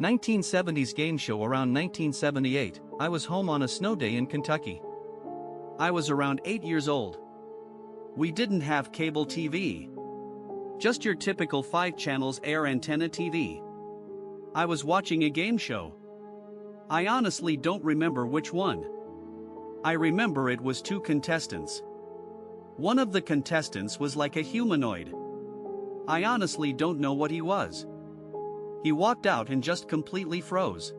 1970s game show around 1978, I was home on a snow day in Kentucky. I was around 8 years old. We didn't have cable TV. Just your typical 5 channels air antenna TV. I was watching a game show. I honestly don't remember which one. I remember it was 2 contestants. One of the contestants was like a humanoid. I honestly don't know what he was. He walked out and just completely froze.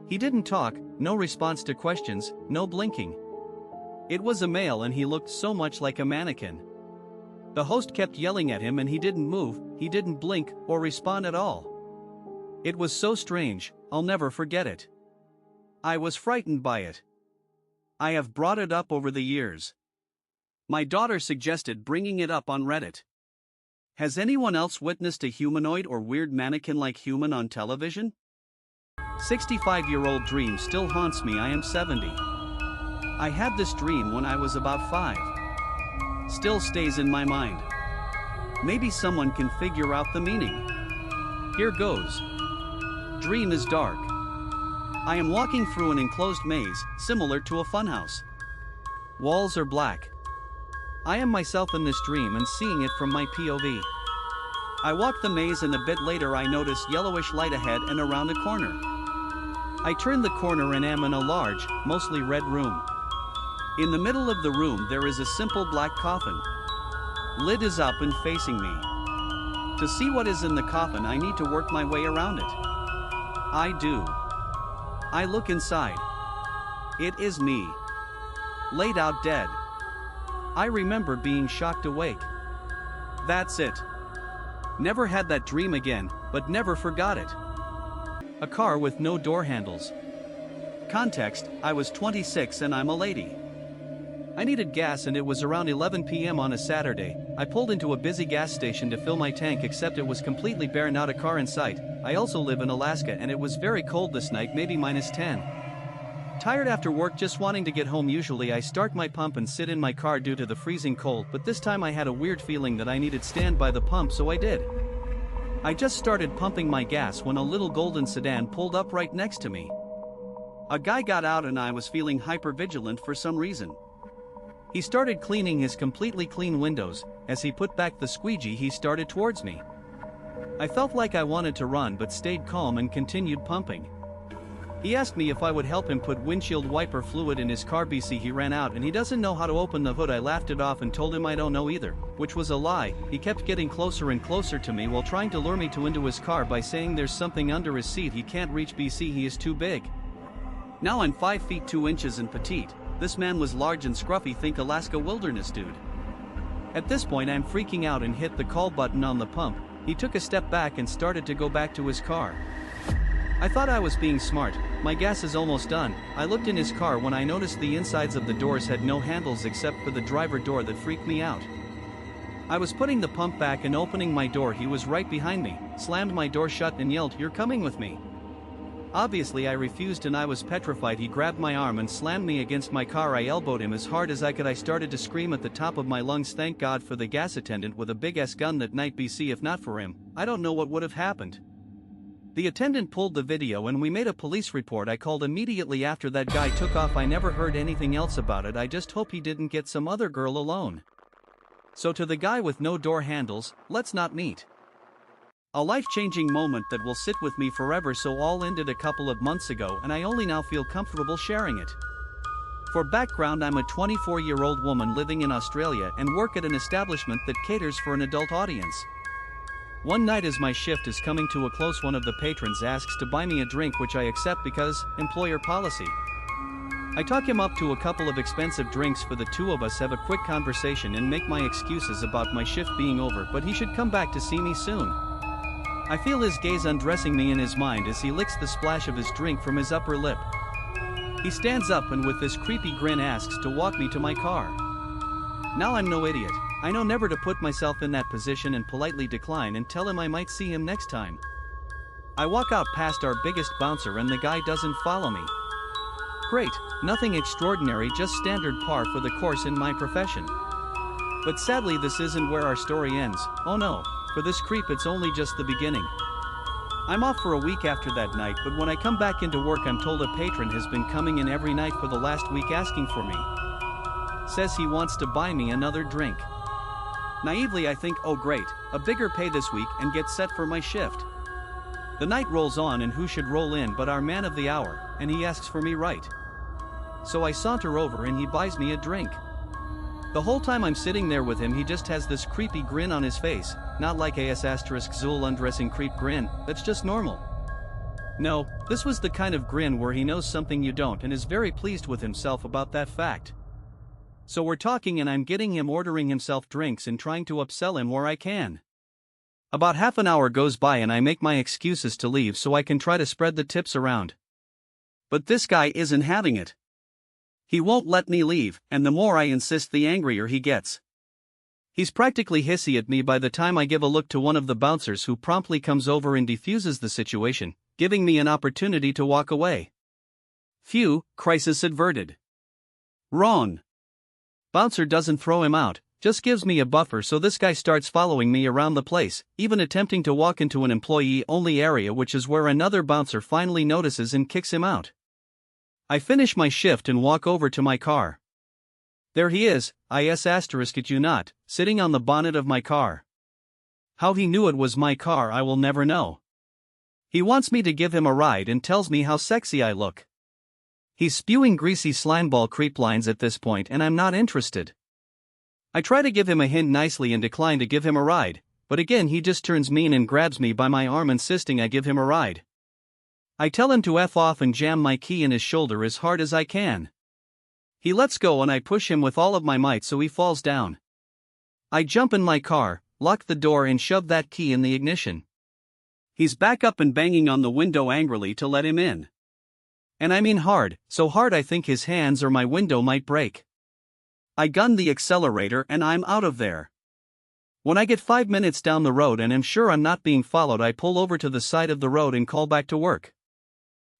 He didn't talk, no response to questions, no blinking. It was a male and he looked so much like a mannequin. The host kept yelling at him and he didn't move, he didn't blink or respond at all. It was so strange, I'll never forget it. I was frightened by it. I have brought it up over the years. My daughter suggested bringing it up on Reddit. Has anyone else witnessed a humanoid or weird mannequin-like human on television? 65-year-old dream still haunts me. I am 70. I had this dream when I was about 5. Still stays in my mind. Maybe someone can figure out the meaning. Here goes. Dream is dark. I am walking through an enclosed maze, similar to a funhouse. Walls are black. I am myself in this dream and seeing it from my POV. I walk the maze and a bit later I notice yellowish light ahead and around a corner. I turn the corner and am in a large, mostly red room. In the middle of the room there is a simple black coffin. Lid is up and facing me. To see what is in the coffin I need to work my way around it. I do. I look inside. It is me. Laid out dead. I remember being shocked awake. That's it. Never had that dream again, but never forgot it. A car with no door handles. Context, I was 26 and I'm a lady. I needed gas and it was around 11 p.m. on a Saturday. I pulled into a busy gas station to fill my tank except it was completely bare, not a car in sight. I also live in Alaska and it was very cold this night, maybe -10. Tired after work, just wanting to get home. Usually I start my pump and sit in my car due to the freezing cold, but this time I had a weird feeling that I needed to stand by the pump, so I did. I just started pumping my gas when a little golden sedan pulled up right next to me. A guy got out and I was feeling hyper-vigilant for some reason. He started cleaning his completely clean windows. As he put back the squeegee he started towards me. I felt like I wanted to run but stayed calm and continued pumping. He asked me if I would help him put windshield wiper fluid in his car. BC he ran out and he doesn't know how to open the hood. I laughed it off and told him I don't know either, which was a lie. He kept getting closer and closer to me while trying to lure me into his car by saying there's something under his seat he can't reach. BC he is too big. Now I'm 5 feet 2 inches and petite. This man was large and scruffy, think Alaska wilderness dude. At this point I'm freaking out and hit the call button on the pump. He took a step back and started to go back to his car. I thought I was being smart. My gas is almost done. I looked in his car when I noticed the insides of the doors had no handles except for the driver door. That freaked me out. I was putting the pump back and opening my door. He was right behind me, slammed my door shut and yelled, "You're coming with me." Obviously I refused and I was petrified. He grabbed my arm and slammed me against my car. I elbowed him as hard as I could. I started to scream at the top of my lungs. Thank God for the gas attendant with a big ass gun that night. BC if not for him, I don't know what would have happened. The attendant pulled the video and we made a police report. I called immediately after that guy took off. I never heard anything else about it. I just hope he didn't get some other girl alone. So to the guy with no door handles, let's not meet. A life-changing moment that will sit with me forever. So all ended a couple of months ago and I only now feel comfortable sharing it. For background, I'm a 24-year-old woman living in Australia and work at an establishment that caters for an adult audience. One night as my shift is coming to a close, one of the patrons asks to buy me a drink, which I accept because employer policy. I talk him up to a couple of expensive drinks for the two of us, have a quick conversation and make my excuses about my shift being over, but he should come back to see me soon. I feel his gaze undressing me in his mind as he licks the splash of his drink from his upper lip. He stands up and with this creepy grin asks to walk me to my car. Now I'm no idiot. I know never to put myself in that position and politely decline and tell him I might see him next time. I walk out past our biggest bouncer and the guy doesn't follow me. Great, nothing extraordinary, just standard par for the course in my profession. But sadly this isn't where our story ends. Oh no, for this creep it's only just the beginning. I'm off for a week after that night, but when I come back into work I'm told a patron has been coming in every night for the last week asking for me. Says he wants to buy me another drink. Naively I think, oh great, a bigger pay this week, and get set for my shift. The night rolls on and who should roll in but our man of the hour, and he asks for me right. So I saunter over and he buys me a drink. The whole time I'm sitting there with him he just has this creepy grin on his face, not like *Zool undressing creep grin, that's just normal. No, this was the kind of grin where he knows something you don't and is very pleased with himself about that fact. So we're talking and I'm getting him ordering himself drinks and trying to upsell him where I can. About half an hour goes by and I make my excuses to leave so I can try to spread the tips around. But this guy isn't having it. He won't let me leave, and the more I insist the angrier he gets. He's practically hissy at me by the time I give a look to one of the bouncers who promptly comes over and defuses the situation, giving me an opportunity to walk away. Phew, crisis averted. Wrong. Bouncer doesn't throw him out, just gives me a buffer so this guy starts following me around the place, even attempting to walk into an employee-only area, which is where another bouncer finally notices and kicks him out. I finish my shift and walk over to my car. There he is, **it you not, sitting on the bonnet of my car. How he knew it was my car I will never know. He wants me to give him a ride and tells me how sexy I look. He's spewing greasy slimeball creep lines at this point and I'm not interested. I try to give him a hint nicely and decline to give him a ride, but again he just turns mean and grabs me by my arm insisting I give him a ride. I tell him to F off and jam my key in his shoulder as hard as I can. He lets go and I push him with all of my might so he falls down. I jump in my car, lock the door and shove that key in the ignition. He's back up and banging on the window angrily to let him in. And I mean hard, so hard I think his hands or my window might break. I gun the accelerator and I'm out of there. When I get 5 minutes down the road and am sure I'm not being followed, I pull over to the side of the road and call back to work.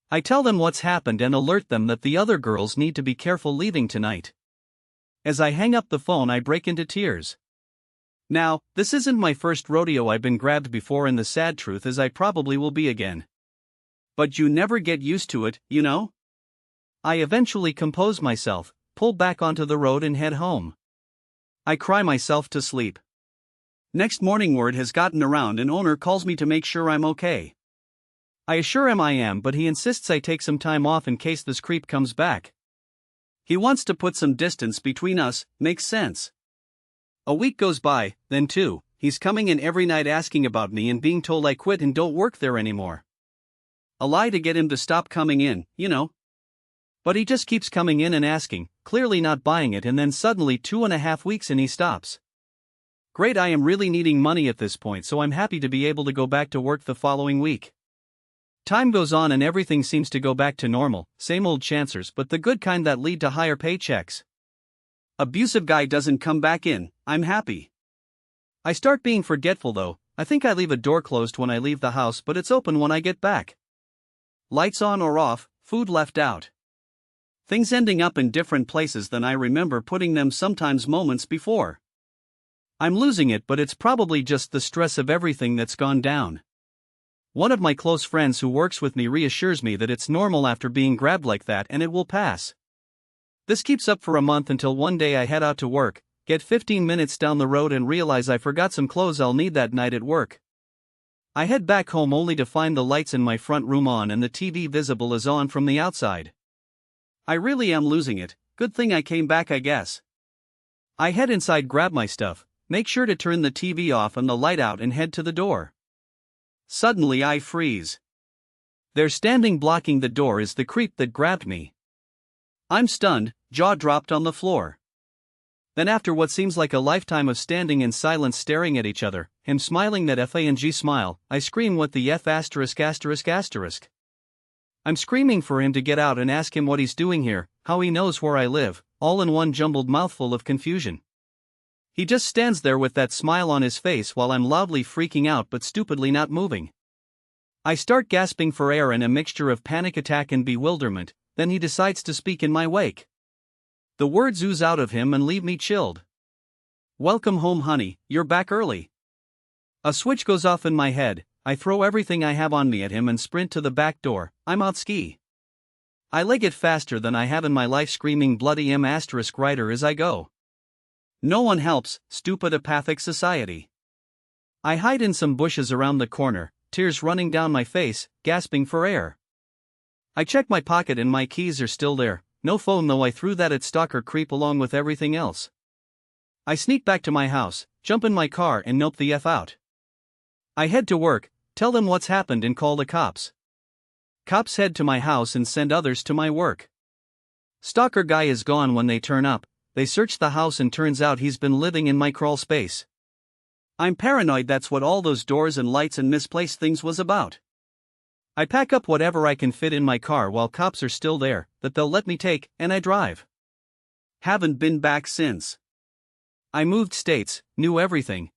I tell them what's happened and alert them that the other girls need to be careful leaving tonight. As I hang up the phone I break into tears. Now, this isn't my first rodeo. I've been grabbed before and the sad truth is I probably will be again. But you never get used to it, you know? I eventually compose myself, pull back onto the road and head home. I cry myself to sleep. Next morning word has gotten around and owner calls me to make sure I'm okay. I assure him I am, but he insists I take some time off in case this creep comes back. He wants to put some distance between us, makes sense. A week goes by, then 2, he's coming in every night asking about me and being told I quit and don't work there anymore. A lie to get him to stop coming in, you know. But he just keeps coming in and asking, clearly not buying it, and then suddenly 2.5 weeks and he stops. Great, I am really needing money at this point, so I'm happy to be able to go back to work the following week. Time goes on and everything seems to go back to normal, same old chancers, but the good kind that lead to higher paychecks. Abusive guy doesn't come back in, I'm happy. I start being forgetful though, I think I leave a door closed when I leave the house but it's open when I get back. Lights on or off, food left out. Things ending up in different places than I remember putting them sometimes moments before. I'm losing it, but it's probably just the stress of everything that's gone down. One of my close friends who works with me reassures me that it's normal after being grabbed like that and it will pass. This keeps up for a month until one day I head out to work, get 15 minutes down the road and realize I forgot some clothes I'll need that night at work. I head back home only to find the lights in my front room on and the TV visible as on from the outside. I really am losing it, good thing I came back I guess. I head inside, grab my stuff, make sure to turn the TV off and the light out and head to the door. Suddenly I freeze. There standing blocking the door is the creep that grabbed me. I'm stunned, jaw dropped on the floor. Then after what seems like a lifetime of standing in silence staring at each other, him smiling that fang smile, I scream what the F***. I'm screaming for him to get out and ask him what he's doing here, how he knows where I live, all in one jumbled mouthful of confusion. He just stands there with that smile on his face while I'm loudly freaking out but stupidly not moving. I start gasping for air in a mixture of panic attack and bewilderment, then he decides to speak in my wake. The words ooze out of him and leave me chilled. "Welcome home, honey, you're back early." A switch goes off in my head, I throw everything I have on me at him and sprint to the back door. I'm out ski. I leg it faster than I have in my life, screaming bloody M*rider as I go. No one helps, stupid apathic society. I hide in some bushes around the corner, tears running down my face, gasping for air. I check my pocket and my keys are still there, no phone though I threw that at stalker creep along with everything else. I sneak back to my house, jump in my car and nope the F out. I head to work, tell them what's happened and call the cops. Cops head to my house and send others to my work. Stalker guy is gone when they turn up, they search the house and turns out he's been living in my crawl space. I'm paranoid that's what all those doors and lights and misplaced things was about. I pack up whatever I can fit in my car while cops are still there, that they'll let me take, and I drive. Haven't been back since. I moved states, knew everything.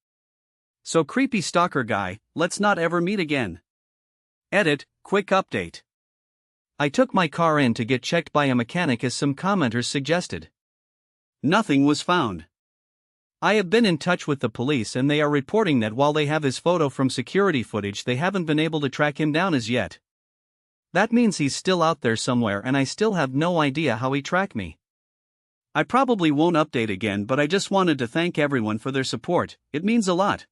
So creepy stalker guy, let's not ever meet again. Edit, quick update. I took my car in to get checked by a mechanic as some commenters suggested. Nothing was found. I have been in touch with the police and they are reporting that while they have his photo from security footage, they haven't been able to track him down as yet. That means he's still out there somewhere and I still have no idea how he tracked me. I probably won't update again, but I just wanted to thank everyone for their support, it means a lot.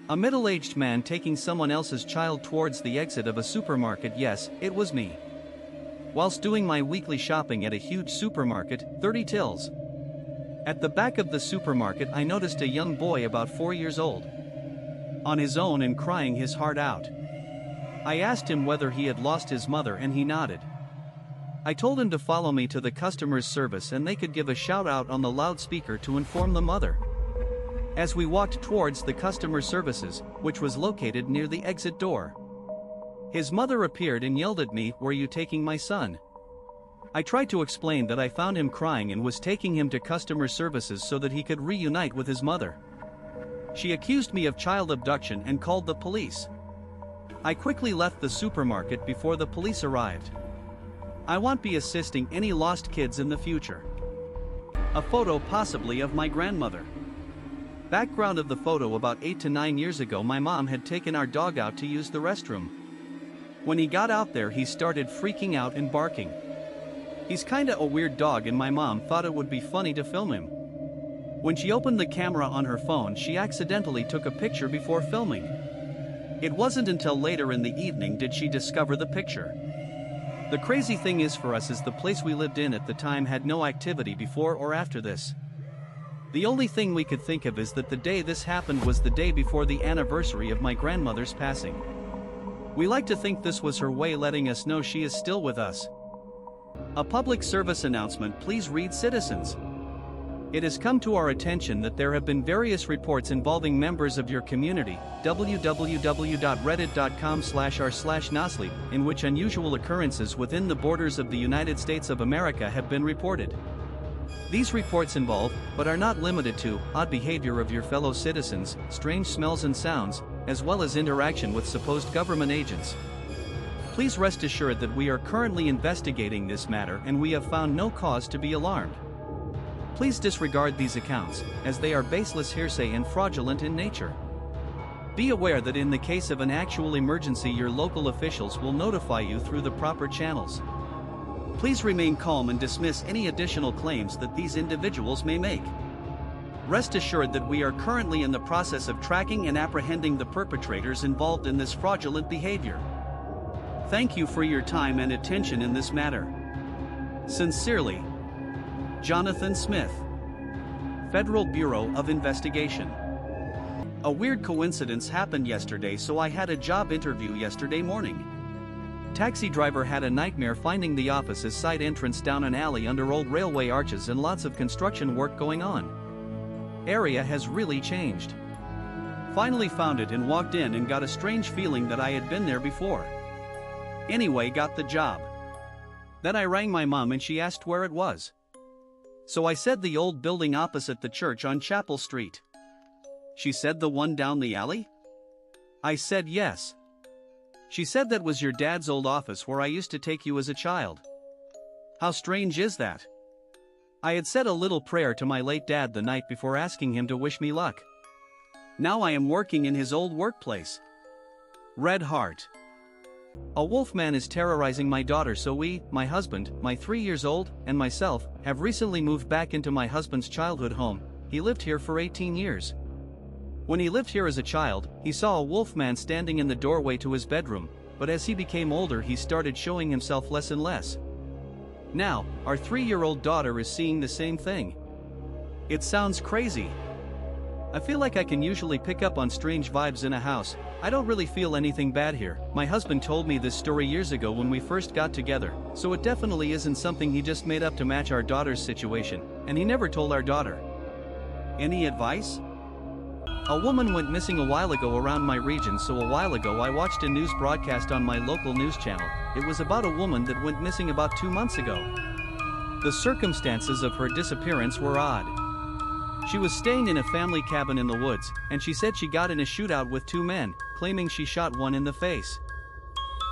A middle-aged man taking someone else's child towards the exit of a supermarket. Yes, it was me. Whilst doing my weekly shopping at a huge supermarket, 30 tills. At the back of the supermarket I noticed a young boy about 4 years old. On his own and crying his heart out. I asked him whether he had lost his mother and he nodded. I told him to follow me to the customer's service and they could give a shout out on the loudspeaker to inform the mother. As we walked towards the customer services, which was located near the exit door, his mother appeared and yelled at me, "Were you taking my son?" I tried to explain that I found him crying and was taking him to customer services so that he could reunite with his mother. She accused me of child abduction and called the police. I quickly left the supermarket before the police arrived. I won't be assisting any lost kids in the future. A photo possibly of my grandmother. Background of the photo: about 8 to 9 years ago my mom had taken our dog out to use the restroom. When he got out there he started freaking out and barking. He's kinda a weird dog and my mom thought it would be funny to film him. When she opened the camera on her phone she accidentally took a picture before filming. It wasn't until later in the evening did she discover the picture. The crazy thing is, for us, is the place we lived in at the time had no activity before or after this. The only thing we could think of is that the day this happened was the day before the anniversary of my grandmother's passing. We like to think this was her way letting us know she is still with us. A public service announcement: please read, citizens. It has come to our attention that there have been various reports involving members of your community, www.reddit.com/r/NoSleep, in which unusual occurrences within the borders of the United States of America have been reported. These reports involve, but are not limited to, odd behavior of your fellow citizens, strange smells and sounds, as well as interaction with supposed government agents. Please rest assured that we are currently investigating this matter and we have found no cause to be alarmed. Please disregard these accounts, as they are baseless hearsay and fraudulent in nature. Be aware that in the case of an actual emergency your local officials will notify you through the proper channels. Please remain calm and dismiss any additional claims that these individuals may make. Rest assured that we are currently in the process of tracking and apprehending the perpetrators involved in this fraudulent behavior. Thank you for your time and attention in this matter. Sincerely, Jonathan Smith, Federal Bureau of Investigation. A weird coincidence happened yesterday, so I had a job interview yesterday morning. Taxi driver had a nightmare finding the office's side entrance down an alley under old railway arches and lots of construction work going on. Area has really changed. Finally found it and walked in and got a strange feeling that I had been there before. Anyway, got the job. Then I rang my mom and she asked where it was. So I said the old building opposite the church on Chapel Street. She said the one down the alley? I said yes. She said that was your dad's old office where I used to take you as a child. How strange is that? I had said a little prayer to my late dad the night before asking him to wish me luck. Now I am working in his old workplace. Red heart. A wolfman is terrorizing my daughter, so we, my husband, my 3 years old, and myself, have recently moved back into my husband's childhood home. He lived here for 18 years. When he lived here as a child, he saw a wolfman standing in the doorway to his bedroom, but as he became older he started showing himself less and less. Now, our 3-year-old daughter is seeing the same thing. It sounds crazy. I feel like I can usually pick up on strange vibes in a house. I don't really feel anything bad here. My husband told me this story years ago when we first got together, so it definitely isn't something he just made up to match our daughter's situation, and he never told our daughter. Any advice? A woman went missing a while ago around my region, so a while ago I watched a news broadcast on my local news channel. It was about a woman that went missing about 2 months ago. The circumstances of her disappearance were odd. She was staying in a family cabin in the woods, and she said she got in a shootout with 2 men, claiming she shot one in the face.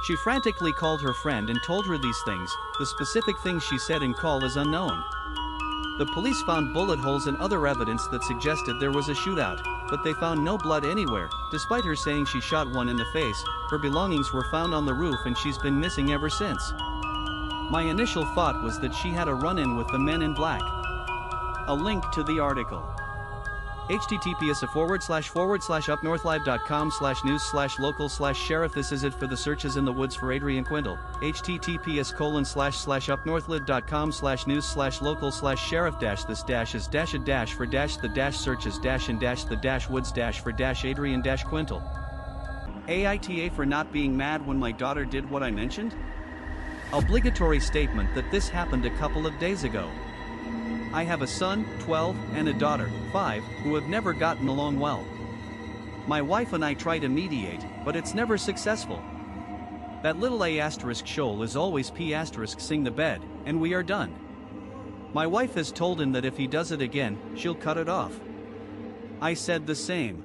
She frantically called her friend and told her these things. The specific things she said in call is unknown. The police found bullet holes and other evidence that suggested there was a shootout, but they found no blood anywhere. Despite her saying she shot one in the face, her belongings were found on the roof and she's been missing ever since. My initial thought was that she had a run-in with the men in black. A link to the article. https://upnorthlive.com/news/local/sheriff. This is it for the searches in the woods for Adrian Quindle. https://upnorthlive.com/news/local/sheriff. This dash is dash a dash for dash the dash searches dash and dash the dash woods dash for dash Adrian dash Quintal. AITA for not being mad when my daughter did what I mentioned? Obligatory statement that this happened a couple of days ago. I have a son, 12, and a daughter, 5, who have never gotten along well. My wife and I try to mediate, but it's never successful. That little A** shoal is always P** sing the bed, and we are done. My wife has told him that if he does it again, she'll cut it off. I said the same.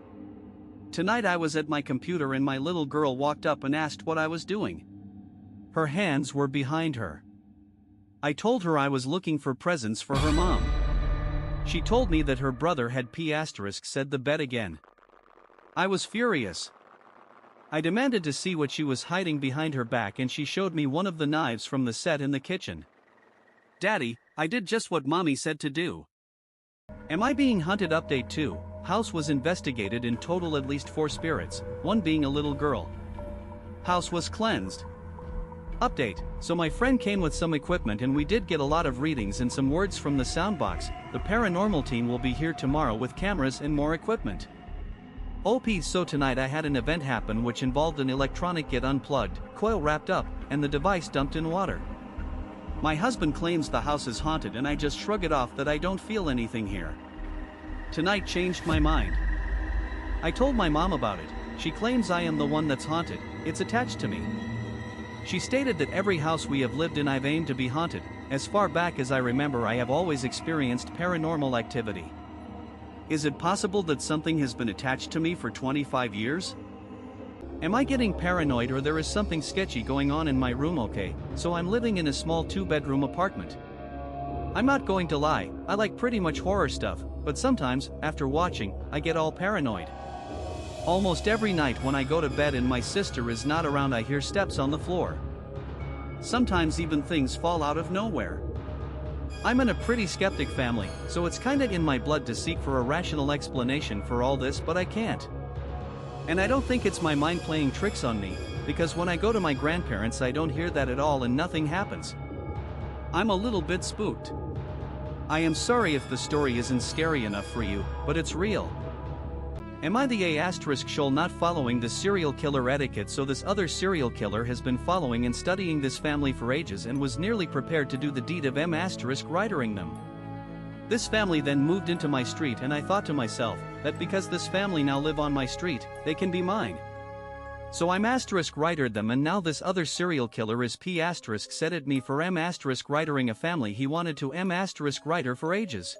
Tonight I was at my computer and my little girl walked up and asked what I was doing. Her hands were behind her. I told her I was looking for presents for her mom. She told me that her brother had P** said the bed again. I was furious. I demanded to see what she was hiding behind her back and she showed me one of the knives from the set in the kitchen. Daddy, I did just what mommy said to do. Am I being hunted? Update 2. House was investigated, in total at least 4 spirits, one being a little girl. House was cleansed. Update, so my friend came with some equipment and we did get a lot of readings and some words from the soundbox. The paranormal team will be here tomorrow with cameras and more equipment. OP, so tonight I had an event happen which involved an electronic get unplugged, coil wrapped up, and the device dumped in water. My husband claims the house is haunted and I just shrug it off that I don't feel anything here. Tonight changed my mind. I told my mom about it. She claims I am the one that's haunted, it's attached to me. She stated that every house we have lived in I've aimed to be haunted. As far back as I remember I have always experienced paranormal activity. Is it possible that something has been attached to me for 25 years? Am I getting paranoid or there is something sketchy going on in my room? Okay, so I'm living in a small 2-bedroom apartment. I'm not going to lie, I like pretty much horror stuff, but sometimes, after watching, I get all paranoid. Almost every night when I go to bed and my sister is not around I hear steps on the floor. Sometimes even things fall out of nowhere. I'm in a pretty skeptic family, so it's kinda in my blood to seek for a rational explanation for all this, but I can't. And I don't think it's my mind playing tricks on me, because when I go to my grandparents I don't hear that at all and nothing happens. I'm a little bit spooked. I am sorry if the story isn't scary enough for you, but it's real. Am I the A** shoal not following the serial killer etiquette? So this other serial killer has been following and studying this family for ages and was nearly prepared to do the deed of **riding them. This family then moved into my street and I thought to myself, that because this family now live on my street, they can be mine. So I'm *ridered them and now this other serial killer is P** said at me for *riding a family he wanted to *rider for ages.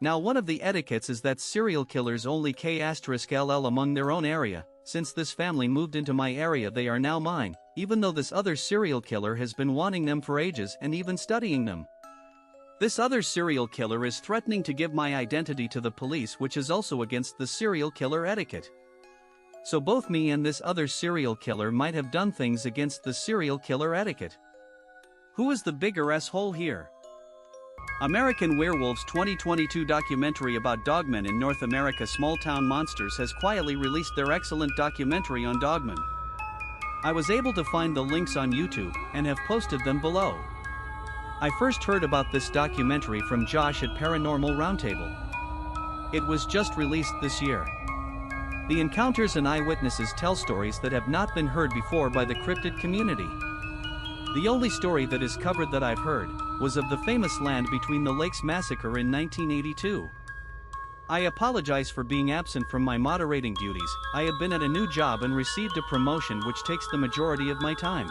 Now one of the etiquettes is that serial killers only K*LL among their own area. Since this family moved into my area they are now mine, even though this other serial killer has been wanting them for ages and even studying them. This other serial killer is threatening to give my identity to the police, which is also against the serial killer etiquette. So both me and this other serial killer might have done things against the serial killer etiquette. Who is the bigger asshole here? American Werewolves 2022 documentary about dogmen in North America. Small-town monsters has quietly released their excellent documentary on dogmen. I was able to find the links on YouTube and have posted them below. I first heard about this documentary from Josh at Paranormal Roundtable. It was just released this year. The encounters and eyewitnesses tell stories that have not been heard before by the cryptid community. The only story that is covered that I've heard was of the famous Land Between the Lakes massacre in 1982. I apologize for being absent from my moderating duties. I have been at a new job and received a promotion which takes the majority of my time.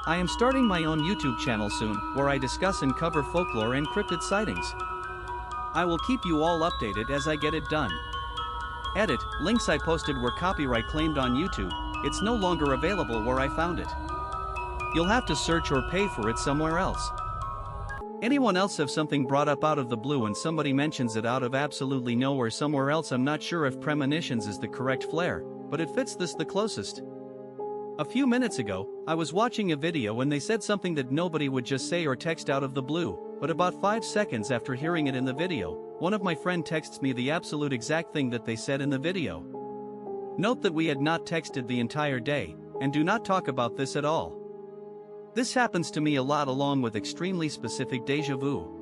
I am starting my own YouTube channel soon, where I discuss and cover folklore and cryptid sightings. I will keep you all updated as I get it done. Edit: links I posted were copyright claimed on YouTube. It's no longer available where I found it. You'll have to search or pay for it somewhere else. Anyone else have something brought up out of the blue and somebody mentions it out of absolutely nowhere somewhere else? I'm not sure if premonitions is the correct flair, but it fits this the closest. A few minutes ago, I was watching a video and they said something that nobody would just say or text out of the blue, but about 5 seconds after hearing it in the video, one of my friend texts me the absolute exact thing that they said in the video. Note that we had not texted the entire day, and do not talk about this at all. This happens to me a lot along with extremely specific deja vu.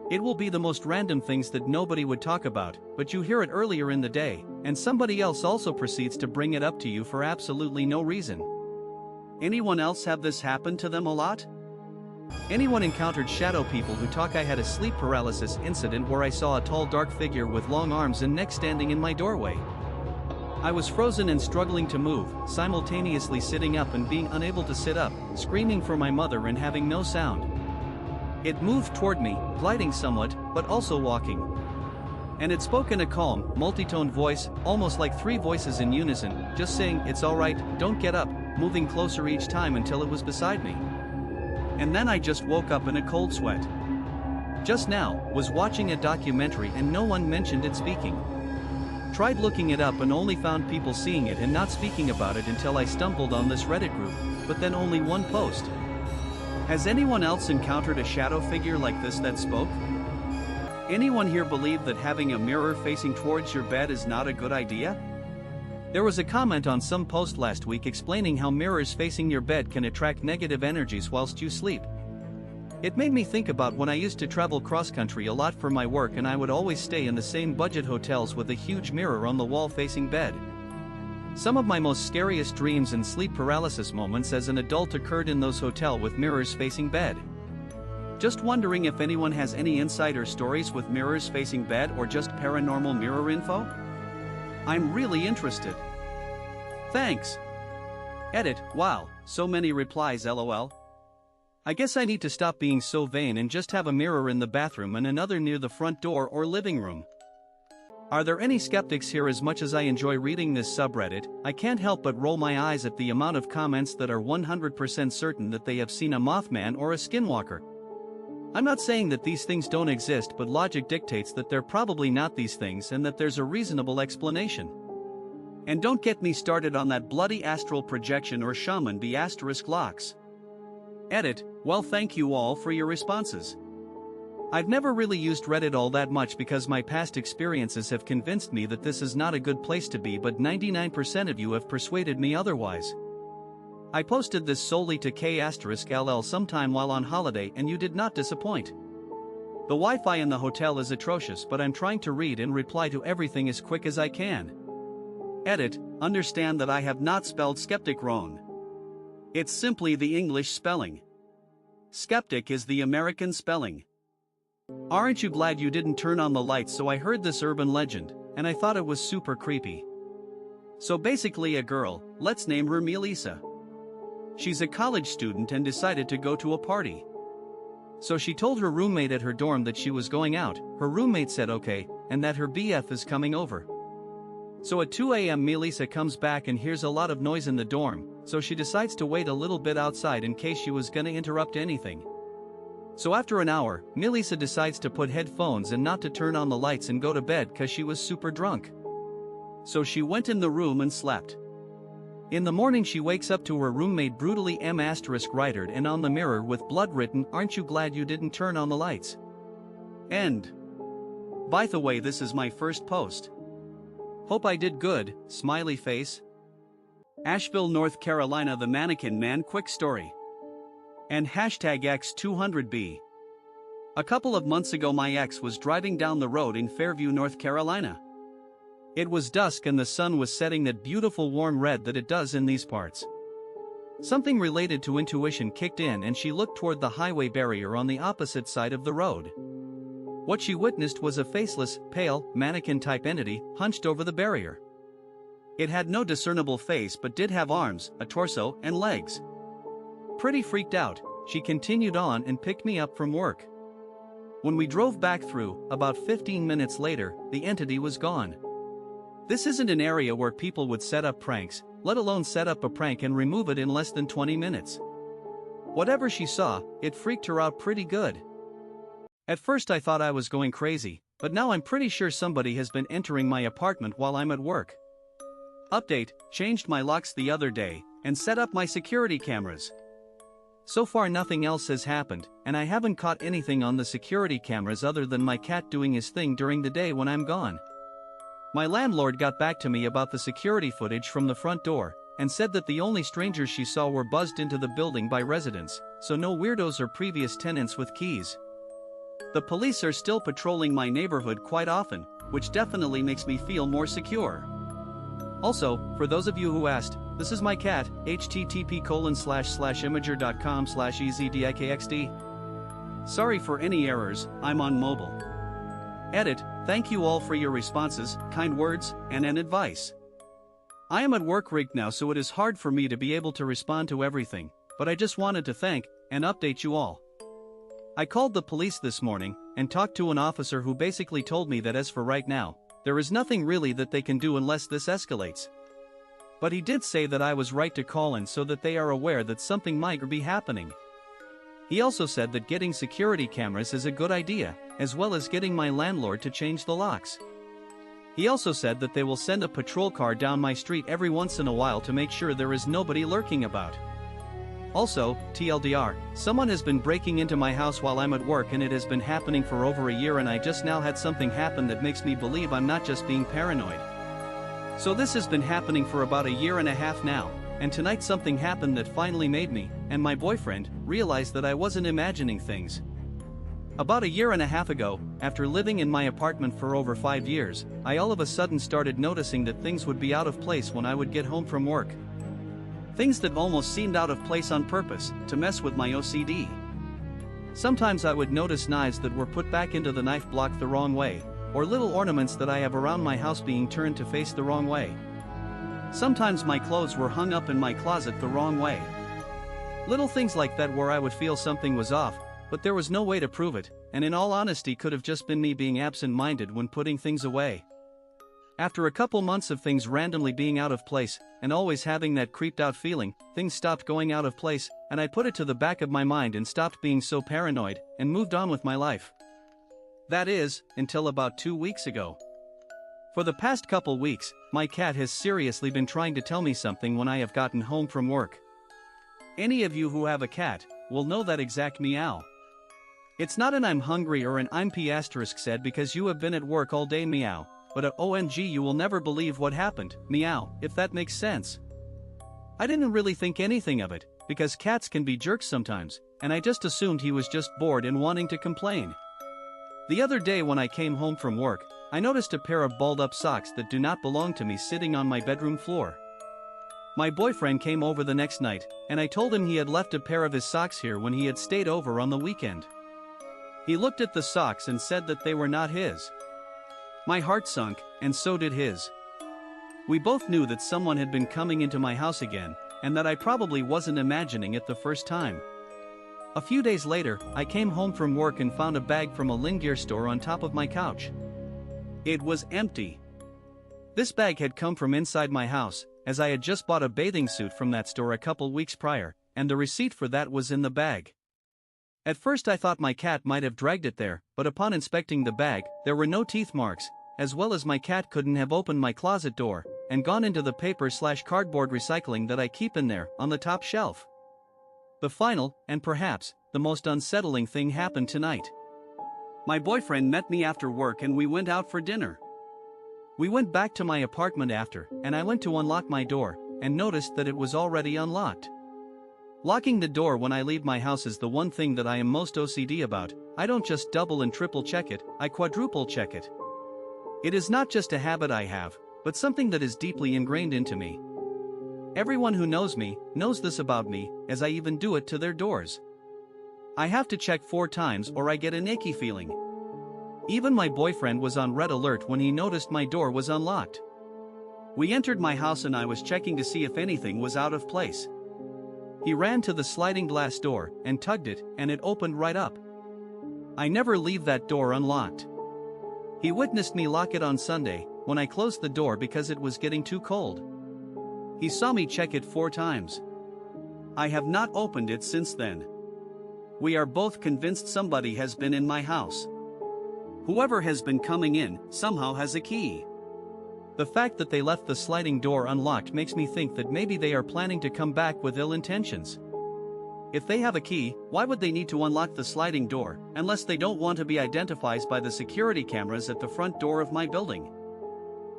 It will be the most random things that nobody would talk about, but you hear it earlier in the day, and somebody else also proceeds to bring it up to you for absolutely no reason. Anyone else have this happen to them a lot? Anyone encountered shadow people who talk? I had a sleep paralysis incident where I saw a tall dark figure with long arms and neck standing in my doorway. I was frozen and struggling to move, simultaneously sitting up and being unable to sit up, screaming for my mother and having no sound. It moved toward me, gliding somewhat, but also walking. And it spoke in a calm, multi-toned voice, almost like 3 voices in unison, just saying, "It's alright, don't get up," moving closer each time until it was beside me. And then I just woke up in a cold sweat. Just now, was watching a documentary and no one mentioned it speaking. Tried looking it up and only found people seeing it and not speaking about it until I stumbled on this Reddit group, but then only one post. Has anyone else encountered a shadow figure like this that spoke? Anyone here believe that having a mirror facing towards your bed is not a good idea? There was a comment on some post last week explaining how mirrors facing your bed can attract negative energies whilst you sleep. It made me think about when I used to travel cross-country a lot for my work and I would always stay in the same budget hotels with a huge mirror on the wall facing bed. Some of my most scariest dreams and sleep paralysis moments as an adult occurred in those hotels with mirrors facing bed. Just wondering if anyone has any insider stories with mirrors facing bed or just paranormal mirror info? I'm really interested. Thanks. Edit: wow, so many replies lol. I guess I need to stop being so vain and just have a mirror in the bathroom and another near the front door or living room. Are there any skeptics here? As much as I enjoy reading this subreddit, I can't help but roll my eyes at the amount of comments that are 100% certain that they have seen a Mothman or a skinwalker. I'm not saying that these things don't exist, but logic dictates that they're probably not these things and that there's a reasonable explanation. And don't get me started on that bloody astral projection or shaman be asterisk locks. Edit: well, thank you all for your responses. I've never really used Reddit all that much because my past experiences have convinced me that this is not a good place to be, but 99% of you have persuaded me otherwise. I posted this solely to k*ll sometime while on holiday and you did not disappoint. The Wi-Fi in the hotel is atrocious, but I'm trying to read and reply to everything as quick as I can. Edit: understand that I have not spelled skeptic wrong. It's simply the English spelling. Skeptic is the American spelling. Aren't you glad you didn't turn on the lights? So I heard this urban legend, and I thought it was super creepy. So basically a girl, let's name her Melissa. She's a college student and decided to go to a party. So she told her roommate at her dorm that she was going out. Her roommate said okay, and that her BF is coming over. So at 2 a.m. Melissa comes back and hears a lot of noise in the dorm, so she decides to wait a little bit outside in case she was gonna interrupt anything. So after an hour, Melissa decides to put headphones and not to turn on the lights and go to bed cause she was super drunk. So she went in the room and slept. In the morning she wakes up to her roommate brutally M***ed and on the mirror with blood written, "Aren't you glad you didn't turn on the lights?" End. By the way, this is my first post. Hope I did good, smiley face. Asheville, North Carolina, the mannequin man quick story. And hashtag X200B. A couple of months ago my ex was driving down the road in Fairview, North Carolina. It was dusk and the sun was setting that beautiful warm red that it does in these parts. Something related to intuition kicked in and she looked toward the highway barrier on the opposite side of the road. What she witnessed was a faceless, pale, mannequin-type entity hunched over the barrier. It had no discernible face but did have arms, a torso, and legs. Pretty freaked out, she continued on and picked me up from work. When we drove back through, about 15 minutes later, the entity was gone. This isn't an area where people would set up pranks, let alone set up a prank and remove it in less than 20 minutes. Whatever she saw, it freaked her out pretty good. At first I thought I was going crazy, but now I'm pretty sure somebody has been entering my apartment while I'm at work. Update, changed my locks the other day, and set up my security cameras. So far nothing else has happened, and I haven't caught anything on the security cameras other than my cat doing his thing during the day when I'm gone. My landlord got back to me about the security footage from the front door, and said that the only strangers she saw were buzzed into the building by residents, so no weirdos or previous tenants with keys. The police are still patrolling my neighborhood quite often, which definitely makes me feel more secure. Also, for those of you who asked, this is my cat, http://imager.com/ezdikxd. Sorry for any errors, I'm on mobile. Edit, thank you all for your responses, kind words, and advice. I am at work right now so it is hard for me to be able to respond to everything, but I just wanted to thank and update you all. I called the police this morning and talked to an officer who basically told me that as for right now, there is nothing really that they can do unless this escalates. But he did say that I was right to call in so that they are aware that something might be happening. He also said that getting security cameras is a good idea, as well as getting my landlord to change the locks. He also said that they will send a patrol car down my street every once in a while to make sure there is nobody lurking about. Also, TLDR, someone has been breaking into my house while I'm at work and it has been happening for over a year and I just now had something happen that makes me believe I'm not just being paranoid. So this has been happening for about a year and a half now, and tonight something happened that finally made me, and my boyfriend, realize that I wasn't imagining things. About a year and a half ago, after living in my apartment for over 5 years, I all of a sudden started noticing that things would be out of place when I would get home from work. Things that almost seemed out of place on purpose, to mess with my OCD. Sometimes I would notice knives that were put back into the knife block the wrong way, or little ornaments that I have around my house being turned to face the wrong way. Sometimes my clothes were hung up in my closet the wrong way. Little things like that where I would feel something was off, but there was no way to prove it, and in all honesty could have just been me being absent-minded when putting things away. After a couple months of things randomly being out of place, and always having that creeped out feeling, things stopped going out of place, and I put it to the back of my mind and stopped being so paranoid, and moved on with my life. That is, until about 2 weeks ago. For the past couple weeks, my cat has seriously been trying to tell me something when I have gotten home from work. Any of you who have a cat will know that exact meow. It's not an "I'm hungry" or an "I'm p** said because you have been at work all day" meow, but a "OMG you will never believe what happened" meow, if that makes sense. I didn't really think anything of it, because cats can be jerks sometimes, and I just assumed he was just bored and wanting to complain. The other day when I came home from work, I noticed a pair of balled-up socks that do not belong to me sitting on my bedroom floor. My boyfriend came over the next night, and I told him he had left a pair of his socks here when he had stayed over on the weekend. He looked at the socks and said that they were not his. My heart sunk, and so did his. We both knew that someone had been coming into my house again, and that I probably wasn't imagining it the first time. A few days later, I came home from work and found a bag from a Lingear store on top of my couch. It was empty. This bag had come from inside my house, as I had just bought a bathing suit from that store a couple weeks prior, and the receipt for that was in the bag. At first I thought my cat might have dragged it there, but upon inspecting the bag, there were no teeth marks, as well as my cat couldn't have opened my closet door and gone into the paper/cardboard recycling that I keep in there on the top shelf. The final, and perhaps the most unsettling thing happened tonight. My boyfriend met me after work and we went out for dinner. We went back to my apartment after, and I went to unlock my door and noticed that it was already unlocked. Locking the door when I leave my house is the one thing that I am most OCD about. I don't just double and triple check it, I quadruple check it. It is not just a habit I have, but something that is deeply ingrained into me. Everyone who knows me knows this about me, as I even do it to their doors. I have to check 4 times or I get an icky feeling. Even my boyfriend was on red alert when he noticed my door was unlocked. We entered my house and I was checking to see if anything was out of place. He ran to the sliding glass door and tugged it, and it opened right up. I never leave that door unlocked. He witnessed me lock it on Sunday when I closed the door because it was getting too cold. He saw me check it 4 times. I have not opened it since then. We are both convinced somebody has been in my house. Whoever has been coming in somehow has a key. The fact that they left the sliding door unlocked makes me think that maybe they are planning to come back with ill intentions. If they have a key, why would they need to unlock the sliding door, unless they don't want to be identified by the security cameras at the front door of my building?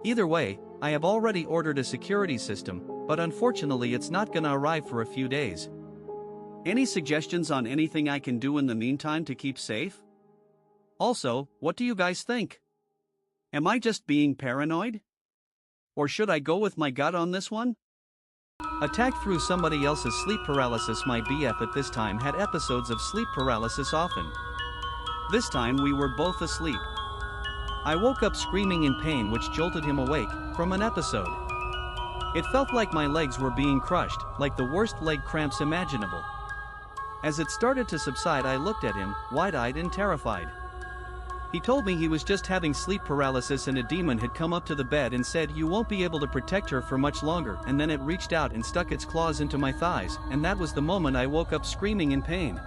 Either way, I have already ordered a security system, but unfortunately it's not gonna arrive for a few days. Any suggestions on anything I can do in the meantime to keep safe? Also, what do you guys think? Am I just being paranoid? Or should I go with my gut on this one? Attacked through somebody else's sleep paralysis. My BF at this time had episodes of sleep paralysis often. This time we were both asleep. I woke up screaming in pain, which jolted him awake from an episode. It felt like my legs were being crushed, like the worst leg cramps imaginable. As it started to subside, I looked at him, wide-eyed and terrified. He told me he was just having sleep paralysis and a demon had come up to the bed and said, "You won't be able to protect her for much longer," and then it reached out and stuck its claws into my thighs, and that was the moment I woke up screaming in pain.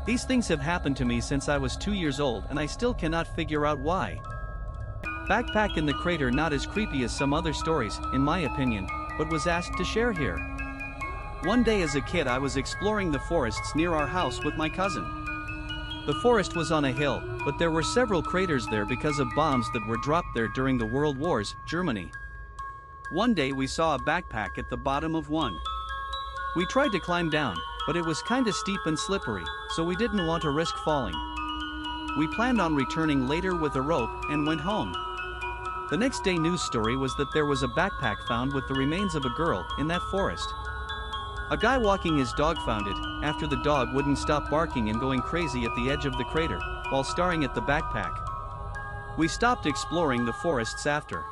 These things have happened to me since I was 2 years old and I still cannot figure out why. Backpack in the crater, not as creepy as some other stories, in my opinion, but was asked to share here. One day as a kid I was exploring the forests near our house with my cousin. The forest was on a hill, but there were several craters there because of bombs that were dropped there during the World Wars, Germany. One day we saw a backpack at the bottom of one. We tried to climb down, but it was kinda steep and slippery, so we didn't want to risk falling. We planned on returning later with a rope and went home. The next day news story was that there was a backpack found with the remains of a girl in that forest. A guy walking his dog found it, after the dog wouldn't stop barking and going crazy at the edge of the crater, while staring at the backpack. We stopped exploring the forests after.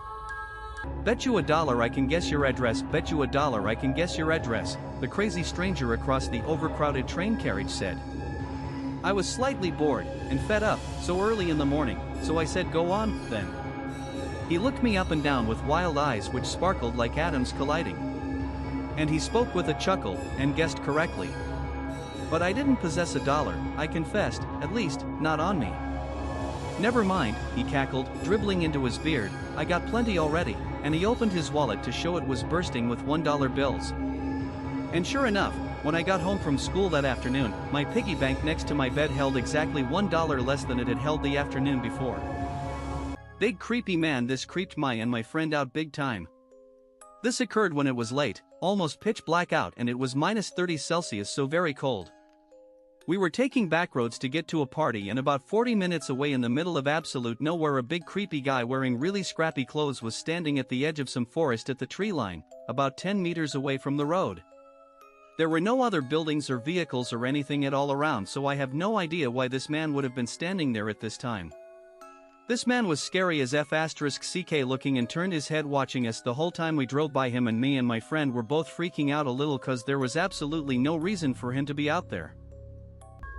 "Bet you $1 I can guess your address, bet you $1 I can guess your address," the crazy stranger across the overcrowded train carriage said. I was slightly bored and fed up, so early in the morning, so I said, "Go on, then." He looked me up and down with wild eyes which sparkled like atoms colliding. And he spoke with a chuckle and guessed correctly. But I didn't possess $1, I confessed, at least, not on me. "Never mind," he cackled, dribbling into his beard, "I got plenty already," and he opened his wallet to show it was bursting with $1 bills. And sure enough, when I got home from school that afternoon, my piggy bank next to my bed held exactly $1 less than it had held the afternoon before. Big creepy man, this creeped my and my friend out big time. This occurred when it was late, almost pitch black out, and it was -30 Celsius, so very cold. We were taking back roads to get to a party, and about 40 minutes away in the middle of absolute nowhere a big creepy guy wearing really scrappy clothes was standing at the edge of some forest at the tree line, about 10 meters away from the road. There were no other buildings or vehicles or anything at all around, so I have no idea why this man would have been standing there at this time. This man was scary as F***ck looking and turned his head watching us the whole time we drove by him, and me and my friend were both freaking out a little cause there was absolutely no reason for him to be out there.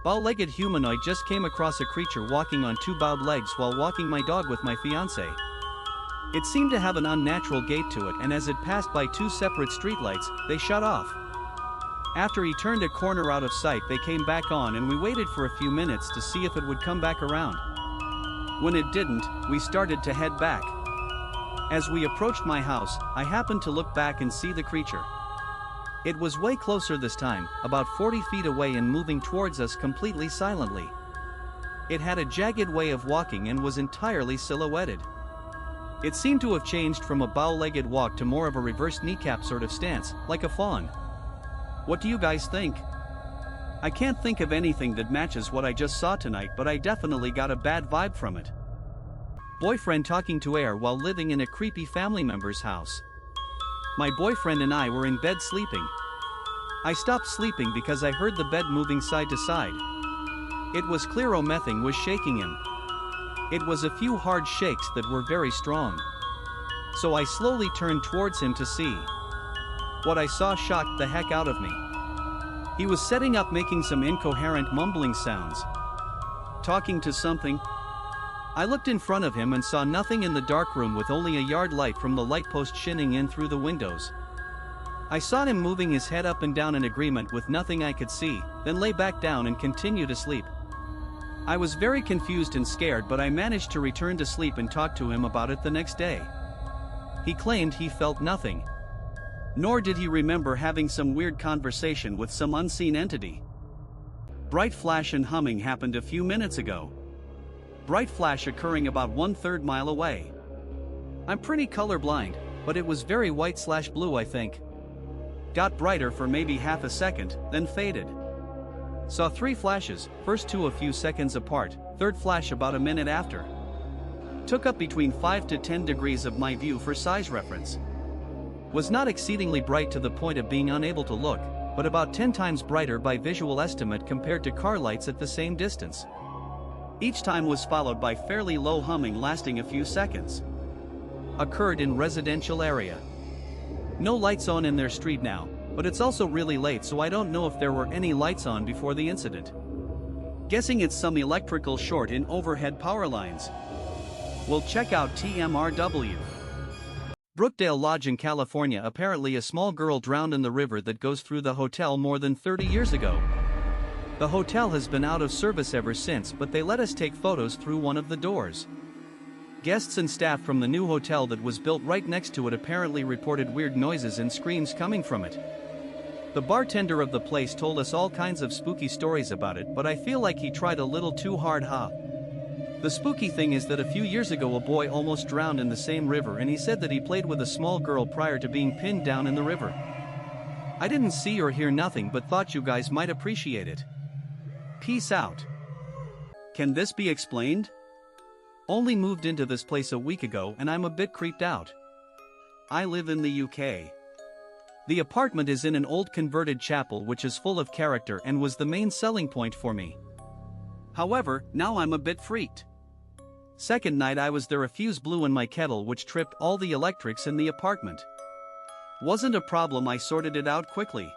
Bow-legged humanoid just came across a creature walking on 2 bowed legs while walking my dog with my fiance. It seemed to have an unnatural gait to it, and as it passed by 2 separate streetlights, they shut off. After he turned a corner out of sight, they came back on, and we waited for a few minutes to see if it would come back around. When it didn't, we started to head back. As we approached my house, I happened to look back and see the creature. It was way closer this time, about 40 feet away and moving towards us completely silently. It had a jagged way of walking and was entirely silhouetted. It seemed to have changed from a bow-legged walk to more of a reverse kneecap sort of stance, like a fawn. What do you guys think? I can't think of anything that matches what I just saw tonight, but I definitely got a bad vibe from it. Boyfriend talking to air while living in a creepy family member's house. My boyfriend and I were in bed sleeping. I stopped sleeping because I heard the bed moving side to side. It was clear Omething was shaking him. It was a few hard shakes that were very strong. So I slowly turned towards him to see. What I saw shocked the heck out of me. He was setting up making some incoherent mumbling sounds. Talking to something. I looked in front of him and saw nothing in the dark room with only a yard light from the light post shining in through the windows. I saw him moving his head up and down in agreement with nothing I could see, then lay back down and continue to sleep. I was very confused and scared, but I managed to return to sleep and talk to him about it the next day. He claimed he felt nothing. Nor did he remember having some weird conversation with some unseen entity. Bright flash and humming happened a few minutes ago. Bright flash occurring about 1/3 mile away. I'm pretty colorblind, but it was very white/blue, I think. Got brighter for maybe half a second, then faded. Saw 3 flashes, first 2 a few seconds apart, third flash about a minute after. Took up between 5 to 10 degrees of my view for size reference. Was not exceedingly bright to the point of being unable to look, but about 10 times brighter by visual estimate compared to car lights at the same distance. Each time was followed by fairly low humming lasting a few seconds. Occurred in residential area. No lights on in their street now, but it's also really late, so I don't know if there were any lights on before the incident. Guessing it's some electrical short in overhead power lines. We'll check out TMRW. Brookdale Lodge in California. Apparently a small girl drowned in the river that goes through the hotel more than 30 years ago. The hotel has been out of service ever since, but they let us take photos through one of the doors. Guests and staff from the new hotel that was built right next to it apparently reported weird noises and screams coming from it. The bartender of the place told us all kinds of spooky stories about it, but I feel like he tried a little too hard, huh? The spooky thing is that a few years ago a boy almost drowned in the same river, and he said that he played with a small girl prior to being pinned down in the river. I didn't see or hear nothing, but thought you guys might appreciate it. Peace out. Can this be explained? Only moved into this place a week ago and I'm a bit creeped out. I live in the UK. The apartment is in an old converted chapel which is full of character and was the main selling point for me. However, now I'm a bit freaked. Second night I was there, a fuse blew in my kettle which tripped all the electrics in the apartment. Wasn't a problem, I sorted it out quickly.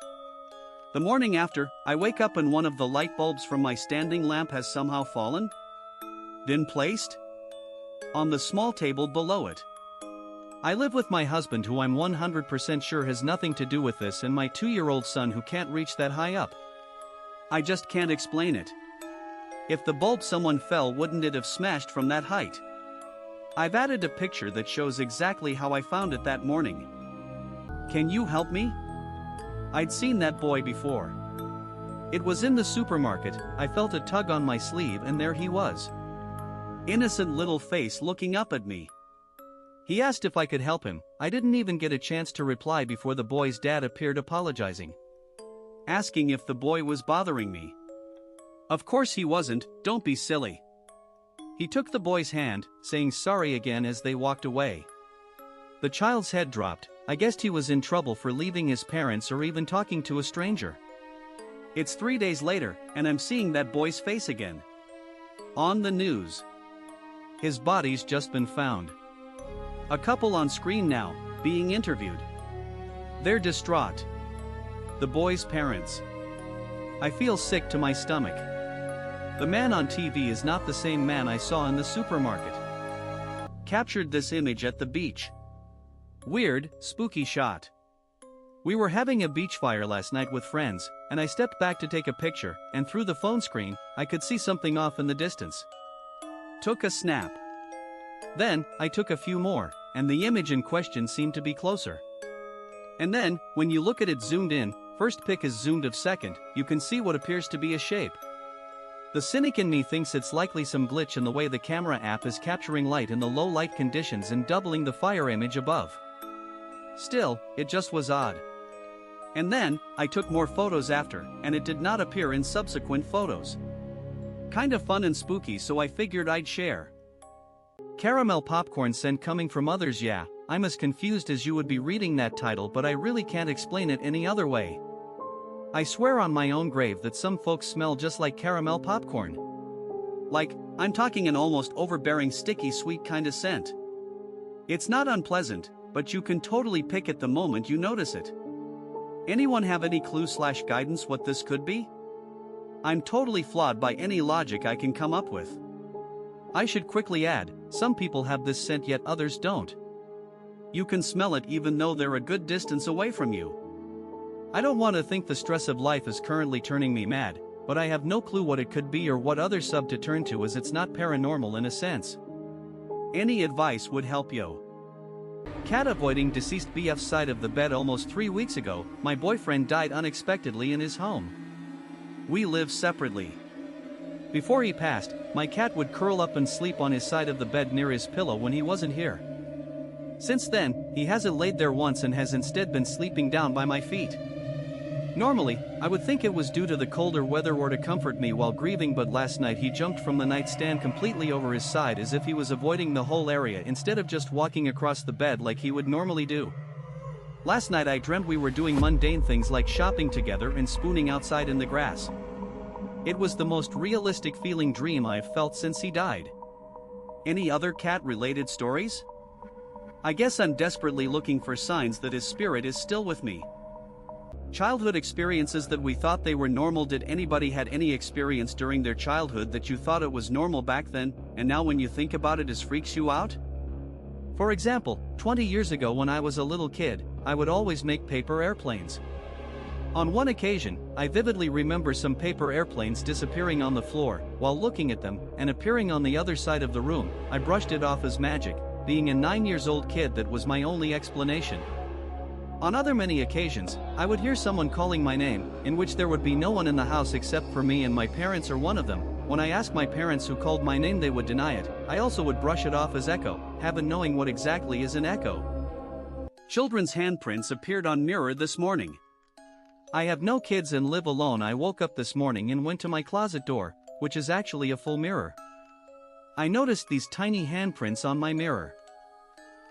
The morning after, I wake up and one of the light bulbs from my standing lamp has somehow fallen, then placed on the small table below it. I live with my husband, who I'm 100% sure has nothing to do with this, and my 2-year-old son who can't reach that high up. I just can't explain it. If the bulb someone fell, wouldn't it have smashed from that height? I've added a picture that shows exactly how I found it that morning. Can you help me? I'd seen that boy before. It was in the supermarket. I felt a tug on my sleeve and there he was. Innocent little face looking up at me. He asked if I could help him. I didn't even get a chance to reply before the boy's dad appeared, apologizing. Asking if the boy was bothering me. Of course he wasn't, don't be silly. He took the boy's hand, saying sorry again as they walked away. The child's head dropped. I guessed he was in trouble for leaving his parents or even talking to a stranger. It's 3 days later, and I'm seeing that boy's face again. On the news. His body's just been found. A couple on screen now, being interviewed. They're distraught. The boy's parents. I feel sick to my stomach. The man on TV is not the same man I saw in the supermarket. Captured this image at the beach. Weird, spooky shot. We were having a beach fire last night with friends, and I stepped back to take a picture, and through the phone screen, I could see something off in the distance. Took a snap. Then, I took a few more, and the image in question seemed to be closer. And then, when you look at it zoomed in, first pic is zoomed of second, you can see what appears to be a shape. The cynic in me thinks it's likely some glitch in the way the camera app is capturing light in the low light conditions and doubling the fire image above. Still, it just was odd. And then, I took more photos after, and it did not appear in subsequent photos. Kinda fun and spooky, so I figured I'd share. Caramel popcorn scent coming from others. Yeah, I'm as confused as you would be reading that title, but I really can't explain it any other way. I swear on my own grave that some folks smell just like caramel popcorn. Like, I'm talking an almost overbearing sticky sweet kinda scent. It's not unpleasant, but you can totally pick it the moment you notice it. Anyone have any clue/guidance what this could be? I'm totally flawed by any logic I can come up with. I should quickly add, some people have this scent yet others don't. You can smell it even though they're a good distance away from you. I don't want to think the stress of life is currently turning me mad, but I have no clue what it could be or what other sub to turn to, as it's not paranormal in a sense. Any advice would help yo. Cat avoiding deceased BF's side of the bed. Almost 3 weeks ago, my boyfriend died unexpectedly in his home. We live separately. Before he passed, my cat would curl up and sleep on his side of the bed near his pillow when he wasn't here. Since then, he hasn't laid there once and has instead been sleeping down by my feet. Normally, I would think it was due to the colder weather or to comfort me while grieving, but last night he jumped from the nightstand completely over his side as if he was avoiding the whole area instead of just walking across the bed like he would normally do. Last night I dreamt we were doing mundane things like shopping together and spooning outside in the grass. It was the most realistic feeling dream I've felt since he died. Any other cat-related stories? I guess I'm desperately looking for signs that his spirit is still with me. Childhood experiences that we thought they were normal. Did anybody had any experience during their childhood that you thought it was normal back then, and now when you think about it freaks you out? For example, 20 years ago when I was a little kid, I would always make paper airplanes. On one occasion, I vividly remember some paper airplanes disappearing on the floor. While looking at them, and appearing on the other side of the room, I brushed it off as magic. Being a 9-year-old kid, that was my only explanation. On other many occasions, I would hear someone calling my name, in which there would be no one in the house except for me and my parents or one of them. When I asked my parents who called my name, they would deny it. I also would brush it off as echo, haven't knowing what exactly is an echo. Children's handprints appeared on mirror this morning. I have no kids and live alone. I woke up this morning and went to my closet door, which is actually a full mirror. I noticed these tiny handprints on my mirror.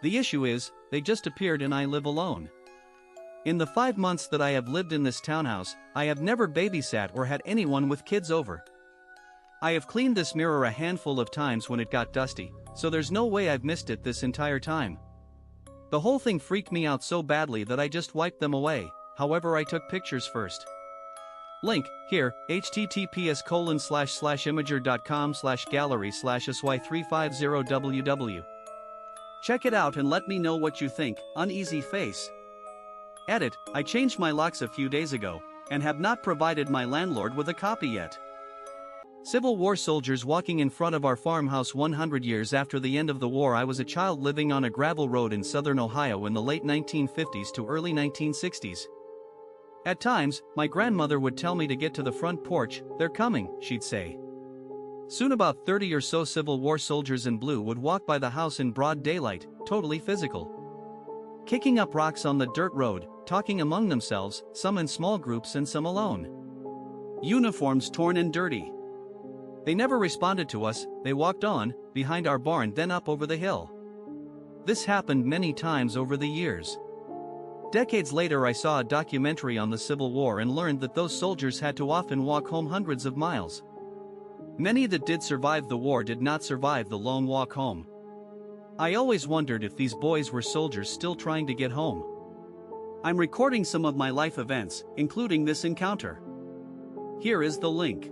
The issue is, they just appeared and I live alone. In the 5 months that I have lived in this townhouse, I have never babysat or had anyone with kids over. I have cleaned this mirror a handful of times when it got dusty, so there's no way I've missed it this entire time. The whole thing freaked me out so badly that I just wiped them away. However, I took pictures first. Link, here, https://imager.com/gallery/sy350ww. Check it out and let me know what you think. Uneasy face. Edit, I changed my locks a few days ago, and have not provided my landlord with a copy yet. Civil War soldiers walking in front of our farmhouse 100 years after the end of the war. I was a child living on a gravel road in southern Ohio in the late 1950s to early 1960s. At times, my grandmother would tell me to get to the front porch. They're coming, she'd say. Soon about 30 or so Civil War soldiers in blue would walk by the house in broad daylight, totally physical. Kicking up rocks on the dirt road, talking among themselves, some in small groups and some alone. Uniforms torn and dirty. They never responded to us. They walked on, behind our barn, then up over the hill. This happened many times over the years. Decades later, I saw a documentary on the Civil War and learned that those soldiers had to often walk home hundreds of miles. Many that did survive the war did not survive the long walk home. I always wondered if these boys were soldiers still trying to get home. I'm recording some of my life events, including this encounter. Here is the link.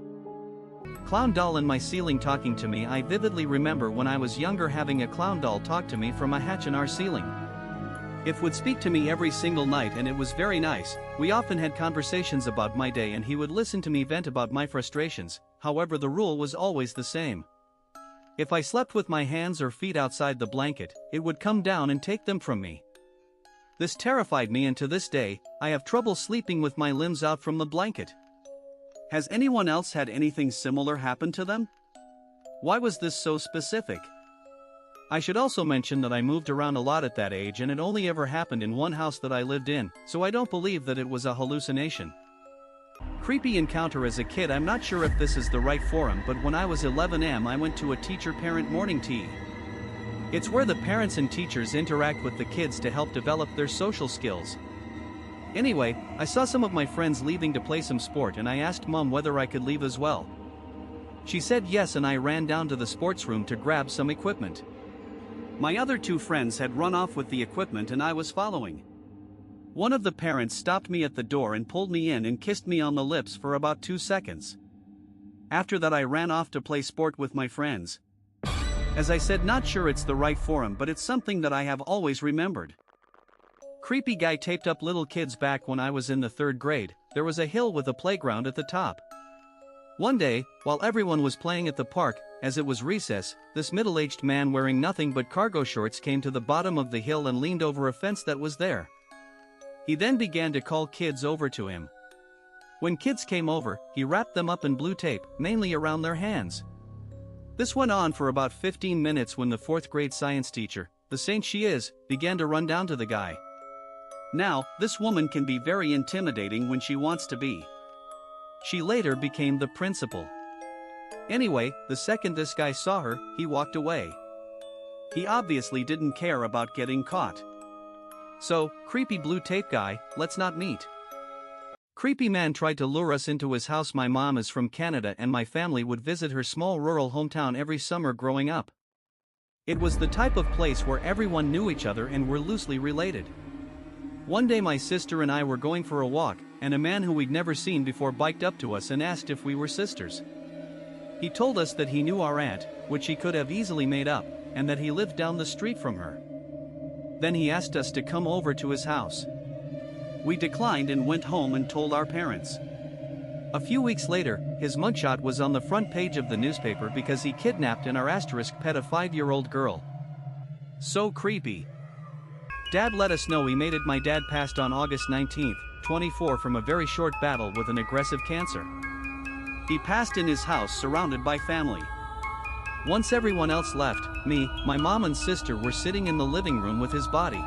Clown doll in my ceiling talking to me. I vividly remember when I was younger having a clown doll talk to me from a hatch in our ceiling. It would speak to me every single night and it was very nice. We often had conversations about my day and he would listen to me vent about my frustrations. However, the rule was always the same. If I slept with my hands or feet outside the blanket, it would come down and take them from me. This terrified me, and to this day, I have trouble sleeping with my limbs out from the blanket. Has anyone else had anything similar happen to them? Why was this so specific? I should also mention that I moved around a lot at that age, and it only ever happened in one house that I lived in, so I don't believe that it was a hallucination. Creepy encounter as a kid. I'm not sure if this is the right forum, but when I was 11 I went to a teacher-parent morning tea. It's where the parents and teachers interact with the kids to help develop their social skills. Anyway, I saw some of my friends leaving to play some sport, and I asked Mom whether I could leave as well. She said yes, and I ran down to the sports room to grab some equipment. My other two friends had run off with the equipment and I was following. One of the parents stopped me at the door and pulled me in and kissed me on the lips for about 2 seconds. After that I ran off to play sport with my friends. As I said, not sure it's the right forum, but it's something that I have always remembered. Creepy guy taped up little kids. Back when I was in the 3rd grade, there was a hill with a playground at the top. One day, while everyone was playing at the park, as it was recess, this middle-aged man wearing nothing but cargo shorts came to the bottom of the hill and leaned over a fence that was there. He then began to call kids over to him. When kids came over, he wrapped them up in blue tape, mainly around their hands. This went on for about 15 minutes when the 4th grade science teacher, the saint she is, began to run down to the guy. Now, this woman can be very intimidating when she wants to be. She later became the principal. Anyway, the second this guy saw her, he walked away. He obviously didn't care about getting caught. So, creepy blue tape guy, let's not meet. Creepy man tried to lure us into his house. My mom is from Canada and my family would visit her small rural hometown every summer growing up. It was the type of place where everyone knew each other and were loosely related. One day my sister and I were going for a walk, and a man who we'd never seen before biked up to us and asked if we were sisters. He told us that he knew our aunt, which he could have easily made up, and that he lived down the street from her. Then he asked us to come over to his house. We declined and went home and told our parents. A few weeks later, his mugshot was on the front page of the newspaper because he kidnapped and our asterisk pet a 5-year-old girl. So creepy. Dad let us know he made it. My dad passed on August 19, 24 from a very short battle with an aggressive cancer. He passed in his house surrounded by family. Once everyone else left, me, my mom and sister were sitting in the living room with his body.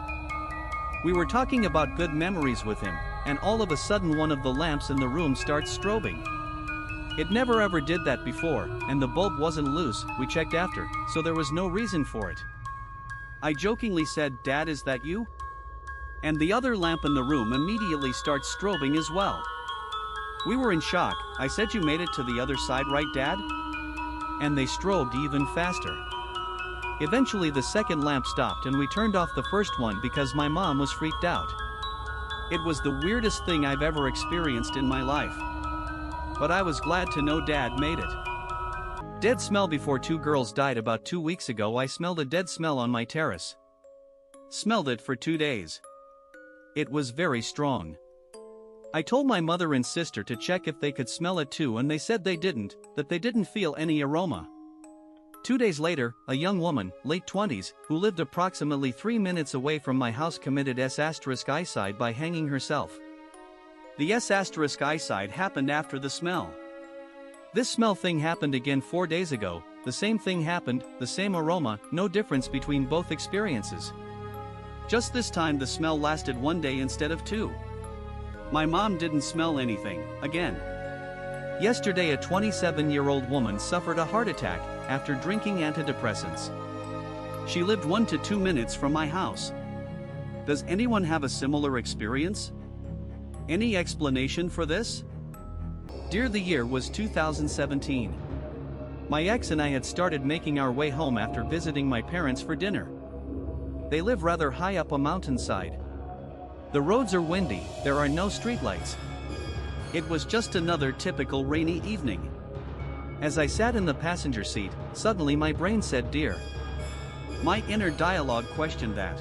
We were talking about good memories with him, and all of a sudden one of the lamps in the room starts strobing. It never ever did that before, and the bulb wasn't loose. We checked after, so there was no reason for it. I jokingly said, "Dad, is that you?" And the other lamp in the room immediately starts strobing as well. We were in shock. I said, "You made it to the other side, right, Dad?" And they strobed even faster. Eventually the second lamp stopped and we turned off the first one because my mom was freaked out. It was the weirdest thing I've ever experienced in my life. But I was glad to know Dad made it. Dead smell. Before 2 girls died about 2 weeks ago, I smelled a dead smell on my terrace. Smelled it for 2 days. It was very strong. I told my mother and sister to check if they could smell it too, and they said they didn't, that they didn't feel any aroma. 2 days later, a young woman, late 20s, who lived approximately 3 minutes away from my house committed S***icide by hanging herself. The S***icide happened after the smell. This smell thing happened again 4 days ago. The same thing happened, the same aroma, no difference between both experiences. Just this time the smell lasted 1 day instead of 2. My mom didn't smell anything, again. Yesterday a 27-year-old woman suffered a heart attack after drinking antidepressants. She lived 1 to 2 minutes from my house. Does anyone have a similar experience? Any explanation for this? Dear, the year was 2017. My ex and I had started making our way home after visiting my parents for dinner. They live rather high up a mountainside. The roads are windy, there are no streetlights. It was just another typical rainy evening. As I sat in the passenger seat, suddenly my brain said, "Dear." My inner dialogue questioned that.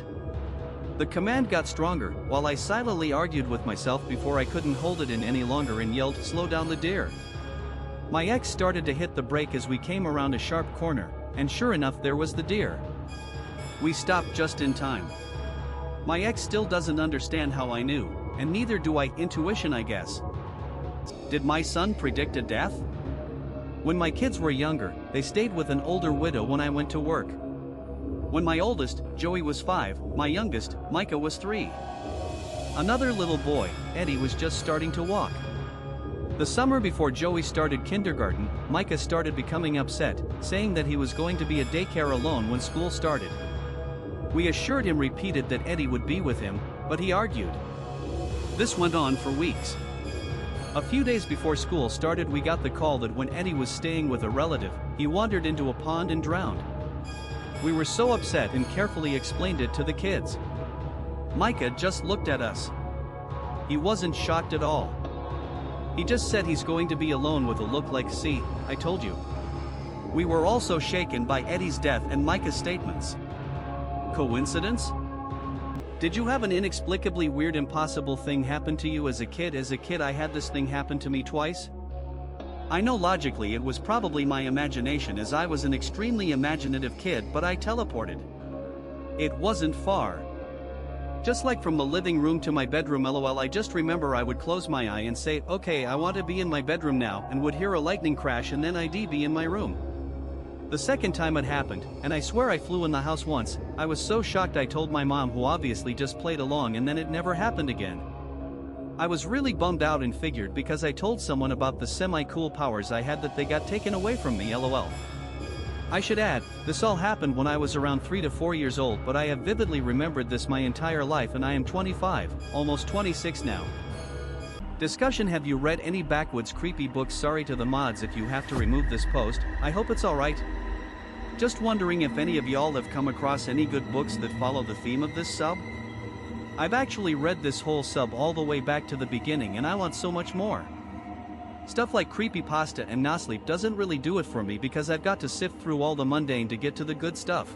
The command got stronger, while I silently argued with myself before I couldn't hold it in any longer and yelled, "Slow down, the dear." My ex started to hit the brake as we came around a sharp corner, and sure enough there was the deer. We stopped just in time. My ex still doesn't understand how I knew, and neither do I. Intuition, I guess. Did my son predict a death? When my kids were younger, they stayed with an older widow when I went to work. When my oldest, Joey, was 5, my youngest, Micah, was 3. Another little boy, Eddie, was just starting to walk. The summer before Joey started kindergarten, Micah started becoming upset, saying that he was going to be at daycare alone when school started. We assured him repeated that Eddie would be with him, but he argued. This went on for weeks. A few days before school started, we got the call that when Eddie was staying with a relative, he wandered into a pond and drowned. We were so upset and carefully explained it to the kids. Micah just looked at us. He wasn't shocked at all. He just said he's going to be alone with a look like, "See, I told you." We were also shaken by Eddie's death and Micah's statements. Coincidence? Did you have an inexplicably weird, impossible thing happen to you as a kid? As a kid, I had this thing happen to me twice. I know logically it was probably my imagination, as I was an extremely imaginative kid, but I teleported. It wasn't far. Just like from the living room to my bedroom. LOL. I just remember I would close my eye and say, "Okay, I want to be in my bedroom now," and would hear a lightning crash and then I'd be in my room. The second time it happened, and I swear I flew in the house once, I was so shocked I told my mom, who obviously just played along, and then it never happened again. I was really bummed out and figured because I told someone about the semi-cool powers I had that they got taken away from me. LOL. I should add, this all happened when I was around 3 to 4 years old, but I have vividly remembered this my entire life, and I am 25, almost 26 now. Discussion: have you read any backwoods creepy books? Sorry to the mods if you have to remove this post, I hope it's alright. Just wondering if any of y'all have come across any good books that follow the theme of this sub? I've actually read this whole sub all the way back to the beginning, and I want so much more. Stuff like creepypasta and NoSleep doesn't really do it for me because I've got to sift through all the mundane to get to the good stuff.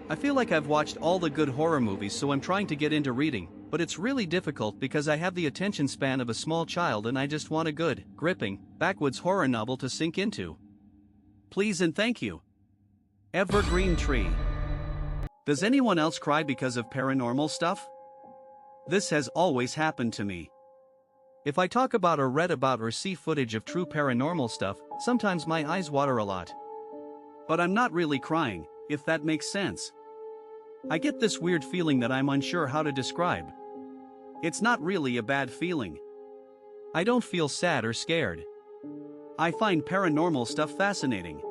I feel like I've watched all the good horror movies, so I'm trying to get into reading, but it's really difficult because I have the attention span of a small child and I just want a good, gripping, backwoods horror novel to sink into. Please and thank you. Evergreen Tree. Does anyone else cry because of paranormal stuff? This has always happened to me. If I talk about or read about or see footage of true paranormal stuff, sometimes my eyes water a lot. But I'm not really crying, if that makes sense. I get this weird feeling that I'm unsure how to describe. It's not really a bad feeling. I don't feel sad or scared. I find paranormal stuff fascinating.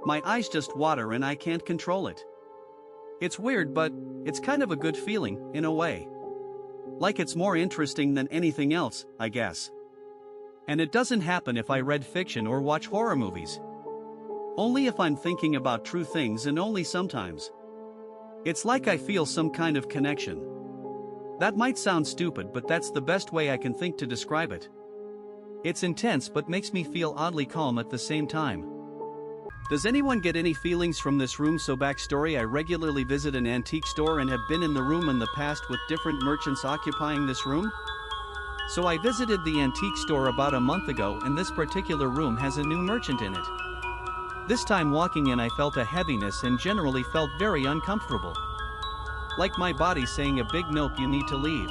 My eyes just water and I can't control it. It's weird, but it's kind of a good feeling, in a way. Like it's more interesting than anything else, I guess. And it doesn't happen if I read fiction or watch horror movies. Only if I'm thinking about true things, and only sometimes. It's like I feel some kind of connection. That might sound stupid, but that's the best way I can think to describe it. It's intense but makes me feel oddly calm at the same time. Does anyone get any feelings from this room? So backstory: I regularly visit an antique store and have been in the room in the past with different merchants occupying this room. So I visited the antique store about a month ago, and this particular room has a new merchant in it. This time walking in I felt a heaviness and generally felt very uncomfortable. Like my body saying a big nope, you need to leave.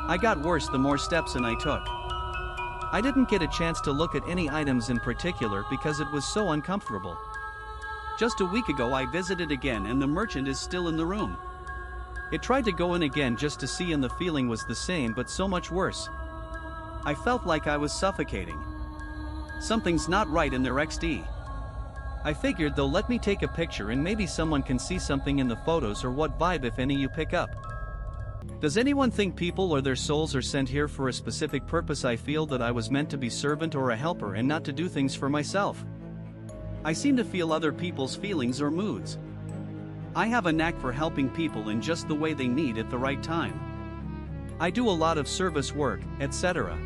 I got worse the more steps I took. I didn't get a chance to look at any items in particular because it was so uncomfortable. Just a week ago I visited again and the merchant is still in the room. I tried to go in again just to see, and the feeling was the same but so much worse. I felt like I was suffocating. Something's not right in their XD. I figured they'll let me take a picture and maybe someone can see something in the photos, or what vibe, if any, you pick up. Does anyone think people or their souls are sent here for a specific purpose? I feel that I was meant to be servant or a helper and not to do things for myself. I seem to feel other people's feelings or moods. I have a knack for helping people in just the way they need at the right time. I do a lot of service work, etc.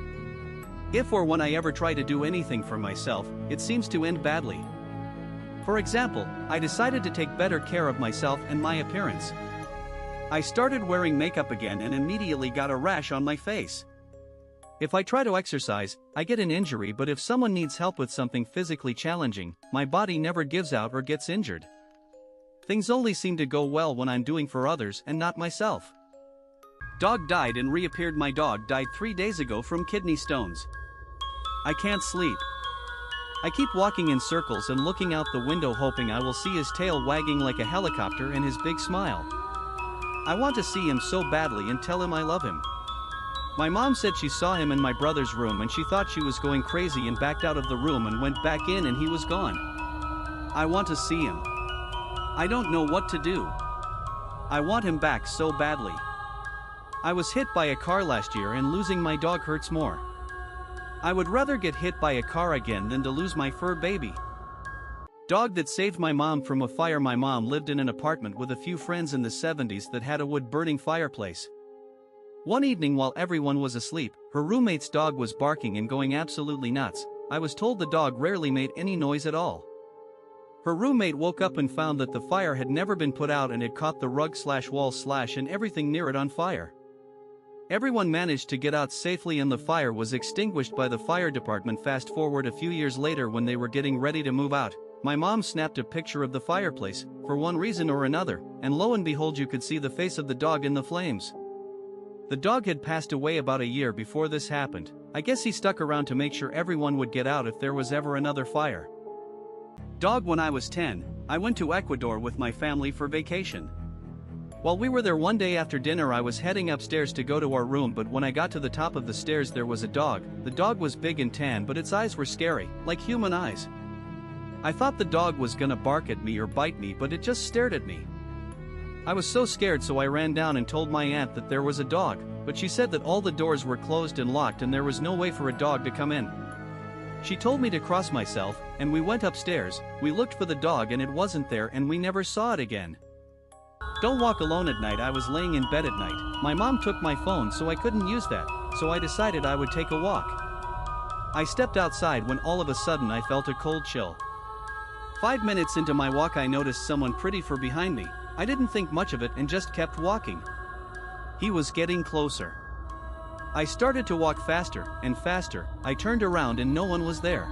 If or when I ever try to do anything for myself, it seems to end badly. For example, I decided to take better care of myself and my appearance. I started wearing makeup again and immediately got a rash on my face. If I try to exercise, I get an injury, but if someone needs help with something physically challenging, my body never gives out or gets injured. Things only seem to go well when I'm doing for others and not myself. Dog died and reappeared. My dog died 3 days ago from kidney stones. I can't sleep. I keep walking in circles and looking out the window hoping I will see his tail wagging like a helicopter and his big smile. I want to see him so badly and tell him I love him. My mom said she saw him in my brother's room and she thought she was going crazy and backed out of the room and went back in and he was gone. I want to see him. I don't know what to do. I want him back so badly. I was hit by a car last year and losing my dog hurts more. I would rather get hit by a car again than to lose my fur baby. Dog that saved my mom from a fire. My mom lived in an apartment with a few friends in the 70s that had a wood-burning fireplace. One evening while everyone was asleep, her roommate's dog was barking and going absolutely nuts. I was told the dog rarely made any noise at all. Her roommate woke up and found that the fire had never been put out and had caught the rug/wall/ and everything near it on fire. Everyone managed to get out safely and the fire was extinguished by the fire department. Fast forward a few years later when they were getting ready to move out, my mom snapped a picture of the fireplace, for one reason or another, and lo and behold you could see the face of the dog in the flames. The dog had passed away about a year before this happened. I guess he stuck around to make sure everyone would get out if there was ever another fire. Dog. When I was 10, I went to Ecuador with my family for vacation. While we were there one day after dinner I was heading upstairs to go to our room, but when I got to the top of the stairs there was a dog. The dog was big and tan but its eyes were scary, like human eyes. I thought the dog was gonna bark at me or bite me, but it just stared at me. I was so scared so I ran down and told my aunt that there was a dog, but she said that all the doors were closed and locked and there was no way for a dog to come in. She told me to cross myself, and we went upstairs. We looked for the dog and it wasn't there and we never saw it again. Don't walk alone at night. I was laying in bed at night. My mom took my phone so I couldn't use that, so I decided I would take a walk. I stepped outside when all of a sudden I felt a cold chill. 5 minutes into my walk I noticed someone pretty far behind me. I didn't think much of it and just kept walking. He was getting closer. I started to walk faster and faster. I turned around and no one was there.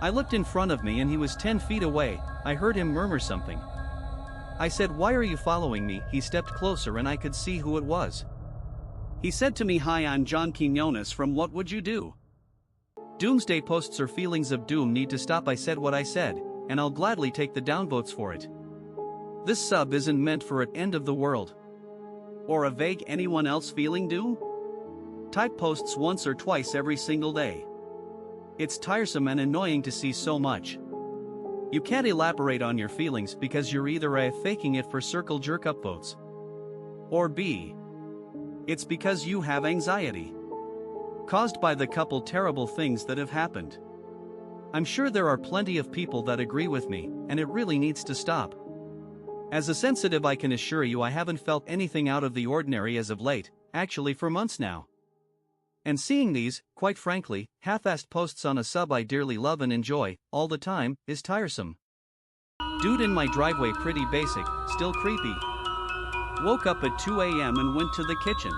I looked in front of me and he was 10 feet away. I heard him murmur something. I said, "Why are you following me?" He stepped closer and I could see who it was. He said to me, "Hi, I'm John Quinones from What Would You Do? Doomsday posts or feelings of doom need to stop." I said what I said, and I'll gladly take the downvotes for it. This sub isn't meant for an end of the world. Or a vague anyone else feeling doom? Type posts once or twice every single day. It's tiresome and annoying to see so much. You can't elaborate on your feelings because you're either A, faking it for circle jerk up votes, or B, it's because you have anxiety caused by the couple terrible things that have happened. I'm sure there are plenty of people that agree with me, and it really needs to stop. As a sensitive I can assure you I haven't felt anything out of the ordinary as of late, actually for months now. And seeing these, quite frankly, half-assed posts on a sub I dearly love and enjoy, all the time, is tiresome. Dude in my driveway, pretty basic, still creepy. Woke up at 2 a.m. and went to the kitchen.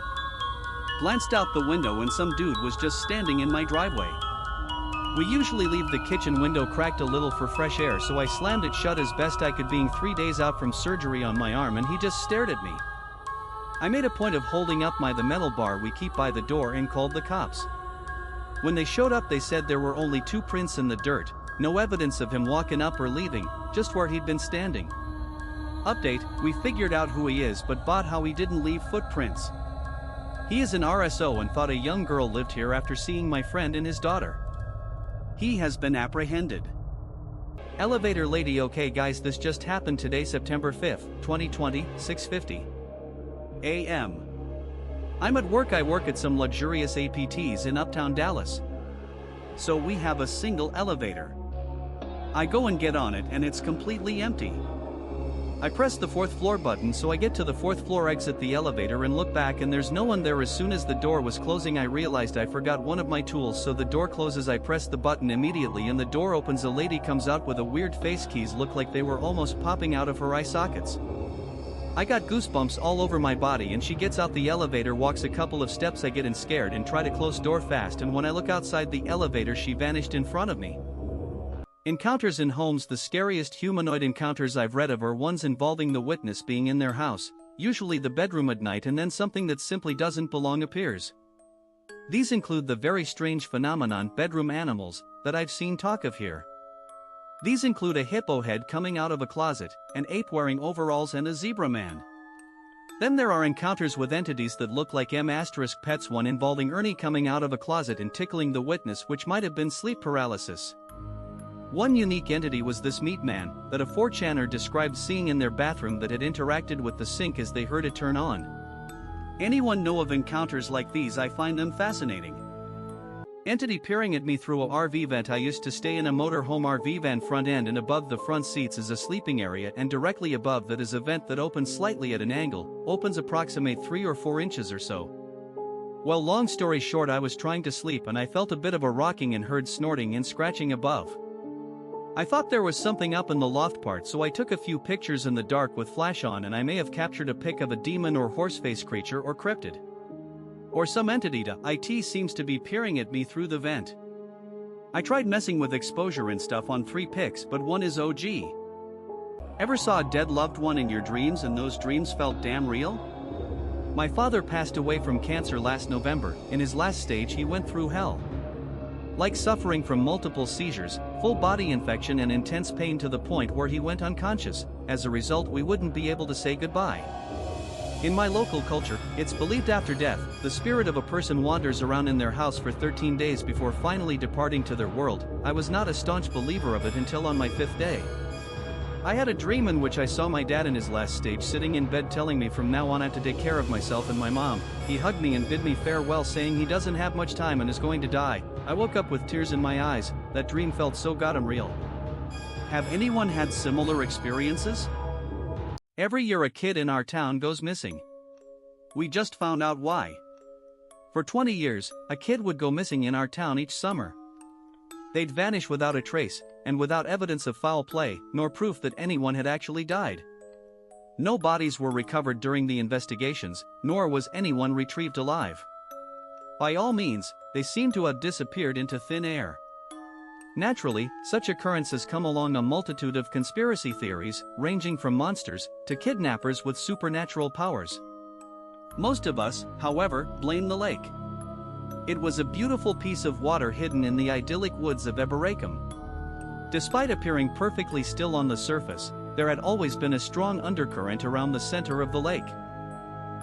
Glanced out the window and some dude was just standing in my driveway. We usually leave the kitchen window cracked a little for fresh air, so I slammed it shut as best I could, being 3 days out from surgery on my arm, and he just stared at me. I made a point of holding up the metal bar we keep by the door and called the cops. When they showed up they said there were only 2 prints in the dirt, no evidence of him walking up or leaving, just where he'd been standing. Update, we figured out who he is but bought how he didn't leave footprints. He is an RSO and thought a young girl lived here after seeing my friend and his daughter. He has been apprehended. Elevator lady. Okay guys, this just happened today, September 5th, 2020, 6:50 a.m. I'm at work. I work at some luxurious APTs in uptown Dallas. So we have a single elevator. I go and get on it and it's completely empty. I press the 4th floor button, so I get to the 4th floor, exit the elevator and look back and there's no one there. As soon as the door was closing I realized I forgot one of my tools, so the door closes. I press the button immediately and the door opens. A lady comes out with a weird face. Keys look like they were almost popping out of her eye sockets. I got goosebumps all over my body, and she gets out the elevator, walks a couple of steps, I get in scared and try to close door fast, and when I look outside the elevator she vanished in front of me. Encounters in homes. The scariest humanoid encounters I've read of are ones involving the witness being in their house, usually the bedroom at night, and then something that simply doesn't belong appears. These include the very strange phenomenon bedroom animals that I've seen talk of here. These include a hippo head coming out of a closet, an ape wearing overalls, and a zebra man. Then there are encounters with entities that look like M***pets, one involving Ernie coming out of a closet and tickling the witness, which might have been sleep paralysis. One unique entity was this meat man that a 4chaner described seeing in their bathroom that had interacted with the sink as they heard it turn on. Anyone know of encounters like these? I find them fascinating. Entity peering at me through a RV vent. I used to stay in a motorhome RV van front end, and above the front seats is a sleeping area, and directly above that is a vent that opens slightly at an angle, opens approximate 3 or 4 inches or so. Well, long story short, I was trying to sleep and I felt a bit of a rocking and heard snorting and scratching above. I thought there was something up in the loft part, so I took a few pictures in the dark with flash on, and I may have captured a pic of a demon or horseface creature or cryptid. Or some entity it seems to be peering at me through the vent. I tried messing with exposure and stuff on 3 pics, but one is OG. Ever saw a dead loved one in your dreams and those dreams felt damn real? My father passed away from cancer last November. In his last stage he went through hell. Like suffering from multiple seizures, full body infection, and intense pain to the point where he went unconscious. As a result, we wouldn't be able to say goodbye. In my local culture, it's believed after death, the spirit of a person wanders around in their house for 13 days before finally departing to their world. I was not a staunch believer of it until on my 5th day. I had a dream in which I saw my dad in his last stage sitting in bed telling me from now on I have to take care of myself and my mom. He hugged me and bid me farewell, saying he doesn't have much time and is going to die. I woke up with tears in my eyes. That dream felt so goddamn real. Have anyone had similar experiences? Every year a kid in our town goes missing. We just found out why. For 20 years, a kid would go missing in our town each summer. They'd vanish without a trace, and without evidence of foul play, nor proof that anyone had actually died. No bodies were recovered during the investigations, nor was anyone retrieved alive. By all means, they seem to have disappeared into thin air. Naturally, such occurrences come along a multitude of conspiracy theories, ranging from monsters to kidnappers with supernatural powers. Most of us, however, blame the lake. It was a beautiful piece of water hidden in the idyllic woods of Eberacum. Despite appearing perfectly still on the surface, there had always been a strong undercurrent around the center of the lake.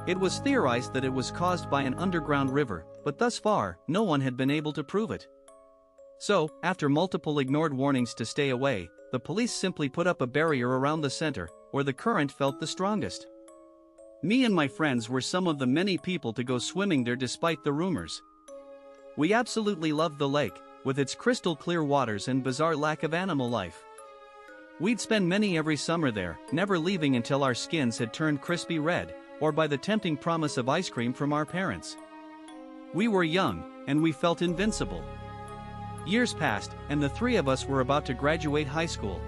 It was theorized that it was caused by an underground river, but thus far, no one had been able to prove it. So, after multiple ignored warnings to stay away, the police simply put up a barrier around the center, where the current felt the strongest. Me and my friends were some of the many people to go swimming there despite the rumors. We absolutely loved the lake, with its crystal clear waters and bizarre lack of animal life. We'd spend many every summer there, never leaving until our skins had turned crispy red, or by the tempting promise of ice cream from our parents. We were young, and we felt invincible. Years passed, and the 3 of us were about to graduate high school.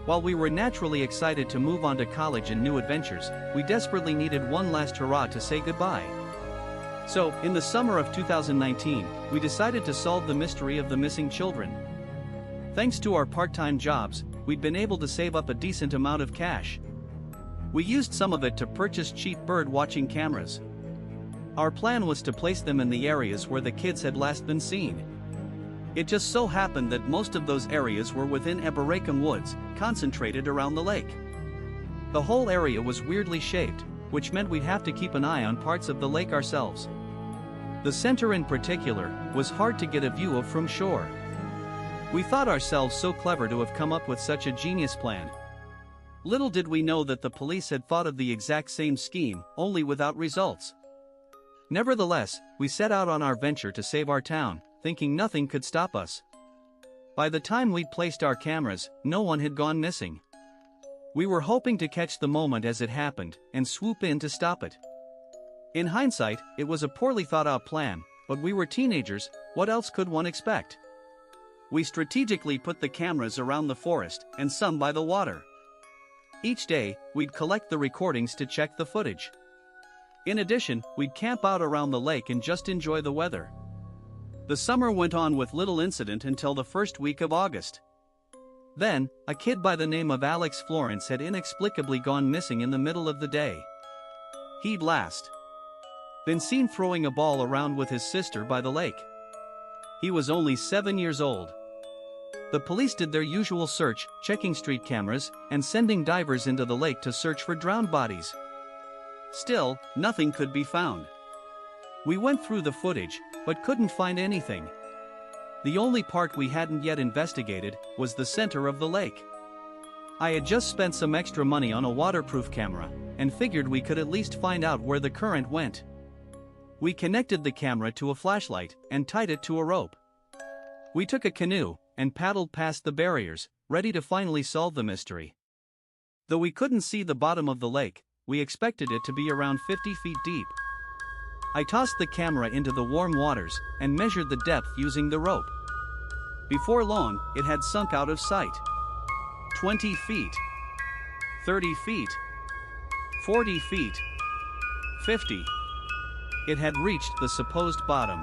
While we were naturally excited to move on to college and new adventures, we desperately needed one last hurrah to say goodbye. So, in the summer of 2019, we decided to solve the mystery of the missing children. Thanks to our part-time jobs, we'd been able to save up a decent amount of cash. We used some of it to purchase cheap bird-watching cameras. Our plan was to place them in the areas where the kids had last been seen. It just so happened that most of those areas were within Eberacum Woods, concentrated around the lake. The whole area was weirdly shaped, which meant we'd have to keep an eye on parts of the lake ourselves. The center in particular was hard to get a view of from shore. We thought ourselves so clever to have come up with such a genius plan. Little did we know that the police had thought of the exact same scheme, only without results. Nevertheless, we set out on our venture to save our town, thinking nothing could stop us. By the time we'd placed our cameras, no one had gone missing. We were hoping to catch the moment as it happened, and swoop in to stop it. In hindsight, it was a poorly thought out plan, but we were teenagers, what else could one expect? We strategically put the cameras around the forest, and some by the water. Each day, we'd collect the recordings to check the footage. In addition, we'd camp out around the lake and just enjoy the weather. The summer went on with little incident until the first week of August. Then, a kid by the name of Alex Florence had inexplicably gone missing in the middle of the day. He'd last been seen throwing a ball around with his sister by the lake. He was only 7 years old. The police did their usual search, checking street cameras and sending divers into the lake to search for drowned bodies. Still, nothing could be found. We went through the footage, but couldn't find anything. The only part we hadn't yet investigated was the center of the lake. I had just spent some extra money on a waterproof camera, and figured we could at least find out where the current went. We connected the camera to a flashlight and tied it to a rope. We took a canoe and paddled past the barriers, ready to finally solve the mystery. Though we couldn't see the bottom of the lake, we expected it to be around 50 feet deep. I tossed the camera into the warm waters and measured the depth using the rope. Before long, it had sunk out of sight. 20 feet. 30 feet. 40 feet. 50. It had reached the supposed bottom.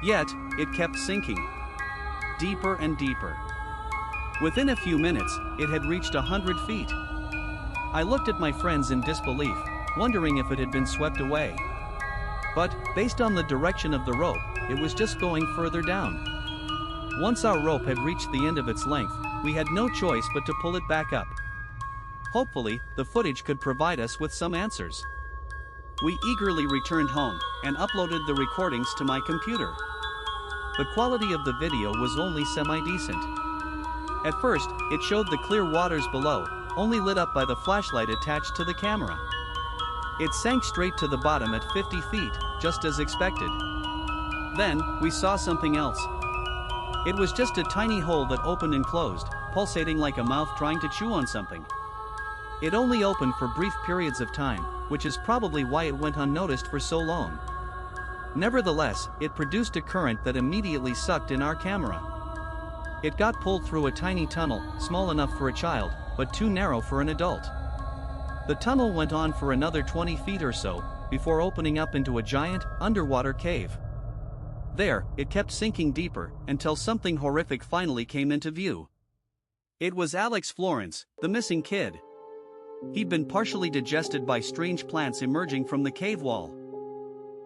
Yet, it kept sinking. Deeper and deeper. Within a few minutes, it had reached 100 feet. I looked at my friends in disbelief, wondering if it had been swept away. But, based on the direction of the rope, it was just going further down. Once our rope had reached the end of its length, we had no choice but to pull it back up. Hopefully, the footage could provide us with some answers. We eagerly returned home and uploaded the recordings to my computer. The quality of the video was only semi-decent. At first, it showed the clear waters below, only lit up by the flashlight attached to the camera. It sank straight to the bottom at 50 feet, just as expected. Then, we saw something else. It was just a tiny hole that opened and closed, pulsating like a mouth trying to chew on something. It only opened for brief periods of time, which is probably why it went unnoticed for so long. Nevertheless, it produced a current that immediately sucked in our camera. It got pulled through a tiny tunnel, small enough for a child, but too narrow for an adult. The tunnel went on for another 20 feet or so, before opening up into a giant, underwater cave. There, it kept sinking deeper, until something horrific finally came into view. It was Alex Florence, the missing kid. He'd been partially digested by strange plants emerging from the cave wall.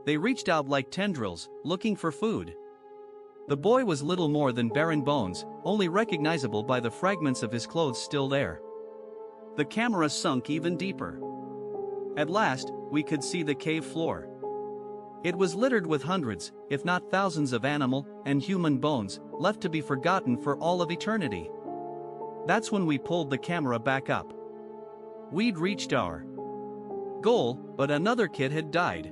They reached out like tendrils, looking for food. The boy was little more than barren bones, only recognizable by the fragments of his clothes still there. The camera sunk even deeper. At last, we could see the cave floor. It was littered with hundreds, if not thousands of animal and human bones, left to be forgotten for all of eternity. That's when we pulled the camera back up. We'd reached our goal, but another kid had died.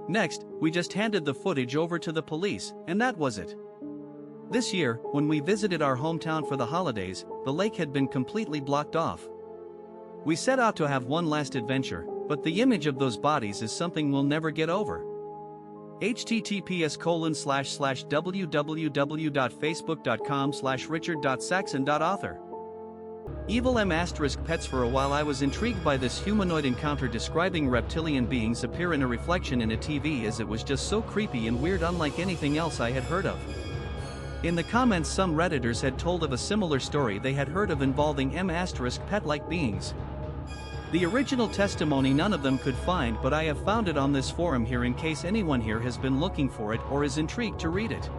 Next, we just handed the footage over to the police, and that was it. This year, when we visited our hometown for the holidays, the lake had been completely blocked off. We set out to have one last adventure, but the image of those bodies is something we'll never get over. https://www.facebook.com/richard.saxon.author. Evil M** pets. For a while I was intrigued by this humanoid encounter describing reptilian beings appear in a reflection in a TV, as it was just so creepy and weird, unlike anything else I had heard of. In the comments, some Redditors had told of a similar story they had heard of involving M** pet-like beings. The original testimony none of them could find, but I have found it on this forum here in case anyone here has been looking for it or is intrigued to read it.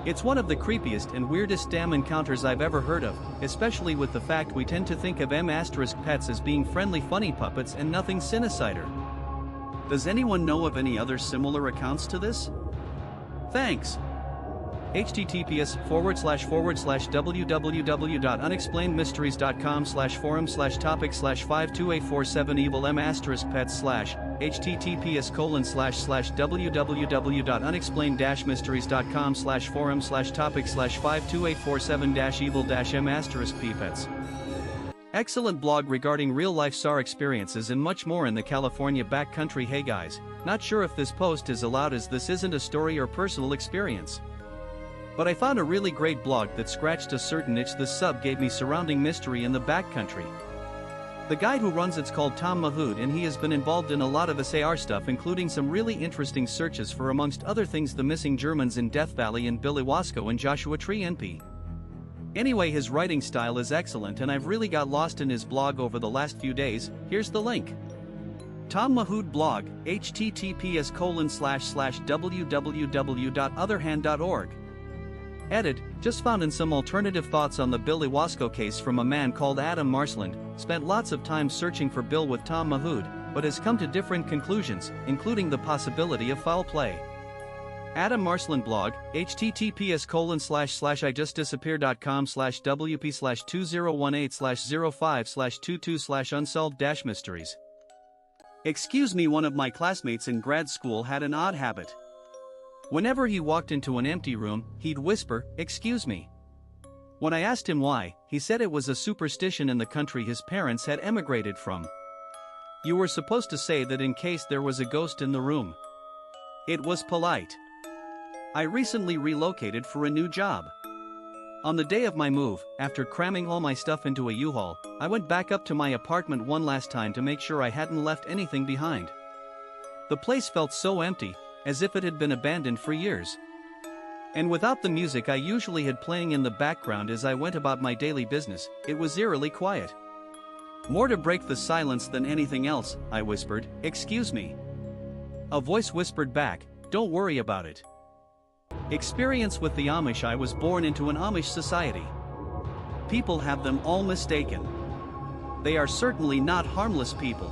It's one of the creepiest and weirdest damn encounters I've ever heard of, especially with the fact we tend to think of M** pets as being friendly funny puppets and nothing sinicider. Does anyone know of any other similar accounts to this? Thanks! https://www.unexplainedmysteries.com/forum/topic/52847 evil M** pets/ https://www.unexplained-mysteries.com/forum/topic/52847-evil-m** Excellent blog regarding real-life SAR experiences and much more in the California backcountry. Hey guys, not sure if this post is allowed as this isn't a story or personal experience. But I found a really great blog that scratched a certain itch this sub gave me surrounding mystery in the backcountry. The guy who runs it's called Tom Mahood, and he has been involved in a lot of SAR stuff, including some really interesting searches for, amongst other things, the missing Germans in Death Valley and Billy Wasco and Joshua Tree NP. Anyway, his writing style is excellent and I've really got lost in his blog over the last few days. Here's the link. Tom Mahood blog, https://www.otherhand.org. Edit, just found in some alternative thoughts on the Billy Wasco case from a man called Adam Marsland, spent lots of time searching for Bill with Tom Mahood, but has come to different conclusions, including the possibility of foul play. Adam Marsland blog, https://wp/2018/05/22/unsolved-mysteries. Excuse me, one of my classmates in grad school had an odd habit. Whenever he walked into an empty room, he'd whisper, "Excuse me." When I asked him why, he said it was a superstition in the country his parents had emigrated from. You were supposed to say that in case there was a ghost in the room. It was polite. I recently relocated for a new job. On the day of my move, after cramming all my stuff into a U-Haul, I went back up to my apartment one last time to make sure I hadn't left anything behind. The place felt so empty, as if it had been abandoned for years. And without the music I usually had playing in the background as I went about my daily business, it was eerily quiet. More to break the silence than anything else, I whispered, "Excuse me." A voice whispered back, "Don't worry about it." Experience with the Amish. I was born into an Amish society. People have them all mistaken. They are certainly not harmless people.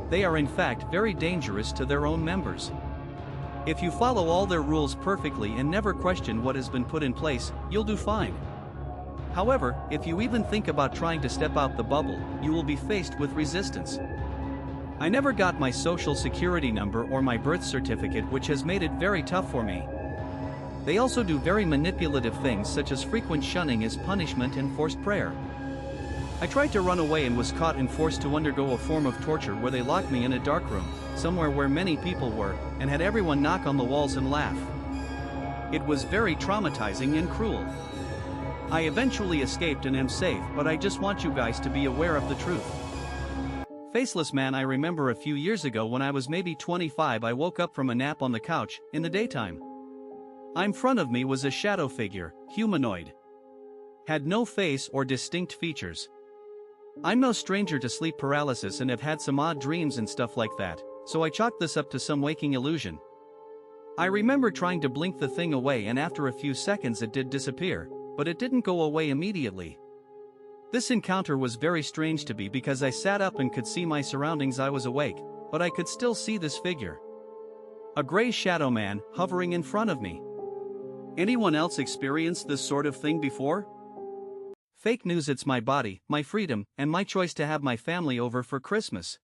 They are in fact very dangerous to their own members. If you follow all their rules perfectly and never question what has been put in place, you'll do fine. However, if you even think about trying to step out the bubble, you will be faced with resistance. I never got my social security number or my birth certificate, which has made it very tough for me. They also do very manipulative things such as frequent shunning as punishment and forced prayer. I tried to run away and was caught and forced to undergo a form of torture where they locked me in a dark room, somewhere where many people were, and had everyone knock on the walls and laugh. It was very traumatizing and cruel. I eventually escaped and am safe, but I just want you guys to be aware of the truth. Faceless man. I remember a few years ago when I was maybe 25, I woke up from a nap on the couch, in the daytime. In front of me was a shadow figure, humanoid. Had no face or distinct features. I'm no stranger to sleep paralysis and have had some odd dreams and stuff like that, so I chalked this up to some waking illusion. I remember trying to blink the thing away and after a few seconds it did disappear, but it didn't go away immediately. This encounter was very strange to me because I sat up and could see my surroundings. I was awake, but I could still see this figure. A gray shadow man, hovering in front of me. Anyone else experienced this sort of thing before? Fake news. It's my body, my freedom, and my choice to have my family over for Christmas.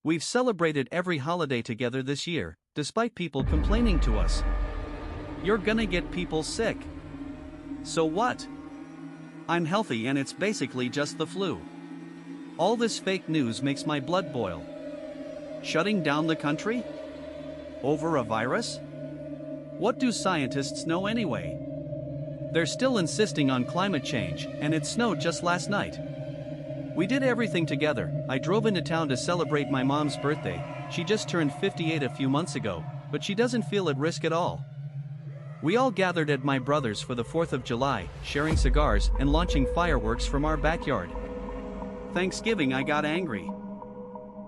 We've celebrated every holiday together this year, despite people complaining to us. You're gonna get people sick. So what? I'm healthy and it's basically just the flu. All this fake news makes my blood boil. Shutting down the country? Over a virus? What do scientists know anyway? They're still insisting on climate change, and it snowed just last night. We did everything together. I drove into town to celebrate my mom's birthday. She just turned 58 a few months ago, but she doesn't feel at risk at all. We all gathered at my brother's for the 4th of July, sharing cigars and launching fireworks from our backyard. Thanksgiving I got angry.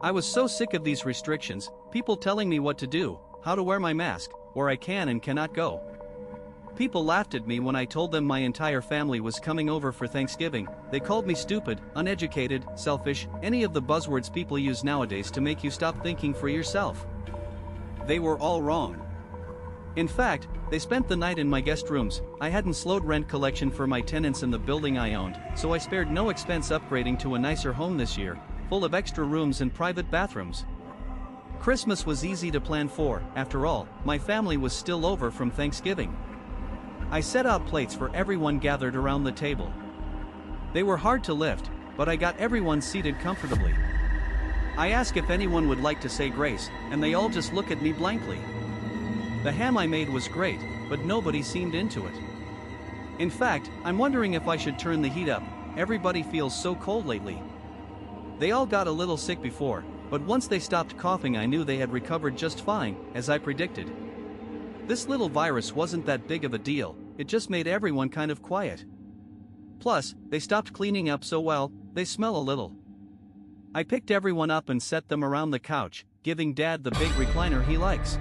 I was so sick of these restrictions, people telling me what to do, how to wear my mask, where I can and cannot go. People laughed at me when I told them my entire family was coming over for Thanksgiving. They called me stupid, uneducated, selfish, any of the buzzwords people use nowadays to make you stop thinking for yourself. They were all wrong. In fact, they spent the night in my guest rooms. I hadn't slowed rent collection for my tenants in the building I owned, so I spared no expense upgrading to a nicer home this year, full of extra rooms and private bathrooms. Christmas was easy to plan for. After all, my family was still over from Thanksgiving. I set out plates for everyone gathered around the table. They were hard to lift, but I got everyone seated comfortably. I asked if anyone would like to say grace, and they all just look at me blankly. The ham I made was great, but nobody seemed into it. In fact, I'm wondering if I should turn the heat up. Everybody feels so cold lately. They all got a little sick before, but once they stopped coughing I knew they had recovered just fine, as I predicted. This little virus wasn't that big of a deal, it just made everyone kind of quiet. Plus, they stopped cleaning up so well, they smell a little. I picked everyone up and set them around the couch, giving Dad the big recliner he likes.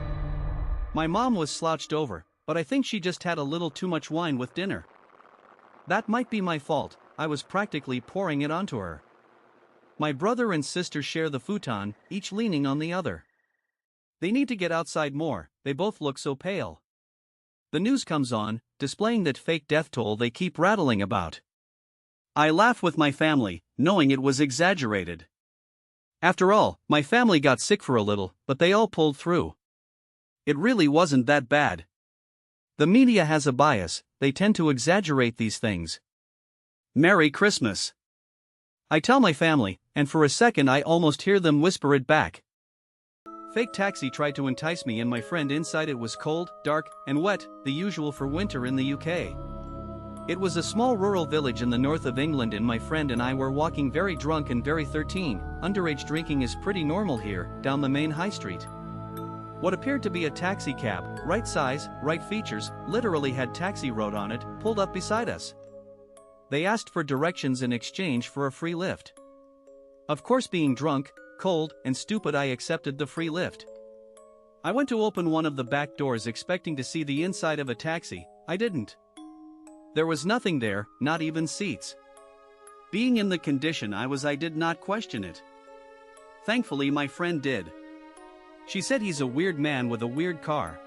My mom was slouched over, but I think she just had a little too much wine with dinner. That might be my fault, I was practically pouring it onto her. My brother and sister share the futon, each leaning on the other. They need to get outside more, they both look so pale. The news comes on, displaying that fake death toll they keep rattling about. I laugh with my family, knowing it was exaggerated. After all, my family got sick for a little, but they all pulled through. It really wasn't that bad. The media has a bias, they tend to exaggerate these things. Merry Christmas. I tell my family, and for a second I almost hear them whisper it back. Fake taxi tried to entice me and my friend inside. It was cold, dark, and wet, the usual for winter in the UK. It was a small rural village in the north of England and my friend and I were walking very drunk and very 13, underage drinking is pretty normal here, down the main high street. What appeared to be a taxi cab, right size, right features, literally had taxi road on it, pulled up beside us. They asked for directions in exchange for a free lift. Of course, being drunk, cold, and stupid, I accepted the free lift. I went to open one of the back doors expecting to see the inside of a taxi. I didn't. There was nothing there, not even seats. Being in the condition I was, I did not question it. Thankfully my friend did. She said he's a weird man with a weird car.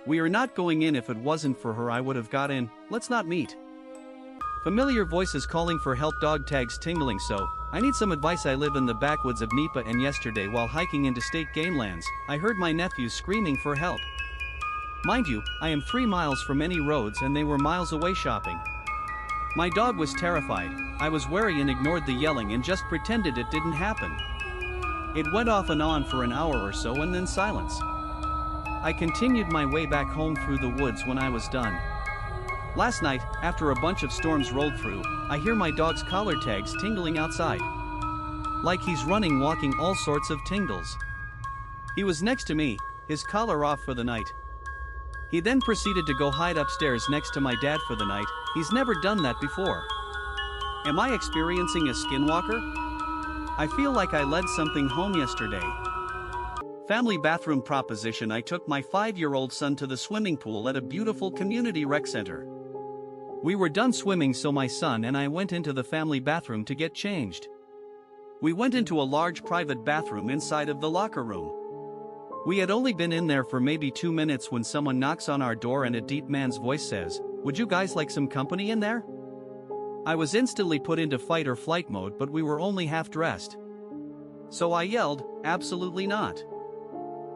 We are not going in. If it wasn't for her I would have got in. Let's not meet. Familiar voices calling for help, dog tags tingling, so I need some advice. I live in the backwoods of Nipah and yesterday while hiking into state game lands, I heard my nephews screaming for help. Mind you, I am 3 miles from any roads and they were miles away shopping. My dog was terrified. I was wary and ignored the yelling and just pretended it didn't happen. It went off and on for an hour or so and then silence. I continued my way back home through the woods when I was done. Last night, after a bunch of storms rolled through, I hear my dog's collar tags tingling outside. Like he's running, walking, all sorts of tingles. He was next to me, his collar off for the night. He then proceeded to go hide upstairs next to my dad for the night. He's never done that before. Am I experiencing a skinwalker? I feel like I led something home yesterday. Family bathroom proposition. I took my 5-year-old son to the swimming pool at a beautiful community rec center. We were done swimming, so my son and I went into the family bathroom to get changed. We went into a large private bathroom inside of the locker room. We had only been in there for maybe 2 minutes when someone knocks on our door and a deep man's voice says, "Would you guys like some company in there?" I was instantly put into fight or flight mode, but we were only half dressed. So I yelled, "Absolutely not."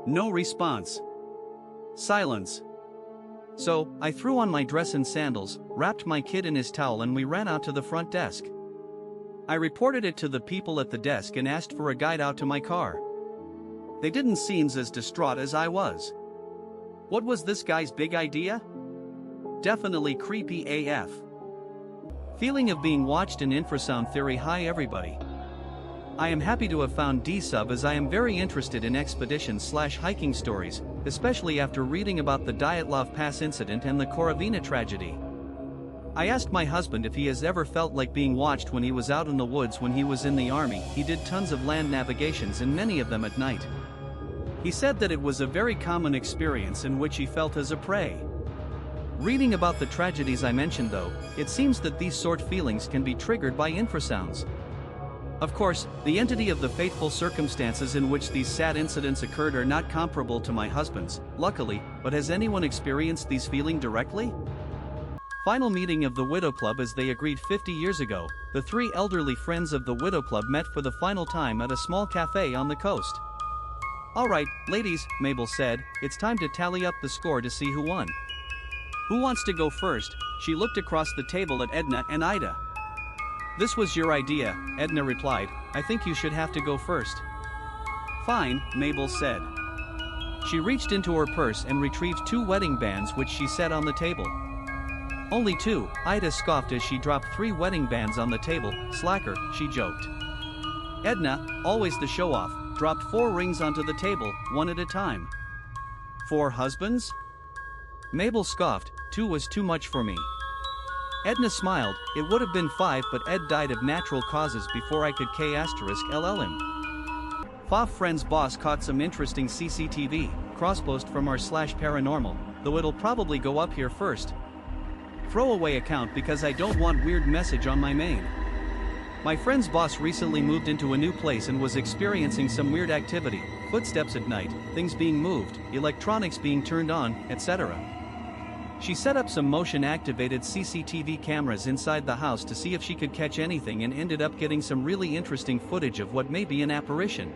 No response. Silence. So, I threw on my dress and sandals, wrapped my kid in his towel and we ran out to the front desk. I reported it to the people at the desk and asked for a guide out to my car. They didn't seem as distraught as I was. What was this guy's big idea? Definitely creepy AF. Feeling of being watched in infrasound theory. Hi everybody. I am happy to have found D-Sub as I am very interested in expedition/hiking stories, especially after reading about the Dyatlov Pass incident and the Korovina tragedy. I asked my husband if he has ever felt like being watched when he was out in the woods when he was in the army. He did tons of land navigations and many of them at night. He said that it was a very common experience in which he felt as a prey. Reading about the tragedies I mentioned though, it seems that these sort of feelings can be triggered by infrasounds. Of course, the entity of the fateful circumstances in which these sad incidents occurred are not comparable to my husband's, luckily, but has anyone experienced these feelings directly? Final meeting of the Widow Club. As they agreed 50 years ago, the 3 elderly friends of the Widow Club met for the final time at a small cafe on the coast. "Alright, ladies," Mabel said, "it's time to tally up the score to see who won. Who wants to go first?" She looked across the table at Edna and Ida. "This was your idea," Edna replied. "I think you should have to go first." "Fine," Mabel said. She reached into her purse and retrieved 2 wedding bands which she set on the table. "Only 2, Ida scoffed as she dropped 3 wedding bands on the table. "Slacker," she joked. Edna, always the show-off, dropped 4 rings onto the table, one at a time. 4 husbands? Mabel scoffed, 2 was too much for me. Edna smiled, it would have been 5 but Ed died of natural causes before I could *LL him. Fa friend's boss caught some interesting CCTV, crosspost from our /paranormal, though it'll probably go up here first. Throwaway account because I don't want weird message on my main. My friend's boss recently moved into a new place and was experiencing some weird activity, footsteps at night, things being moved, electronics being turned on, etc. She set up some motion-activated CCTV cameras inside the house to see if she could catch anything and ended up getting some really interesting footage of what may be an apparition.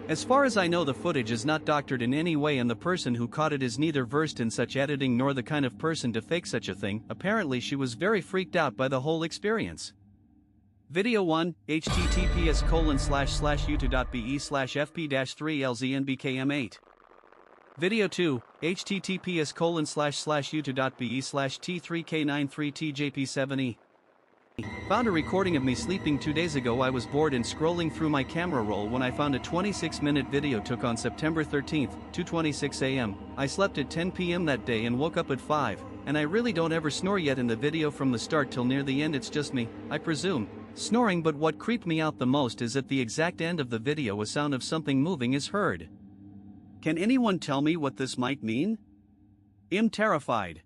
As far as I know, the footage is not doctored in any way and the person who caught it is neither versed in such editing nor the kind of person to fake such a thing. Apparently she was very freaked out by the whole experience. Video 1, https://youtube.be/fp-3lznbkm8. Video 2, https://youtube.be/t3k93tjp7e. Found a recording of me sleeping 2 days ago. I was bored and scrolling through my camera roll when I found a 26-minute video took on September 13th, 2:26 a.m. I slept at 10 p.m. that day and woke up at 5, and I really don't ever snore yet in the video from the start till near the end. It's just me, I presume, snoring, but what creeped me out the most is at the exact end of the video a sound of something moving is heard. Can anyone tell me what this might mean? I'm terrified.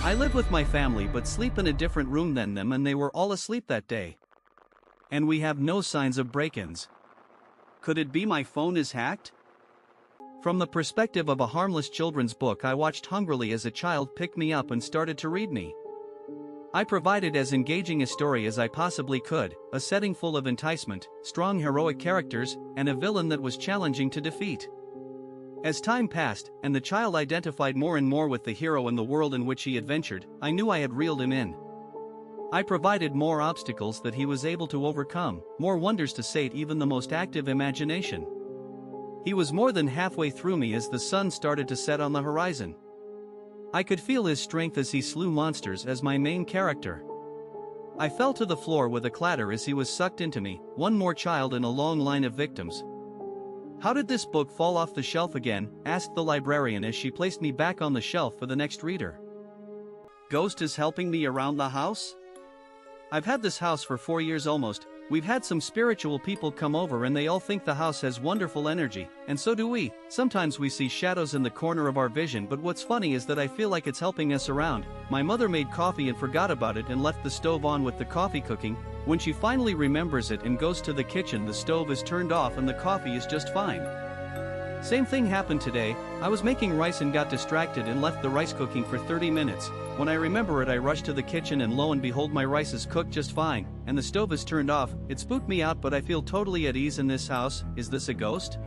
I live with my family but sleep in a different room than them and they were all asleep that day. And we have no signs of break-ins. Could it be my phone is hacked? From the perspective of a harmless children's book I watched hungrily as a child picked me up and started to read me. I provided as engaging a story as I possibly could, a setting full of enticement, strong heroic characters, and a villain that was challenging to defeat. As time passed, and the child identified more and more with the hero and the world in which he adventured, I knew I had reeled him in. I provided more obstacles that he was able to overcome, more wonders to sate even the most active imagination. He was more than halfway through me as the sun started to set on the horizon. I could feel his strength as he slew monsters as my main character. I fell to the floor with a clatter as he was sucked into me, one more child in a long line of victims. How did this book fall off the shelf again? Asked the librarian as she placed me back on the shelf for the next reader. Ghost is helping me around the house? I've had this house for 4 years almost. We've had some spiritual people come over and they all think the house has wonderful energy, and so do we. Sometimes we see shadows in the corner of our vision, but what's funny is that I feel like it's helping us around. My mother made coffee and forgot about it and left the stove on with the coffee cooking. When she finally remembers it and goes to the kitchen, the stove is turned off and the coffee is just fine. Same thing happened today. I was making rice and got distracted and left the rice cooking for 30 minutes. When I remember it, I rush to the kitchen and lo and behold, my rice is cooked just fine, and the stove is turned off. It spooked me out, but I feel totally at ease in this house. Is this a ghost?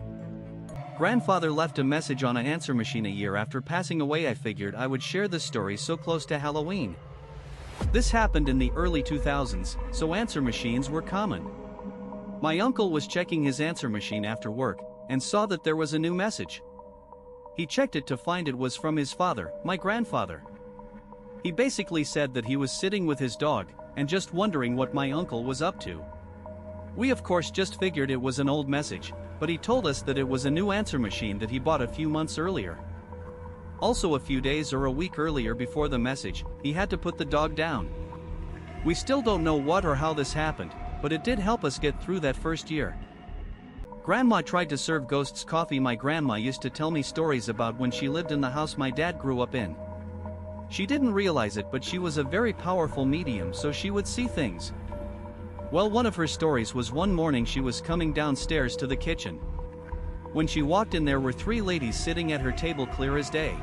Grandfather left a message on an answer machine a year after passing away. I figured I would share this story so close to Halloween. This happened in the early 2000s, so answer machines were common. My uncle was checking his answer machine after work, and saw that there was a new message. He checked it to find it was from his father, my grandfather. He basically said that he was sitting with his dog, and just wondering what my uncle was up to. We of course just figured it was an old message, but he told us that it was a new answer machine that he bought a few months earlier. Also a few days or a week earlier before the message, he had to put the dog down. We still don't know what or how this happened, but it did help us get through that first year. Grandma tried to serve ghosts coffee. My grandma used to tell me stories about when she lived in the house my dad grew up in. She didn't realize it, but she was a very powerful medium, so she would see things. Well, one of her stories was one morning she was coming downstairs to the kitchen. When she walked in, there were 3 ladies sitting at her table clear as day.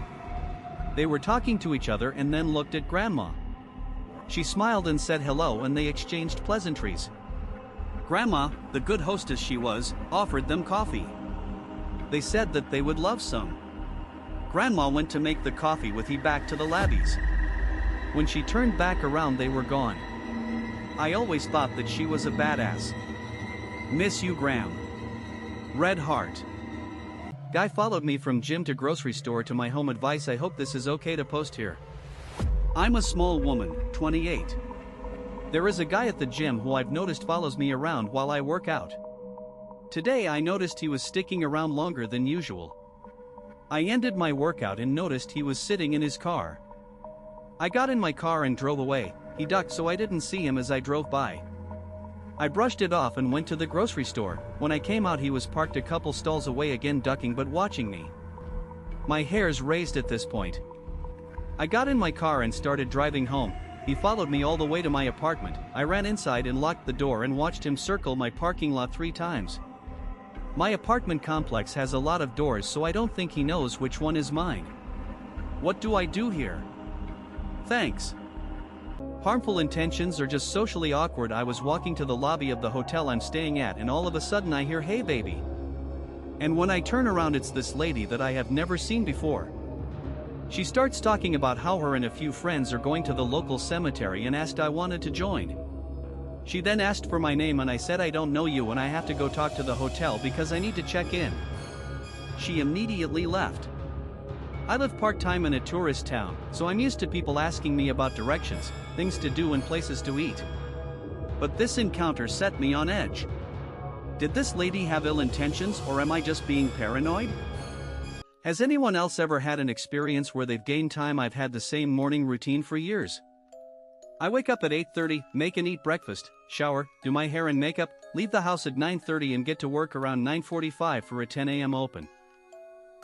They were talking to each other and then looked at Grandma. She smiled and said hello and they exchanged pleasantries. Grandma, the good hostess she was, offered them coffee. They said that they would love some. Grandma went to make the coffee with he back to the labbies. When she turned back around, they were gone. I always thought that she was a badass. Miss you, Gram. Red heart. Guy followed me from gym to grocery store to my home. Advice. I hope this is okay to post here. I'm a small woman, 28. There is a guy at the gym who I've noticed follows me around while I work out. Today I noticed he was sticking around longer than usual. I ended my workout and noticed he was sitting in his car. I got in my car and drove away. He ducked so I didn't see him as I drove by. I brushed it off and went to the grocery store. When I came out he was parked a couple stalls away again, ducking but watching me. My hairs raised at this point. I got in my car and started driving home. He followed me all the way to my apartment. I ran inside and locked the door and watched him circle my parking lot 3 times. My apartment complex has a lot of doors, so I don't think he knows which one is mine. What do I do here? Thanks. Harmful intentions or just socially awkward? I was walking to the lobby of the hotel I'm staying at and all of a sudden I hear, "Hey baby." And when I turn around it's this lady that I have never seen before. She starts talking about how her and a few friends are going to the local cemetery and asked I wanted to join. She then asked for my name and I said I don't know you and I have to go talk to the hotel because I need to check in. She immediately left. I live part-time in a tourist town, so I'm used to people asking me about directions, things to do and places to eat. But this encounter set me on edge. Did this lady have ill intentions or am I just being paranoid? Has anyone else ever had an experience where they've gained time? I've had the same morning routine for years. I wake up at 8:30, make and eat breakfast, shower, do my hair and makeup, leave the house at 9:30 and get to work around 9:45 for a 10 a.m. open.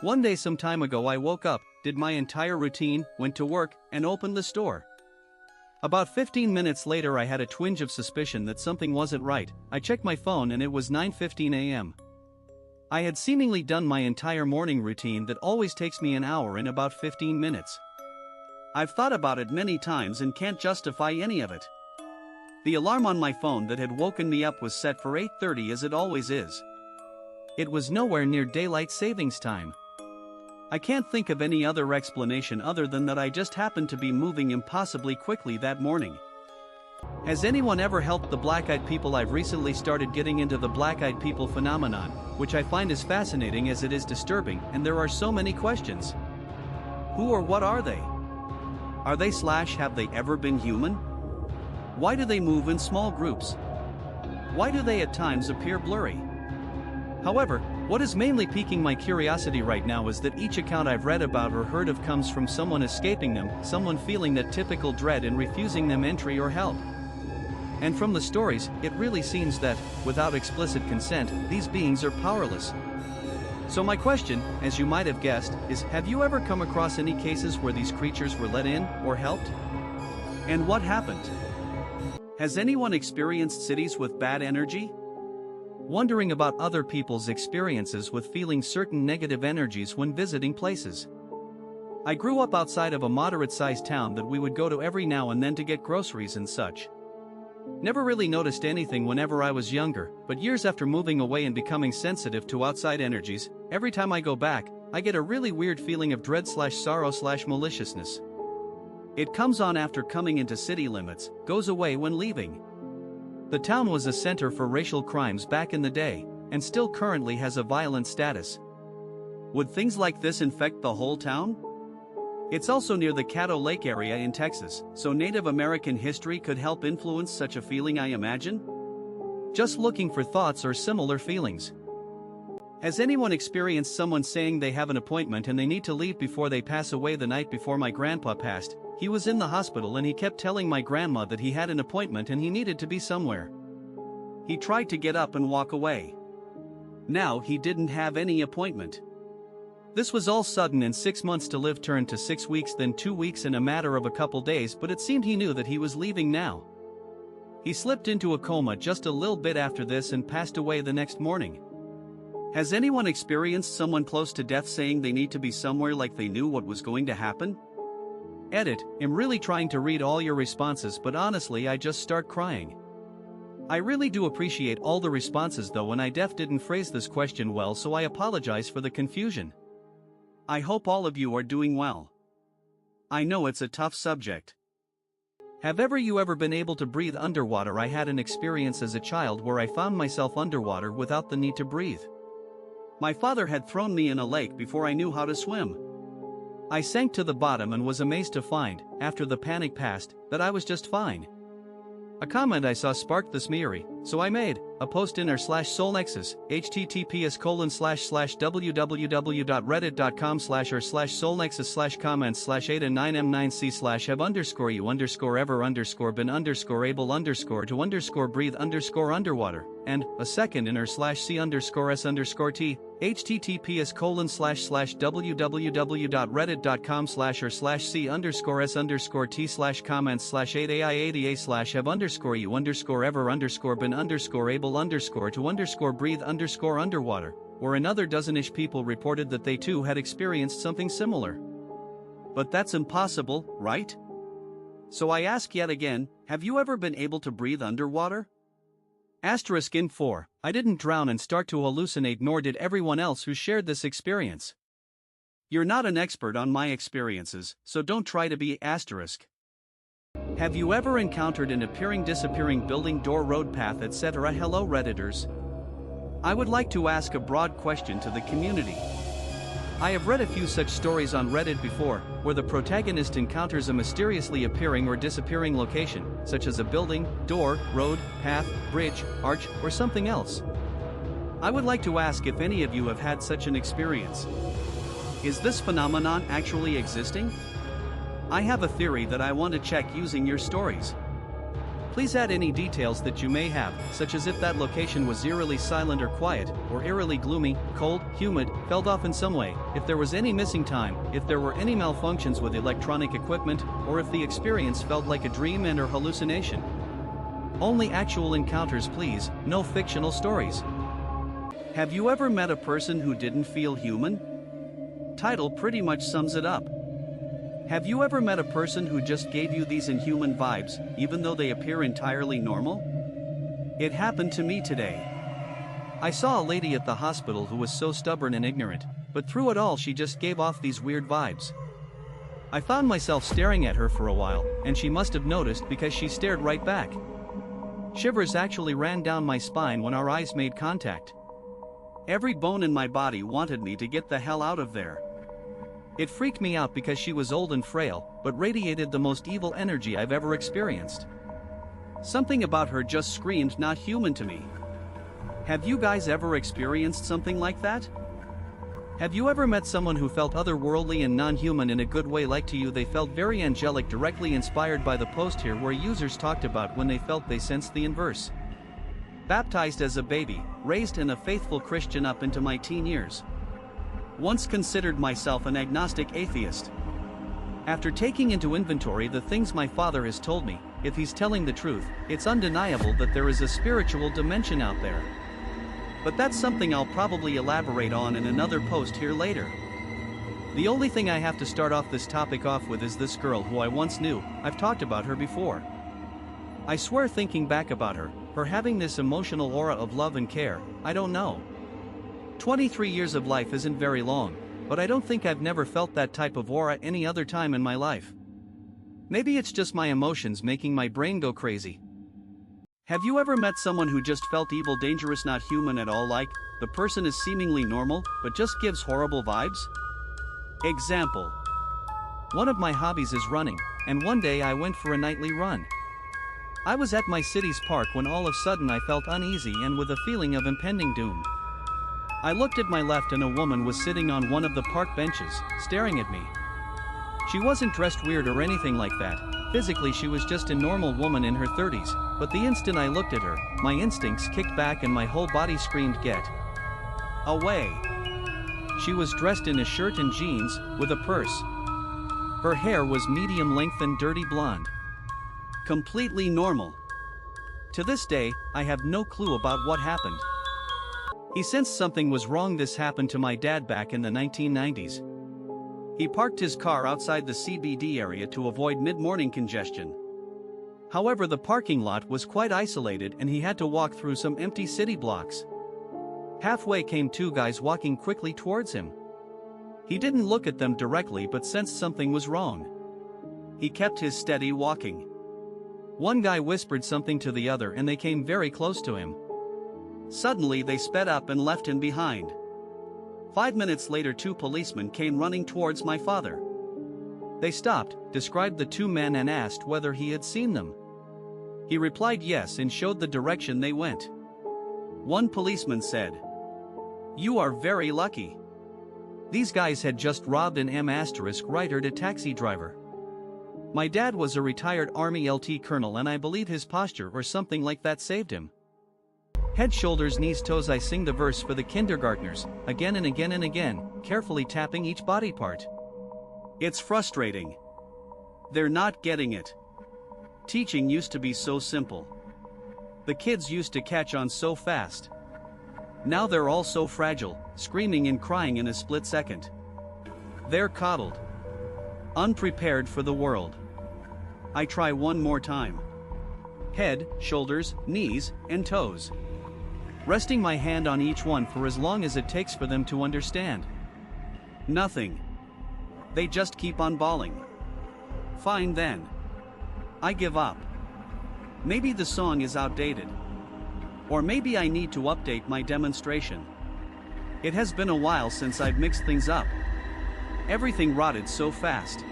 One day some time ago I woke up, did my entire routine, went to work, and opened the store. About 15 minutes later I had a twinge of suspicion that something wasn't right. I checked my phone and it was 9:15 a.m. I had seemingly done my entire morning routine that always takes me an hour in about 15 minutes. I've thought about it many times and can't justify any of it. The alarm on my phone that had woken me up was set for 8:30 as it always is. It was nowhere near daylight savings time. I can't think of any other explanation other than that I just happened to be moving impossibly quickly that morning. Has anyone ever helped the black-eyed people? I've recently started getting into the black-eyed people phenomenon, which I find as fascinating as it is disturbing, and there are so many questions. Who or what are they? Are they / have they ever been human? Why do they move in small groups? Why do they at times appear blurry? However, what is mainly piquing my curiosity right now is that each account I've read about or heard of comes from someone escaping them, someone feeling that typical dread and refusing them entry or help. And from the stories, it really seems that, without explicit consent, these beings are powerless. So my question, as you might have guessed, is have you ever come across any cases where these creatures were let in, or helped? And what happened? Has anyone experienced cities with bad energy? Wondering about other people's experiences with feeling certain negative energies when visiting places. I grew up outside of a moderate-sized town that we would go to every now and then to get groceries and such. Never really noticed anything whenever I was younger, but years after moving away and becoming sensitive to outside energies, every time I go back, I get a really weird feeling of dread / sorrow / maliciousness. It comes on after coming into city limits, goes away when leaving. The town was a center for racial crimes back in the day, and still currently has a violent status. Would things like this infect the whole town? It's also near the Caddo Lake area in Texas, so Native American history could help influence such a feeling, I imagine? Just looking for thoughts or similar feelings. Has anyone experienced someone saying they have an appointment and they need to leave before they pass away? The night before my grandpa passed, he was in the hospital and he kept telling my grandma that he had an appointment and he needed to be somewhere. He tried to get up and walk away. Now he didn't have any appointment. This was all sudden, and 6 months to live turned to 6 weeks, then 2 weeks in a matter of a couple days, but it seemed he knew that he was leaving now. He slipped into a coma just a little bit after this and passed away the next morning. Has anyone experienced someone close to death saying they need to be somewhere, like they knew what was going to happen? Edit, I'm really trying to read all your responses, but honestly I just start crying. I really do appreciate all the responses though, and I didn't phrase this question well, so I apologize for the confusion. I hope all of you are doing well. I know it's a tough subject. Have you ever been able to breathe underwater? I had an experience as a child where I found myself underwater without the need to breathe. My father had thrown me in a lake before I knew how to swim. I sank to the bottom and was amazed to find, after the panic passed, that I was just fine. A comment I saw sparked this Eerie, so I made a post in r/soulnexus, https://www.reddit.com/r/soulnexus/comments/8 and 9m9c/have_ever_able_score able_able_breathe_underwater, and a second in r/c_s_t, https://www.reddit.com/r/c_undescore/s_t/comments/8ai88/have_ever_able_breathe_underwater, or another dozenish people reported that they too had experienced something similar. But that's impossible, right? So I ask yet again, have you ever been able to breathe underwater? *4. I didn't drown and start to hallucinate, nor did everyone else who shared this experience. You're not an expert on my experiences, so don't try to be *. Have you ever encountered an appearing, disappearing building, door, road, path, etc.? Hello Redditors. I would like to ask a broad question to the community. I have read a few such stories on Reddit before, where the protagonist encounters a mysteriously appearing or disappearing location, such as a building, door, road, path, bridge, arch, or something else. I would like to ask if any of you have had such an experience. Is this phenomenon actually existing? I have a theory that I want to check using your stories. Please add any details that you may have, such as if that location was eerily silent or quiet, or eerily gloomy, cold, humid, felt off in some way, if there was any missing time, if there were any malfunctions with electronic equipment, or if the experience felt like a dream and/or hallucination. Only actual encounters please, no fictional stories. Have you ever met a person who didn't feel human? Title pretty much sums it up. Have you ever met a person who just gave you these inhuman vibes, even though they appear entirely normal? It happened to me today. I saw a lady at the hospital who was so stubborn and ignorant, but through it all she just gave off these weird vibes. I found myself staring at her for a while, and she must have noticed because she stared right back. Shivers actually ran down my spine when our eyes made contact. Every bone in my body wanted me to get the hell out of there. It freaked me out because she was old and frail, but radiated the most evil energy I've ever experienced. Something about her just screamed not human to me. Have you guys ever experienced something like that? Have you ever met someone who felt otherworldly and non-human in a good way, like to you they felt very angelic, directly inspired by the post here where users talked about when they felt they sensed the inverse? Baptized as a baby, raised in a faithful Christian up into my teen years. Once considered myself an agnostic atheist. After taking into inventory the things my father has told me, if he's telling the truth, it's undeniable that there is a spiritual dimension out there. But that's something I'll probably elaborate on in another post here later. The only thing I have to start off this topic off with is this girl who I once knew. I've talked about her before. I swear, thinking back about her having this emotional aura of love and care, I don't know. 23 years of life isn't very long, but I don't think I've never felt that type of aura any other time in my life. Maybe it's just my emotions making my brain go crazy. Have you ever met someone who just felt evil, dangerous, not human at all, like the person is seemingly normal, but just gives horrible vibes? Example. One of my hobbies is running, and one day I went for a nightly run. I was at my city's park when all of a sudden I felt uneasy and with a feeling of impending doom. I looked at my left and a woman was sitting on one of the park benches, staring at me. She wasn't dressed weird or anything like that. Physically she was just a normal woman in her 30s, but the instant I looked at her, my instincts kicked back and my whole body screamed, "Get away!" She was dressed in a shirt and jeans, with a purse. Her hair was medium length and dirty blonde. Completely normal. To this day, I have no clue about what happened. He sensed something was wrong. This happened to my dad back in the 1990s. He parked his car outside the CBD area to avoid mid-morning congestion. However, the parking lot was quite isolated and he had to walk through some empty city blocks. Halfway came two guys walking quickly towards him. He didn't look at them directly but sensed something was wrong. He kept his steady walking. One guy whispered something to the other and they came very close to him. Suddenly they sped up and left him behind. 5 minutes later, two policemen came running towards my father. They stopped, described the two men and asked whether he had seen them. He replied yes and showed the direction they went. One policeman said, "You are very lucky." These guys had just robbed an M***rider taxi driver. My dad was a retired Army LT colonel and I believe his posture or something like that saved him. Head, shoulders, knees, toes. I sing the verse for the kindergartners, again and again and again, carefully tapping each body part. It's frustrating. They're not getting it. Teaching used to be so simple. The kids used to catch on so fast. Now they're all so fragile, screaming and crying in a split second. They're coddled. Unprepared for the world. I try one more time. Head, shoulders, knees, and toes. Resting my hand on each one for as long as it takes for them to understand. Nothing. They just keep on bawling. Fine then. I give up. Maybe the song is outdated. Or maybe I need to update my demonstration. It has been a while since I've mixed things up. Everything rotted so fast.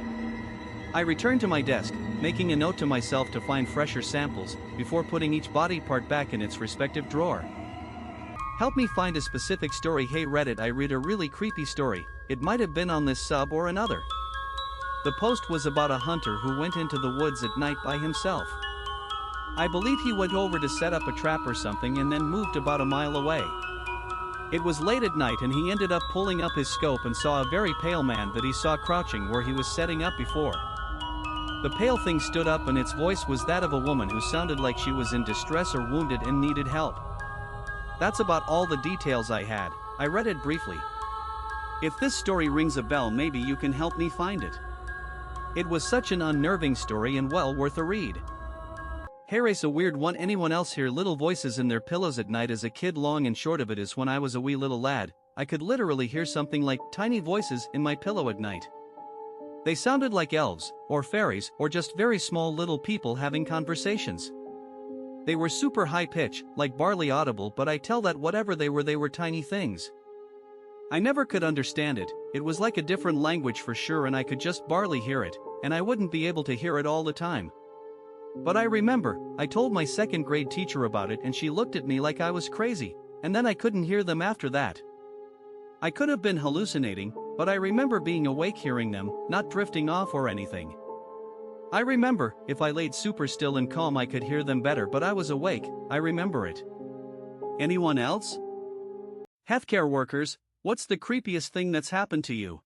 I returned to my desk, making a note to myself to find fresher samples before putting each body part back in its respective drawer. Help me find a specific story. Hey Reddit, I read a really creepy story. It might have been on this sub or another. The post was about a hunter who went into the woods at night by himself. I believe he went over to set up a trap or something and then moved about a mile away. It was late at night and he ended up pulling up his scope and saw a very pale man that he saw crouching where he was setting up before. The pale thing stood up and its voice was that of a woman who sounded like she was in distress or wounded and needed help. That's about all the details I had. I read it briefly. If this story rings a bell, maybe you can help me find it. It was such an unnerving story and well worth a read. Harry's a weird one. Anyone else hear little voices in their pillows at night? As a kid, long and short of it is when I was a wee little lad, I could literally hear something like tiny voices in my pillow at night. They sounded like elves, or fairies, or just very small little people having conversations. They were super high pitch, like barely audible, but I tell that whatever they were tiny things. I never could understand it. It was like a different language for sure, and I could just barely hear it, and I wouldn't be able to hear it all the time. But I remember, I told my second grade teacher about it and she looked at me like I was crazy, and then I couldn't hear them after that. I could have been hallucinating, but I remember being awake hearing them, not drifting off or anything. I remember, if I laid super still and calm I could hear them better, but I was awake. I remember it. Anyone else? Healthcare workers, what's the creepiest thing that's happened to you?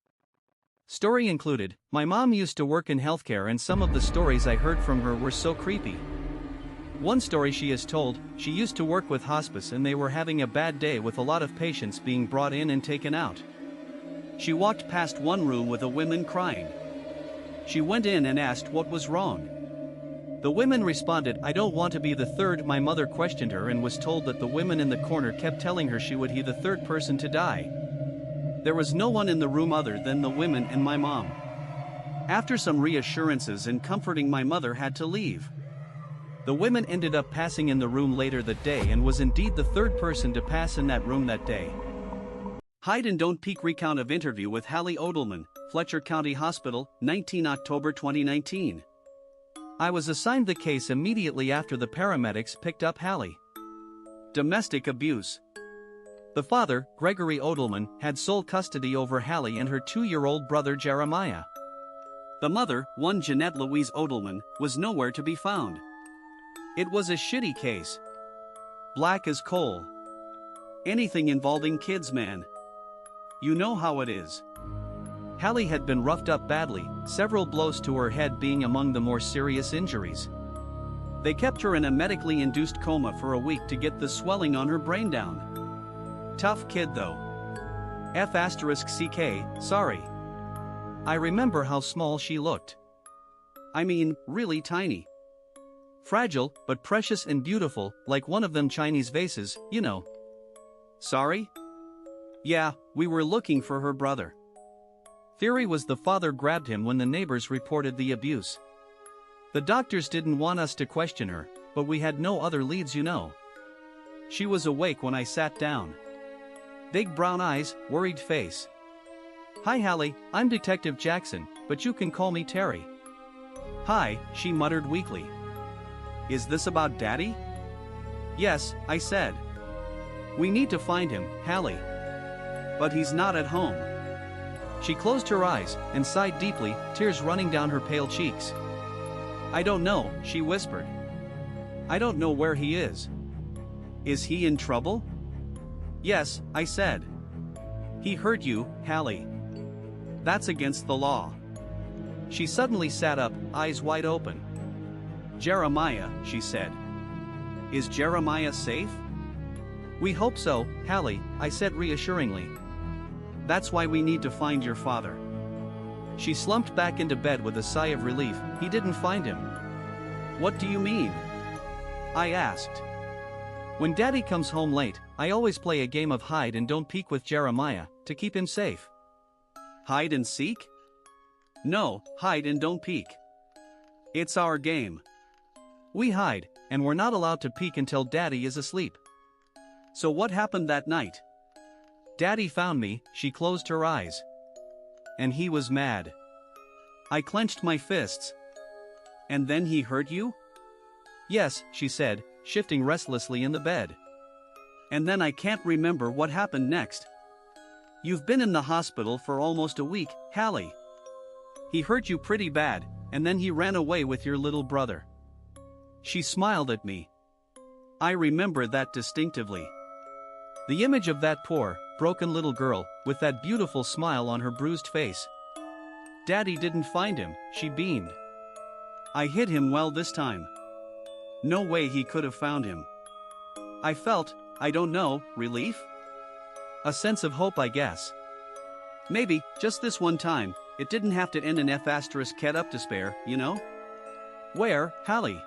Story included, my mom used to work in healthcare and some of the stories I heard from her were so creepy. One story she has told, she used to work with hospice and they were having a bad day with a lot of patients being brought in and taken out. She walked past one room with a woman crying. She went in and asked what was wrong. The women responded, "I don't want to be the third." My mother questioned her and was told that the women in the corner kept telling her she would be the third person to die. There was no one in the room other than the women and my mom. After some reassurances and comforting, my mother had to leave. The women ended up passing in the room later that day and was indeed the third person to pass in that room that day. Hide and don't peek recount of interview with Hallie Odelman, Fletcher County Hospital, 19 October 2019. I was assigned the case immediately after the paramedics picked up Hallie. Domestic abuse. The father, Gregory Odelman, had sole custody over Hallie and her 2-year-old brother Jeremiah. The mother, one Jeanette Louise Odelman, was nowhere to be found. It was a shitty case. Black as coal. Anything involving kids, man. You know how it is. Hallie had been roughed up badly, several blows to her head being among the more serious injuries. They kept her in a medically induced coma for a week to get the swelling on her brain down. Tough kid though. F***CK, sorry. I remember how small she looked. I mean, really tiny. Fragile, but precious and beautiful, like one of them Chinese vases, you know. Sorry? Yeah, we were looking for her brother. Theory was the father grabbed him when the neighbors reported the abuse. The doctors didn't want us to question her, but we had no other leads, you know. She was awake when I sat down. Big brown eyes, worried face. "Hi Hallie, I'm Detective Jackson, but you can call me Terry." "Hi," she muttered weakly. Is this about Daddy? Yes, I said. We need to find him, Hallie. But he's not at home. She closed her eyes and sighed deeply, tears running down her pale cheeks. I don't know, she whispered. I don't know where he is. Is he in trouble? Yes, I said. He hurt you, Hallie. That's against the law. She suddenly sat up, eyes wide open. Jeremiah, she said. Is Jeremiah safe? We hope so, Hallie, I said reassuringly. That's why we need to find your father. She slumped back into bed with a sigh of relief. He didn't find him. What do you mean? I asked. When Daddy comes home late, I always play a game of hide and don't peek with Jeremiah, to keep him safe. Hide and seek? No, hide and don't peek. It's our game. We hide, and we're not allowed to peek until Daddy is asleep. So what happened that night? Daddy found me, she closed her eyes. And he was mad. I clenched my fists. And then he hurt you? Yes, she said, shifting restlessly in the bed. And then I can't remember what happened next. You've been in the hospital for almost a week, Hallie. He hurt you pretty bad, and then he ran away with your little brother. She smiled at me. I remember that distinctively. The image of that poor, broken little girl, with that beautiful smile on her bruised face. Daddy didn't find him, she beamed. I hid him well this time. No way he could have found him. I felt, I don't know, relief? A sense of hope, I guess. Maybe, just this one time, it didn't have to end in F***ket up despair, you know? Where, Hallie?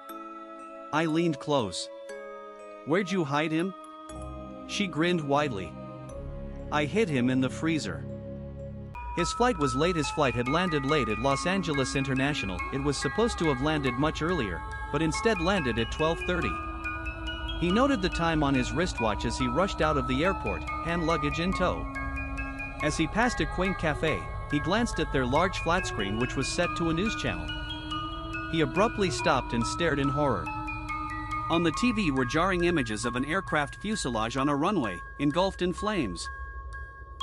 I leaned close. Where'd you hide him? She grinned widely. I hid him in the freezer. His flight was late. His flight had landed late at Los Angeles International. It was supposed to have landed much earlier, but instead landed at 12:30. He noted the time on his wristwatch as he rushed out of the airport, hand luggage in tow. As he passed a quaint cafe, he glanced at their large flat screen which was set to a news channel. He abruptly stopped and stared in horror. On the TV were jarring images of an aircraft fuselage on a runway, engulfed in flames.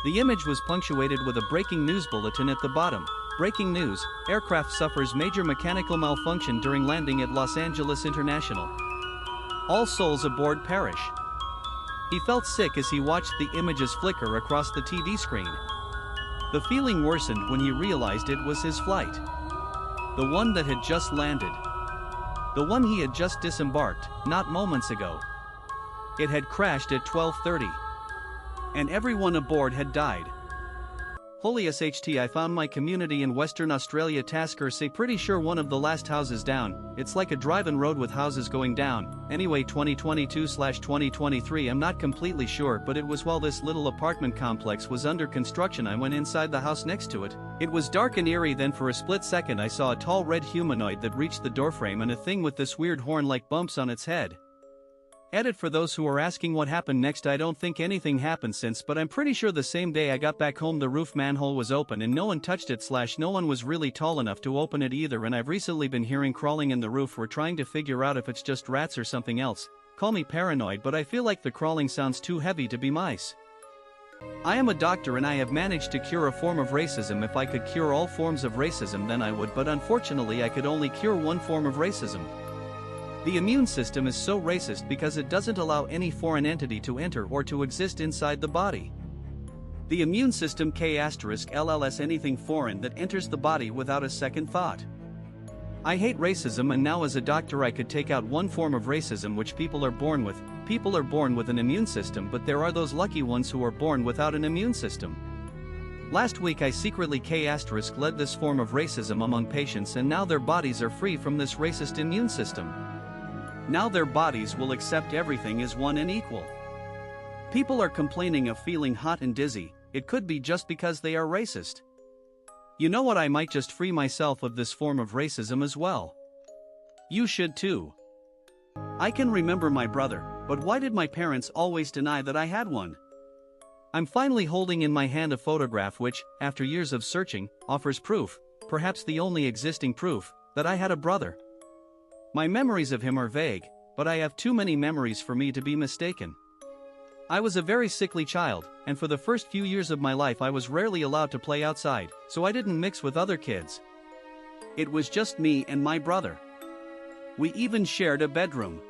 The image was punctuated with a breaking news bulletin at the bottom. Breaking news, aircraft suffers major mechanical malfunction during landing at Los Angeles International. All souls aboard perish. He felt sick as he watched the images flicker across the TV screen. The feeling worsened when he realized it was his flight. The one that had just landed. The one he had just disembarked, not moments ago. It had crashed at 12:30. And everyone aboard had died. Holy SHT, I found my community in Western Australia. Tasker say pretty sure one of the last houses down. It's like a drive-in road with houses going down. Anyway 2022/2023 I'm not completely sure, but it was while this little apartment complex was under construction. I went inside the house next to it. It was dark and eerie. Then for a split second I saw a tall red humanoid that reached the doorframe and a thing with this weird horn-like bumps on its head. Edit for those who are asking what happened next. I don't think anything happened since, but I'm pretty sure the same day I got back home the roof manhole was open and no one touched it / no one was really tall enough to open it either, and I've recently been hearing crawling in the roof. We're trying to figure out if it's just rats or something else. Call me paranoid, but I feel like the crawling sounds too heavy to be mice. I am a doctor and I have managed to cure a form of racism. If I could cure all forms of racism then I would, but unfortunately I could only cure one form of racism. The immune system is so racist because it doesn't allow any foreign entity to enter or to exist inside the body. The immune system K*LLS anything foreign that enters the body without a second thought. I hate racism, and now as a doctor I could take out one form of racism which people are born with. People are born with an immune system, but there are those lucky ones who are born without an immune system. Last week I secretly K*led this form of racism among patients, and now their bodies are free from this racist immune system. Now their bodies will accept everything as one and equal. People are complaining of feeling hot and dizzy. It could be just because they are racist. You know what, I might just free myself of this form of racism as well. You should too. I can remember my brother, but why did my parents always deny that I had one? I'm finally holding in my hand a photograph which, after years of searching, offers proof, perhaps the only existing proof, that I had a brother. My memories of him are vague, but I have too many memories for me to be mistaken. I was a very sickly child, and for the first few years of my life I was rarely allowed to play outside, so I didn't mix with other kids. It was just me and my brother. We even shared a bedroom.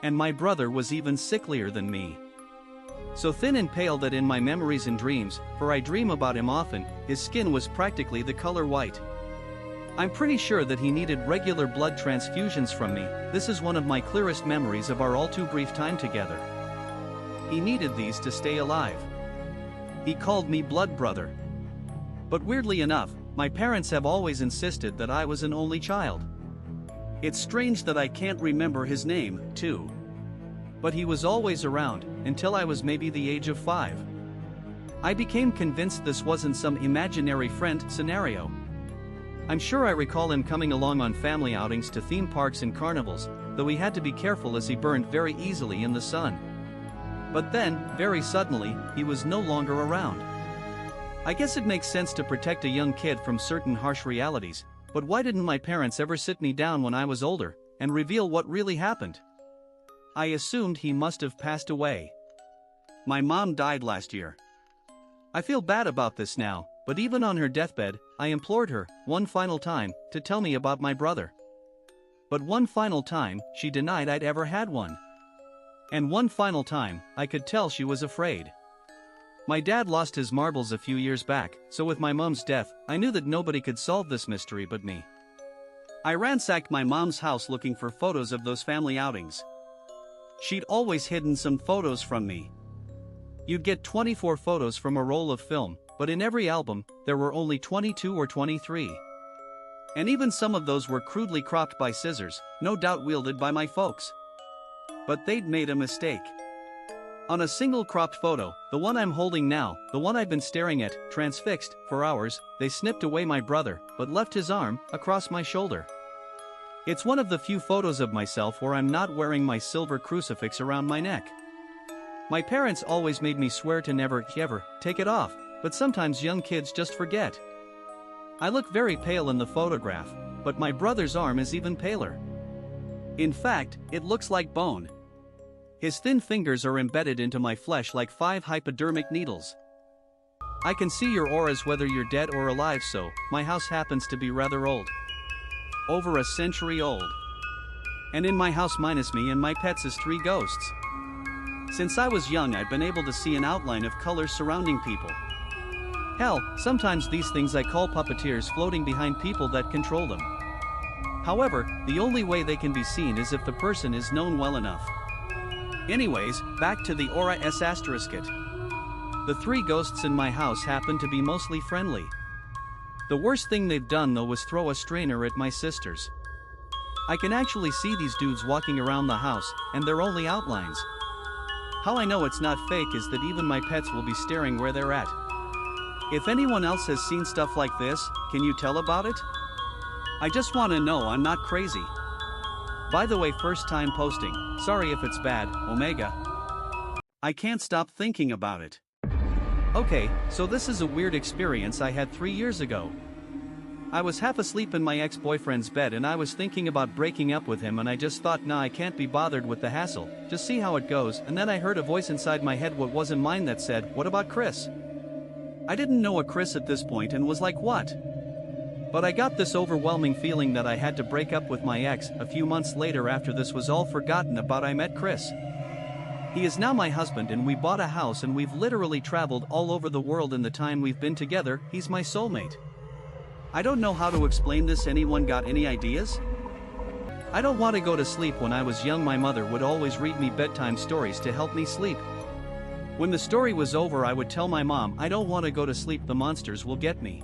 And my brother was even sicklier than me. So thin and pale that in my memories and dreams, for I dream about him often, his skin was practically the color white. I'm pretty sure that he needed regular blood transfusions from me. This is one of my clearest memories of our all too brief time together. He needed these to stay alive. He called me blood brother. But weirdly enough, my parents have always insisted that I was an only child. It's strange that I can't remember his name, too. But he was always around, until I was maybe the age of 5. I became convinced this wasn't some imaginary friend scenario. I'm sure I recall him coming along on family outings to theme parks and carnivals, though he had to be careful as he burned very easily in the sun. But then, very suddenly, he was no longer around. I guess it makes sense to protect a young kid from certain harsh realities, but why didn't my parents ever sit me down when I was older, and reveal what really happened? I assumed he must have passed away. My mom died last year. I feel bad about this now, but even on her deathbed, I implored her, one final time, to tell me about my brother. But one final time, she denied I'd ever had one. And one final time, I could tell she was afraid. My dad lost his marbles a few years back, so with my mom's death, I knew that nobody could solve this mystery but me. I ransacked my mom's house looking for photos of those family outings. She'd always hidden some photos from me. You'd get 24 photos from a roll of film, but in every album, there were only 22 or 23. And even some of those were crudely cropped by scissors, no doubt wielded by my folks. But they'd made a mistake. On a single cropped photo, the one I'm holding now, the one I've been staring at, transfixed, for hours, they snipped away my brother, but left his arm, across my shoulder. It's one of the few photos of myself where I'm not wearing my silver crucifix around my neck. My parents always made me swear to never, ever, take it off, but sometimes young kids just forget. I look very pale in the photograph, but my brother's arm is even paler. In fact, it looks like bone. His thin fingers are embedded into my flesh like 5 hypodermic needles. I can see your auras whether you're dead or alive, so my house happens to be rather old. Over a century old. And in my house minus me and my pets is 3 ghosts. Since I was young I've been able to see an outline of colors surrounding people. Hell, sometimes these things I call puppeteers floating behind people that control them. However, the only way they can be seen is if the person is known well enough. Anyways, back to the aura s asterisk it. The 3 ghosts in my house happen to be mostly friendly. The worst thing they've done though was throw a strainer at my sisters. I can actually see these dudes walking around the house, and they're only outlines. How I know it's not fake is that even my pets will be staring where they're at. If anyone else has seen stuff like this, can you tell about it? I just want to know I'm not crazy. By the way, first time posting, sorry if it's bad, Omega. I can't stop thinking about it. Okay, so this is a weird experience I had 3 years ago. I was half asleep in my ex-boyfriend's bed and I was thinking about breaking up with him, and I just thought, nah, I can't be bothered with the hassle, just see how it goes, and then I heard a voice inside my head, what wasn't mine, that said, what about Chris? I didn't know a Chris at this point and was like, what? But I got this overwhelming feeling that I had to break up with my ex. A few months later, after this was all forgotten about, I met Chris. He is now my husband and we bought a house and we've literally traveled all over the world in the time we've been together. He's my soulmate. I don't know how to explain this. Anyone got any ideas? I don't want to go to sleep. When I was young my mother would always read me bedtime stories to help me sleep. When the story was over I would tell my mom, I don't want to go to sleep, the monsters will get me.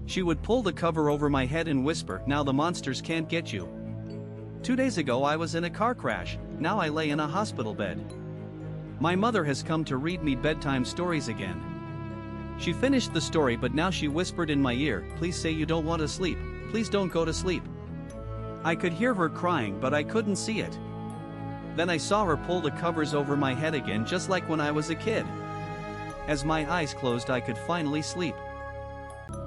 She would pull the cover over my head and whisper, now the monsters can't get you. 2 days ago I was in a car crash, now I lay in a hospital bed. My mother has come to read me bedtime stories again. She finished the story but now she whispered in my ear, please say you don't want to sleep, please don't go to sleep. I could hear her crying but I couldn't see it. Then I saw her pull the covers over my head again, just like when I was a kid. As my eyes closed I could finally sleep.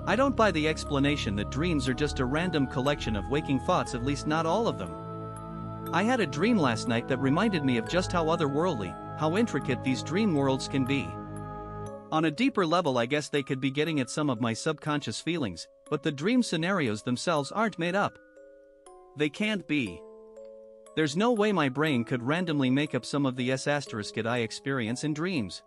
I don't buy the explanation that dreams are just a random collection of waking thoughts, at least not all of them. I had a dream last night that reminded me of just how otherworldly, how intricate these dream worlds can be. On a deeper level, I guess they could be getting at some of my subconscious feelings, but the dream scenarios themselves aren't made up. They can't be. There's no way my brain could randomly make up some of the that I experience in dreams.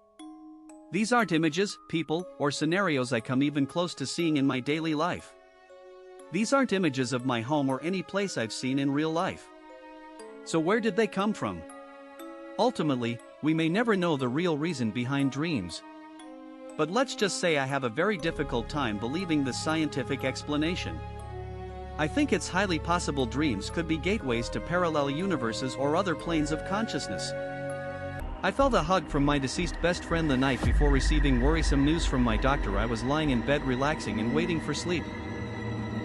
These aren't images, people, or scenarios I come even close to seeing in my daily life. These aren't images of my home or any place I've seen in real life. So where did they come from? Ultimately, we may never know the real reason behind dreams. But let's just say I have a very difficult time believing the scientific explanation. I think it's highly possible dreams could be gateways to parallel universes or other planes of consciousness. I felt a hug from my deceased best friend the night before receiving worrisome news from my doctor. I was lying in bed relaxing and waiting for sleep.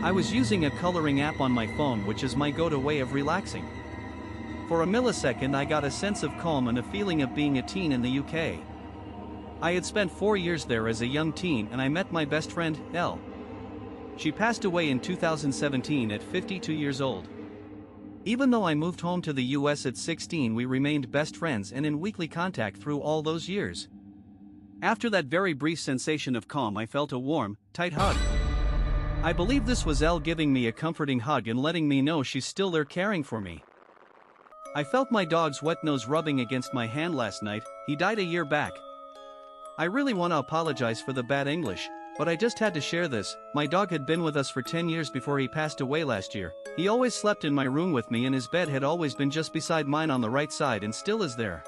I was using a coloring app on my phone, which is my go-to way of relaxing. For a millisecond I got a sense of calm and a feeling of being a teen in the UK. I had spent 4 years there as a young teen and I met my best friend, Elle. She passed away in 2017 at 52 years old. Even though I moved home to the US at 16, we remained best friends and in weekly contact through all those years. After that very brief sensation of calm, I felt a warm, tight hug. I believe this was Elle giving me a comforting hug and letting me know she's still there caring for me. I felt my dog's wet nose rubbing against my hand last night. He died a year back. I really want to apologize for the bad English, but I just had to share this. My dog had been with us for 10 years before he passed away last year. He always slept in my room with me and his bed had always been just beside mine on the right side and still is there.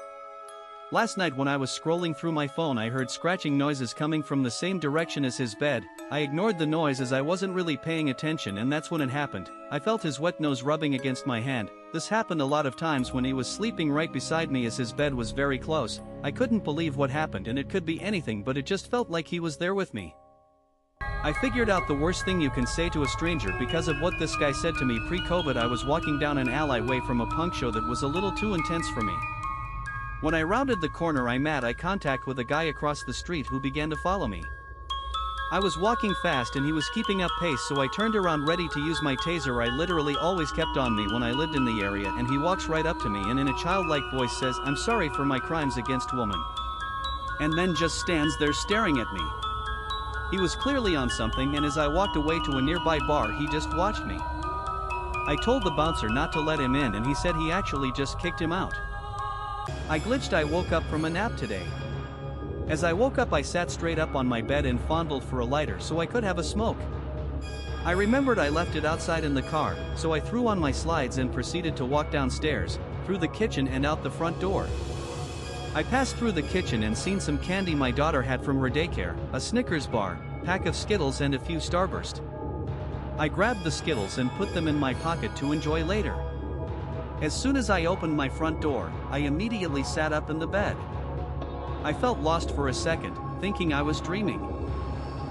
Last night when I was scrolling through my phone, I heard scratching noises coming from the same direction as his bed. I ignored the noise as I wasn't really paying attention, and that's when it happened. I felt his wet nose rubbing against my hand. This happened a lot of times when he was sleeping right beside me as his bed was very close. I couldn't believe what happened, and it could be anything, but it just felt like he was there with me. I figured out the worst thing you can say to a stranger because of what this guy said to me pre-COVID. I was walking down an alleyway from a punk show that was a little too intense for me. When I rounded the corner, I made eye contact with a guy across the street who began to follow me. I was walking fast and he was keeping up pace, so I turned around ready to use my taser I literally always kept on me when I lived in the area, and he walks right up to me and in a childlike voice says, "I'm sorry for my crimes against women." And then just stands there staring at me. He was clearly on something, and as I walked away to a nearby bar, he just watched me. I told the bouncer not to let him in and he said he actually just kicked him out. I glitched. I woke up from a nap today. As I woke up, I sat straight up on my bed and fondled for a lighter so I could have a smoke. I remembered I left it outside in the car, so I threw on my slides and proceeded to walk downstairs, through the kitchen and out the front door. I passed through the kitchen and seen some candy my daughter had from her daycare, a Snickers bar, pack of Skittles and a few Starburst. I grabbed the Skittles and put them in my pocket to enjoy later. As soon as I opened my front door, I immediately sat up in the bed. I felt lost for a second, thinking I was dreaming.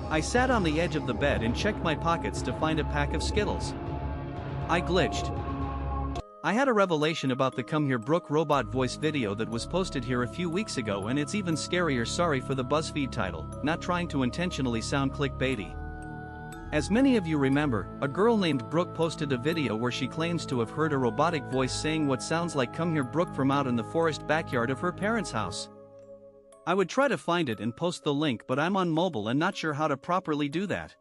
I sat on the edge of the bed and checked my pockets to find a pack of Skittles. I glitched. I had a revelation about the Come Here Brooke robot voice video that was posted here a few weeks ago, and it's even scarier. Sorry for the BuzzFeed title, not trying to intentionally sound clickbaity. As many of you remember, a girl named Brooke posted a video where she claims to have heard a robotic voice saying what sounds like "Come here Brooke" from out in the forest backyard of her parents' house. I would try to find it and post the link, but I'm on mobile and not sure how to properly do that.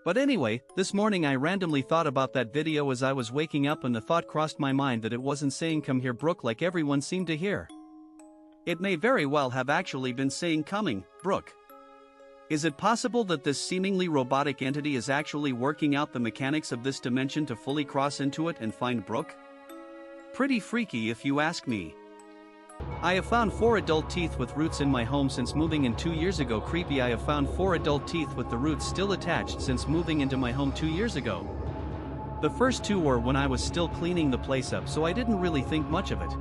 But anyway, this morning I randomly thought about that video as I was waking up, and the thought crossed my mind that it wasn't saying "Come here Brooke" like everyone seemed to hear. It may very well have actually been saying "Coming, Brooke." Is it possible that this seemingly robotic entity is actually working out the mechanics of this dimension to fully cross into it and find Brooke? Pretty freaky if you ask me. I have found 4 adult teeth with roots in my home since moving in 2 years ago. Creepy. I have found 4 adult teeth with the roots still attached since moving into my home 2 years ago. The first 2 were when I was still cleaning the place up, so I didn't really think much of it.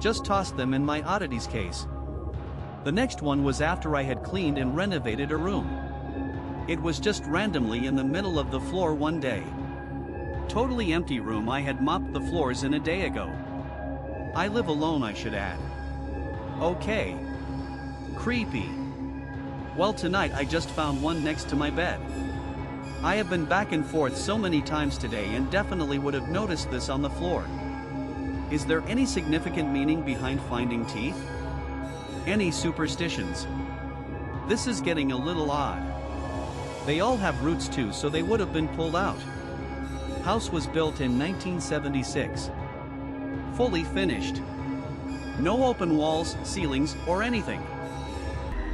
Just tossed them in my oddities case. The next one was after I had cleaned and renovated a room. It was just randomly in the middle of the floor one day. Totally empty room. I had mopped the floors in a day ago. I live alone, I should add. Okay. Creepy. Well, tonight I just found one next to my bed. I have been back and forth so many times today and definitely would have noticed this on the floor. Is there any significant meaning behind finding teeth? Any superstitions? This is getting a little odd. They all have roots too, so they would have been pulled out. House was built in 1976. Fully finished. No open walls, ceilings, or anything.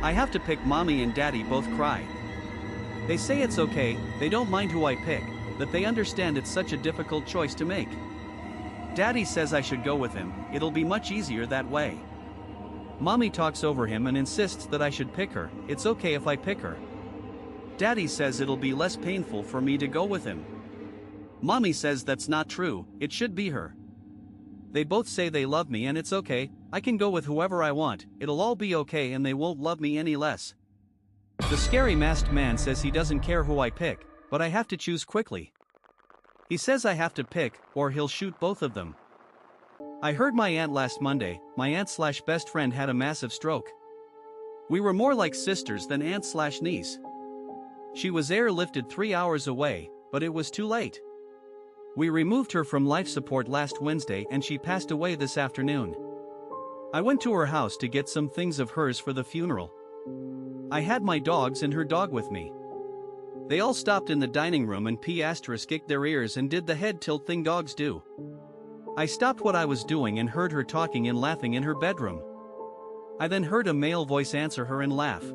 I have to pick. Mommy and Daddy both cry. They say it's okay, they don't mind who I pick, that they understand it's such a difficult choice to make. Daddy says I should go with him, it'll be much easier that way. Mommy talks over him and insists that I should pick her, it's okay if I pick her. Daddy says it'll be less painful for me to go with him. Mommy says that's not true, it should be her. They both say they love me and it's okay, I can go with whoever I want, it'll all be okay and they won't love me any less. The scary masked man says he doesn't care who I pick, but I have to choose quickly. He says I have to pick, or he'll shoot both of them. I heard my aunt last Monday. My aunt/best friend had a massive stroke. We were more like sisters than aunt/niece. She was airlifted 3 hours away, but it was too late. We removed her from life support last Wednesday and she passed away this afternoon. I went to her house to get some things of hers for the funeral. I had my dogs and her dog with me. They all stopped in the dining room and *kicked their ears and did the head tilt thing dogs do. I stopped what I was doing and heard her talking and laughing in her bedroom. I then heard a male voice answer her and laugh.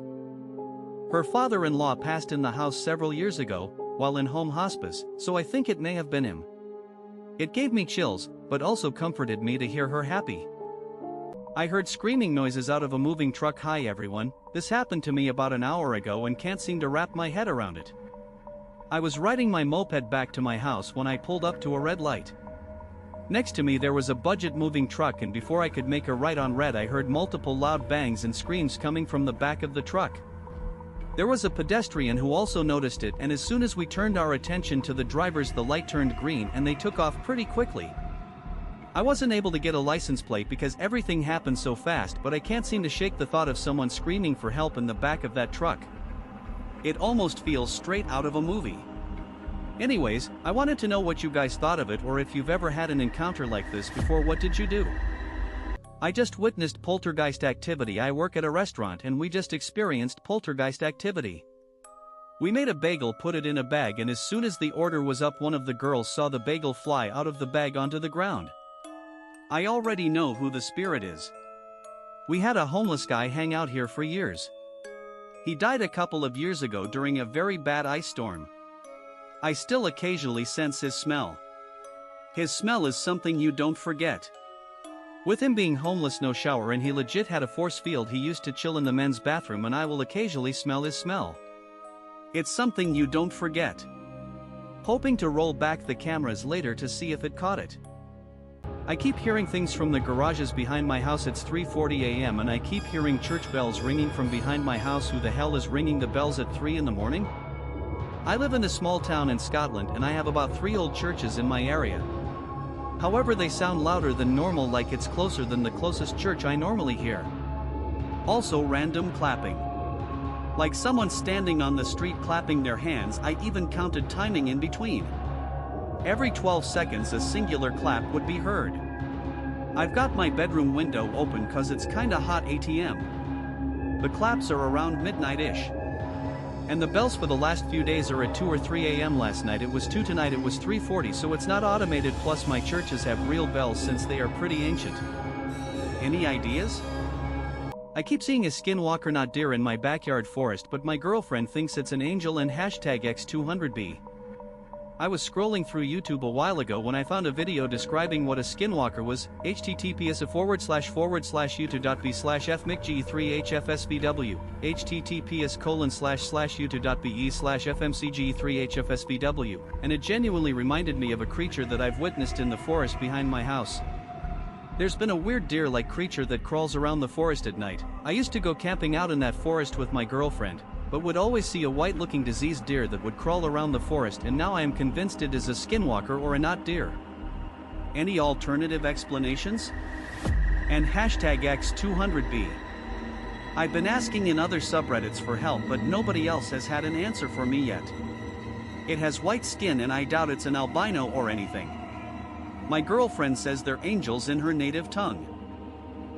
Her father-in-law passed in the house several years ago, while in home hospice, so I think it may have been him. It gave me chills, but also comforted me to hear her happy. I heard screaming noises out of a moving truck. Hi everyone, this happened to me about an hour ago and can't seem to wrap my head around it. I was riding my moped back to my house when I pulled up to a red light. Next to me there was a budget moving truck and before I could make a right on red I heard multiple loud bangs and screams coming from the back of the truck. There was a pedestrian who also noticed it and as soon as we turned our attention to the drivers the light turned green and they took off pretty quickly. I wasn't able to get a license plate because everything happened so fast, but I can't seem to shake the thought of someone screaming for help in the back of that truck. It almost feels straight out of a movie. Anyways, I wanted to know what you guys thought of it or if you've ever had an encounter like this before. What did you do? I just witnessed poltergeist activity. I work at a restaurant and we just experienced poltergeist activity. We made a bagel, put it in a bag, and as soon as the order was up one of the girls saw the bagel fly out of the bag onto the ground. I already know who the spirit is. We had a homeless guy hang out here for years. He died a couple of years ago during a very bad ice storm. I still occasionally sense his smell. His smell is something you don't forget. With him being homeless, no shower, and he legit had a force field, he used to chill in the men's bathroom and I will occasionally smell his smell. It's something you don't forget. Hoping to roll back the cameras later to see if it caught it. I keep hearing things from the garages behind my house. It's 3:40 a.m. and I keep hearing church bells ringing from behind my house. Who the hell is ringing the bells at 3 in the morning? I live in a small town in Scotland and I have about 3 old churches in my area. However, they sound louder than normal, like it's closer than the closest church I normally hear. Also random clapping. Like someone standing on the street clapping their hands. I even counted timing in between. Every 12 seconds a singular clap would be heard. I've got my bedroom window open cause it's kinda hot ATM. The claps are around midnight-ish. And the bells for the last few days are at 2 or 3 a.m. Last night it was 2, tonight it was 3:40, so it's not automated. Plus my churches have real bells since they are pretty ancient. Any ideas? I keep seeing a skinwalker, not deer, in my backyard forest, but my girlfriend thinks it's an angel and #X200B. I was scrolling through YouTube a while ago when I found a video describing what a skinwalker was. https://youtube.b/fmicg3hfsvw https://youtube.be/fmcg3hfsvw, and it genuinely reminded me of a creature that I've witnessed in the forest behind my house. There's been a weird deer-like creature that crawls around the forest at night. I used to go camping out in that forest with my girlfriend, but would always see a white-looking diseased deer that would crawl around the forest, and now I am convinced it is a skinwalker or a not deer. Any alternative explanations? And #X200B. I've been asking in other subreddits for help, but nobody else has had an answer for me yet. It has white skin and I doubt it's an albino or anything. My girlfriend says they're angels in her native tongue.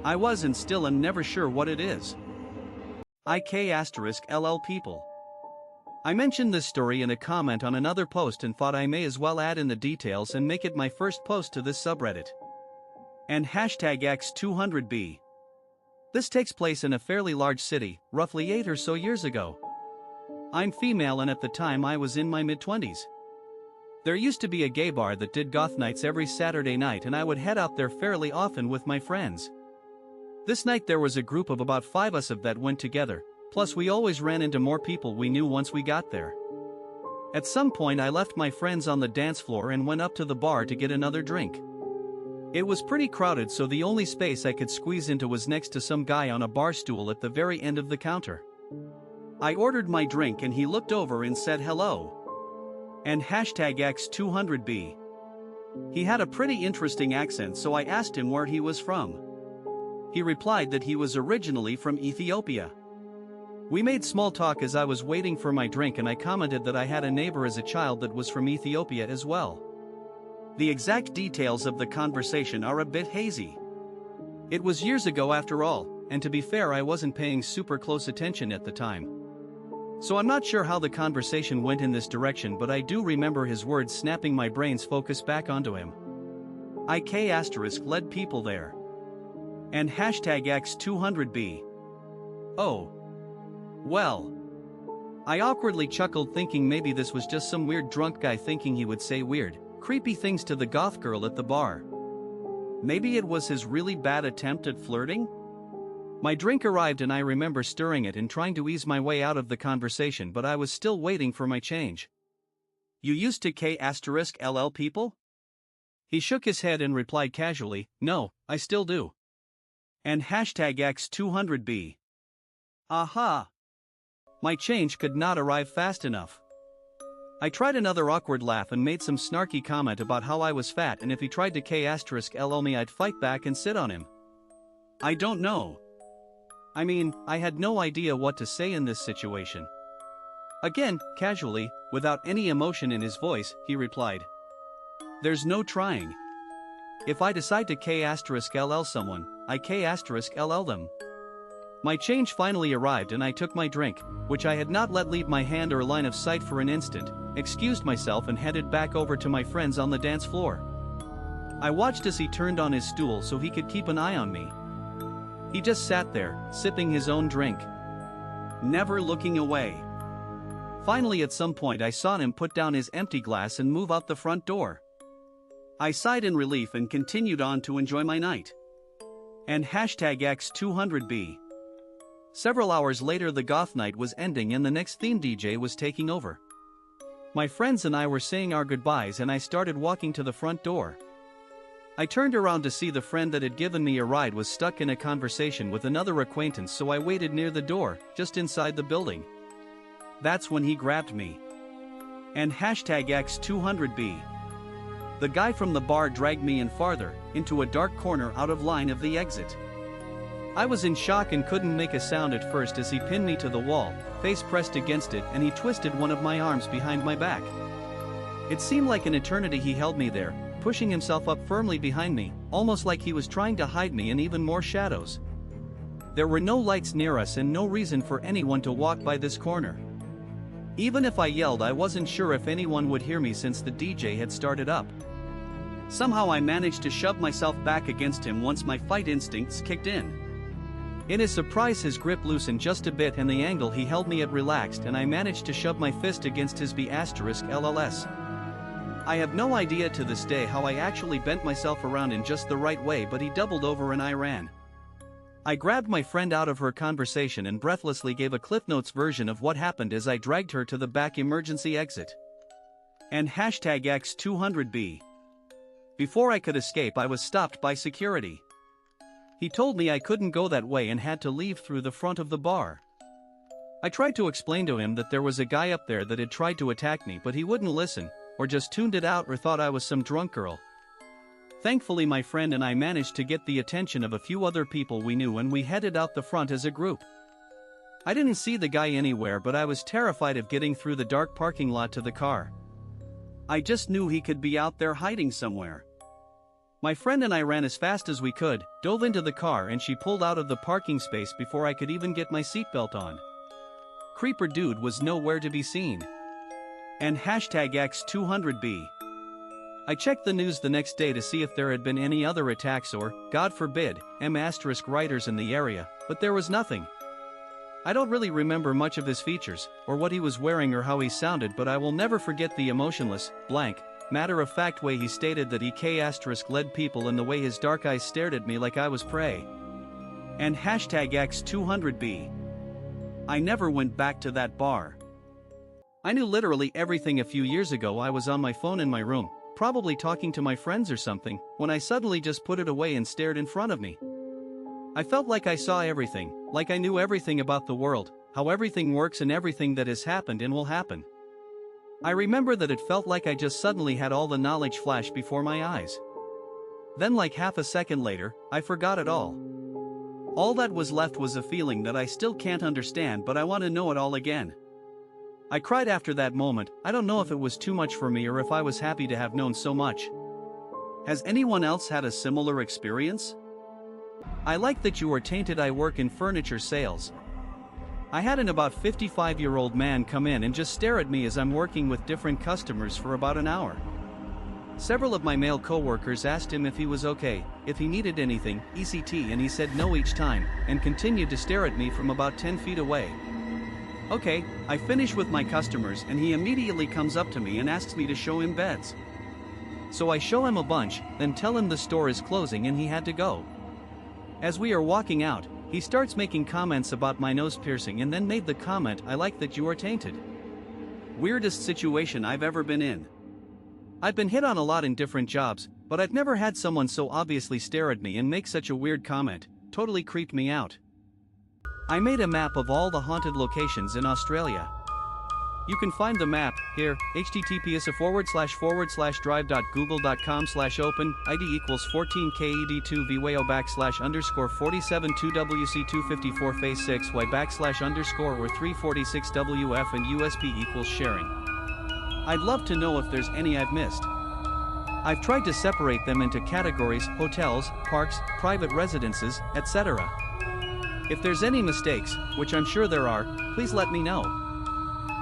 I was and still am never sure what it is. IK*LL people. I mentioned this story in a comment on another post and thought I may as well add in the details and make it my first post to this subreddit. And #X200B. This takes place in a fairly large city, roughly 8 or so years ago. I'm female and at the time I was in my mid-20s. There used to be a gay bar that did goth nights every Saturday night and I would head out there fairly often with my friends. This night there was a group of about 5 us that went together, plus we always ran into more people we knew once we got there. At some point I left my friends on the dance floor and went up to the bar to get another drink. It was pretty crowded, so the only space I could squeeze into was next to some guy on a bar stool at the very end of the counter. I ordered my drink and he looked over and said hello. And #X200B. He had a pretty interesting accent, so I asked him where he was from. He replied that he was originally from Ethiopia. We made small talk as I was waiting for my drink and I commented that I had a neighbor as a child that was from Ethiopia as well. The exact details of the conversation are a bit hazy. It was years ago after all, and to be fair I wasn't paying super close attention at the time. So I'm not sure how the conversation went in this direction, but I do remember his words snapping my brain's focus back onto him. IK* led people there. And #X200B. Oh. Well. I awkwardly chuckled, thinking maybe this was just some weird drunk guy thinking he would say weird, creepy things to the goth girl at the bar. Maybe it was his really bad attempt at flirting? My drink arrived and I remember stirring it and trying to ease my way out of the conversation, but I was still waiting for my change. You used to IK*LL people? He shook his head and replied casually, no, I still do. And #X200B. Aha! My change could not arrive fast enough. I tried another awkward laugh and made some snarky comment about how I was fat and if he tried to IK*LL me I'd fight back and sit on him. I don't know. I mean, I had no idea what to say in this situation. Again, casually, without any emotion in his voice, he replied, there's no trying. If I decide to IK*LL someone, I IK*LL them. My change finally arrived and I took my drink, which I had not let leave my hand or line of sight for an instant, excused myself and headed back over to my friends on the dance floor. I watched as he turned on his stool so he could keep an eye on me. He just sat there, sipping his own drink, never looking away. Finally at some point I saw him put down his empty glass and move out the front door. I sighed in relief and continued on to enjoy my night. And #X200B. Several hours later the goth night was ending and the next theme DJ was taking over. My friends and I were saying our goodbyes and I started walking to the front door. I turned around to see the friend that had given me a ride was stuck in a conversation with another acquaintance, so I waited near the door, just inside the building. That's when he grabbed me. And #X200B. The guy from the bar dragged me in farther, into a dark corner out of line of the exit. I was in shock and couldn't make a sound at first as he pinned me to the wall, face pressed against it, and he twisted one of my arms behind my back. It seemed like an eternity he held me there, pushing himself up firmly behind me, almost like he was trying to hide me in even more shadows. There were no lights near us and no reason for anyone to walk by this corner. Even if I yelled, I wasn't sure if anyone would hear me since the DJ had started up. Somehow I managed to shove myself back against him once my fight instincts kicked in. In his surprise his grip loosened just a bit and the angle he held me at relaxed and I managed to shove my fist against his B*LLS. I have no idea to this day how I actually bent myself around in just the right way, but he doubled over and I ran. I grabbed my friend out of her conversation and breathlessly gave a CliffsNotes version of what happened as I dragged her to the back emergency exit. And #X200B. Before I could escape I was stopped by security. He told me I couldn't go that way and had to leave through the front of the bar. I tried to explain to him that there was a guy up there that had tried to attack me, but he wouldn't listen, or just tuned it out or thought I was some drunk girl. Thankfully my friend and I managed to get the attention of a few other people we knew and we headed out the front as a group. I didn't see the guy anywhere, but I was terrified of getting through the dark parking lot to the car. I just knew he could be out there hiding somewhere. My friend and I ran as fast as we could, dove into the car, and she pulled out of the parking space before I could even get my seatbelt on. Creeper dude was nowhere to be seen. And #X200B. I checked the news the next day to see if there had been any other attacks or, God forbid, writers in the area, but there was nothing. I don't really remember much of his features, or what he was wearing or how he sounded, but I will never forget the emotionless, matter-of-fact way he stated that he led people and the way his dark eyes stared at me like I was prey. And #X200B. I never went back to that bar. I knew literally everything. A few years ago I was on my phone in my room, probably talking to my friends or something, when I suddenly just put it away and stared in front of me. I felt like I saw everything, like I knew everything about the world, how everything works and everything that has happened and will happen. I remember that it felt like I just suddenly had all the knowledge flash before my eyes. Then like half a second later, I forgot it all. All that was left was a feeling that I still can't understand, but I want to know it all again. I cried after that moment. I don't know if it was too much for me or if I was happy to have known so much. Has anyone else had a similar experience? I like that you are tainted. I work in furniture sales. I had an about 55-year-old man come in and just stare at me as I'm working with different customers for about an hour. Several of my male coworkers asked him if he was okay, if he needed anything, ECT, and he said no each time, and continued to stare at me from about 10 feet away. Okay, I finish with my customers and he immediately comes up to me and asks me to show him beds. So I show him a bunch, then tell him the store is closing and he had to go. As we are walking out, he starts making comments about my nose piercing and then made the comment, "I like that you are tainted." Weirdest situation I've ever been in. I've been hit on a lot in different jobs, but I've never had someone so obviously stare at me and make such a weird comment. Totally creeped me out. I made a map of all the haunted locations in Australia. You can find the map here, https://drive.google.com/open, ID equals 14KED2VYO /_472WC254 phase 6Y /_ or 346WF and USB equals sharing. I'd love to know if there's any I've missed. I've tried to separate them into categories: hotels, parks, private residences, etc. If there's any mistakes, which I'm sure there are, please let me know.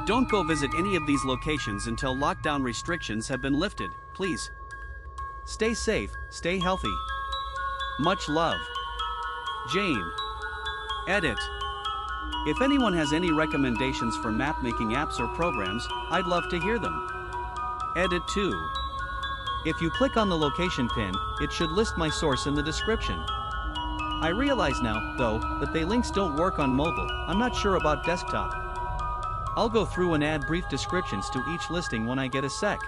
Don't go visit any of these locations until lockdown restrictions have been lifted, please. Stay safe, stay healthy. Much love. Jane. Edit. If anyone has any recommendations for map-making apps or programs, I'd love to hear them. Edit 2. If you click on the location pin, it should list my source in the description. I realize now, though, that they links don't work on mobile. I'm not sure about desktop. I'll go through and add brief descriptions to each listing when I get a sec.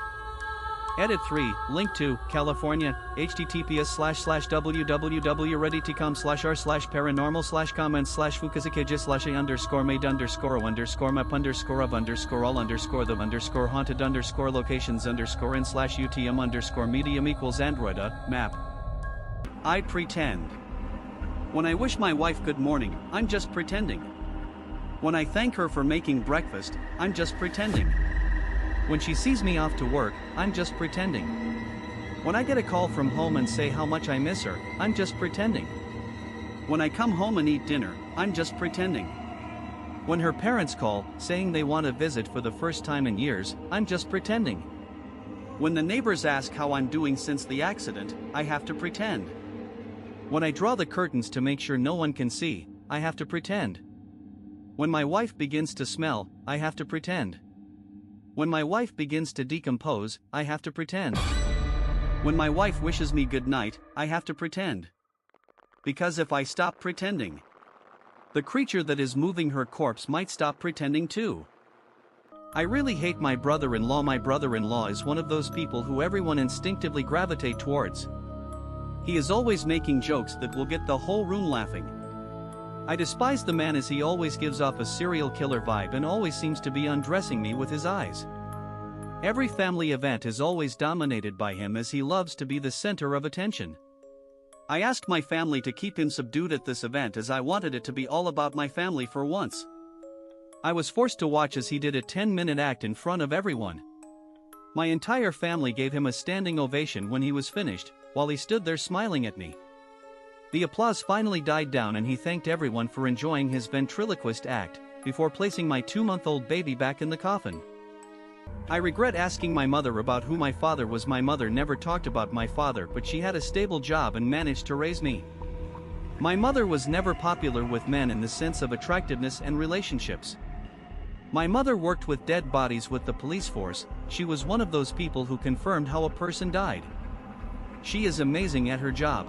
Edit 3, link to, California, https://www.reddit.com/r/paranomal/comment/fukazakeja/_made_of_score_of_map. I pretend. When I wish my wife good morning, I'm just pretending. When I thank her for making breakfast, I'm just pretending. When she sees me off to work, I'm just pretending. When I get a call from home and say how much I miss her, I'm just pretending. When I come home and eat dinner, I'm just pretending. When her parents call, saying they want to visit for the first time in years, I'm just pretending. When the neighbors ask how I'm doing since the accident, I have to pretend. When I draw the curtains to make sure no one can see, I have to pretend. When my wife begins to smell, I have to pretend. When my wife begins to decompose, I have to pretend. When my wife wishes me good night, I have to pretend. Because if I stop pretending, the creature that is moving her corpse might stop pretending too. I really hate my brother-in-law. My brother-in-law is one of those people who everyone instinctively gravitate towards. He is always making jokes that will get the whole room laughing. I despise the man as he always gives off a serial killer vibe and always seems to be undressing me with his eyes. Every family event is always dominated by him as he loves to be the center of attention. I asked my family to keep him subdued at this event as I wanted it to be all about my family for once. I was forced to watch as he did a 10-minute act in front of everyone. My entire family gave him a standing ovation when he was finished, while he stood there smiling at me. The applause finally died down and he thanked everyone for enjoying his ventriloquist act, before placing my 2-month-old baby back in the coffin. I regret asking my mother about who my father was. My mother never talked about my father, but she had a stable job and managed to raise me. My mother was never popular with men in the sense of attractiveness and relationships. My mother worked with dead bodies with the police force. She was one of those people who confirmed how a person died. She is amazing at her job.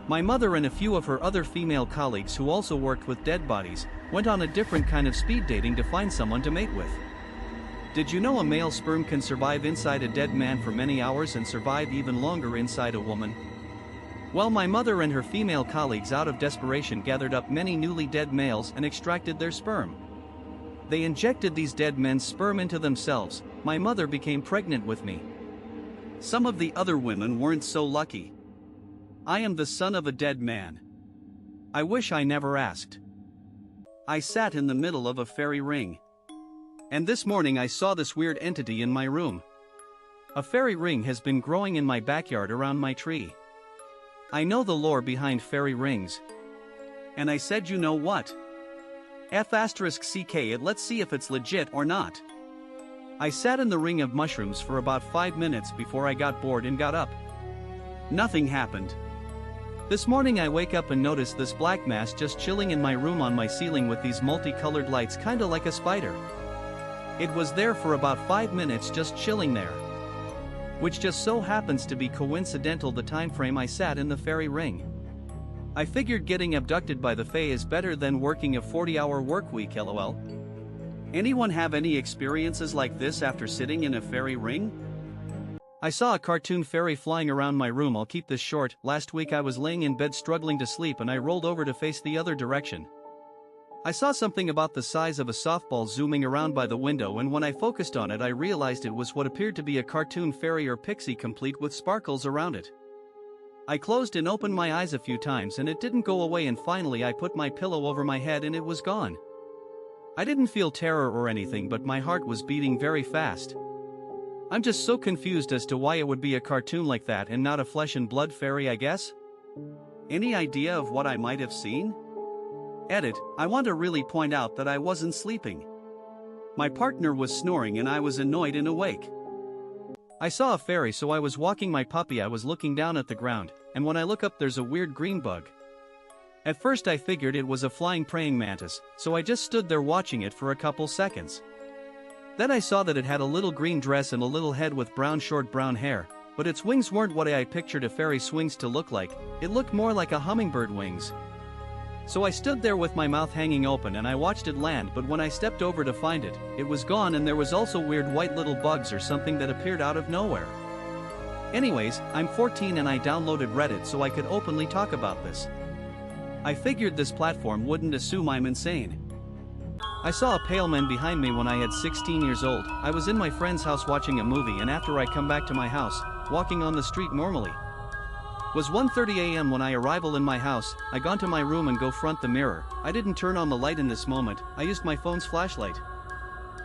My mother and a few of her other female colleagues who also worked with dead bodies went on a different kind of speed dating to find someone to mate with. Did you know a male sperm can survive inside a dead man for many hours and survive even longer inside a woman? Well, my mother and her female colleagues out of desperation gathered up many newly dead males and extracted their sperm. They injected these dead men's sperm into themselves. My mother became pregnant with me. Some of the other women weren't so lucky. I am the son of a dead man. I wish I never asked. I sat in the middle of a fairy ring. And this morning I saw this weird entity in my room. A fairy ring has been growing in my backyard around my tree. I know the lore behind fairy rings. And I said, you know what? F***ck it, let's see if it's legit or not. I sat in the ring of mushrooms for about 5 minutes before I got bored and got up. Nothing happened. This morning I wake up and notice this black mass just chilling in my room on my ceiling with these multicolored lights, kinda like a spider. It was there for about 5 minutes just chilling there. Which just so happens to be coincidental the time frame I sat in the fairy ring. I figured getting abducted by the fae is better than working a 40-hour work week, lol. Anyone have any experiences like this after sitting in a fairy ring? I saw a cartoon fairy flying around my room. I'll keep this short. Last week I was laying in bed struggling to sleep and I rolled over to face the other direction. I saw something about the size of a softball zooming around by the window, and when I focused on it I realized it was what appeared to be a cartoon fairy or pixie complete with sparkles around it. I closed and opened my eyes a few times and it didn't go away, and finally I put my pillow over my head and it was gone. I didn't feel terror or anything, but my heart was beating very fast. I'm just so confused as to why it would be a cartoon like that and not a flesh and blood fairy, I guess? Any idea of what I might have seen? Edit, I want to really point out that I wasn't sleeping. My partner was snoring and I was annoyed and awake. I saw a fairy, so I was walking my puppy. I was looking down at the ground, and when I look up there's a weird green bug. At first I figured it was a flying praying mantis, so I just stood there watching it for a couple seconds. Then I saw that it had a little green dress and a little head with short brown hair, but its wings weren't what I pictured a fairy's wings to look like. It looked more like a hummingbird wings. So I stood there with my mouth hanging open and I watched it land, but when I stepped over to find it, it was gone, and there was also weird white little bugs or something that appeared out of nowhere. Anyways, I'm 14 and I downloaded Reddit so I could openly talk about this. I figured this platform wouldn't assume I'm insane. I saw a pale man behind me when I had 16 years old. I was in my friend's house watching a movie, and after I come back to my house, walking on the street normally. Was 1:30 a.m. when I arrival in my house. I gone to my room and go front the mirror. I didn't turn on the light in this moment, I used my phone's flashlight.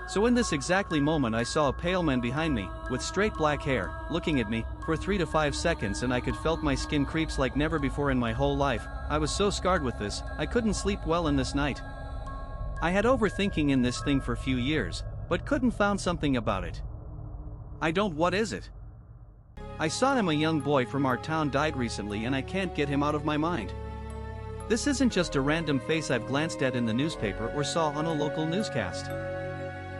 So in this exactly moment I saw a pale man behind me, with straight black hair, looking at me, for 3 to 5 seconds, and I could felt my skin creeps like never before in my whole life. I was so scarred with this, I couldn't sleep well in this night. I had overthinking in this thing for a few years, but couldn't found something about it. I don't, what is it? I saw him, a young boy from our town died recently and I can't get him out of my mind. This isn't just a random face I've glanced at in the newspaper or saw on a local newscast.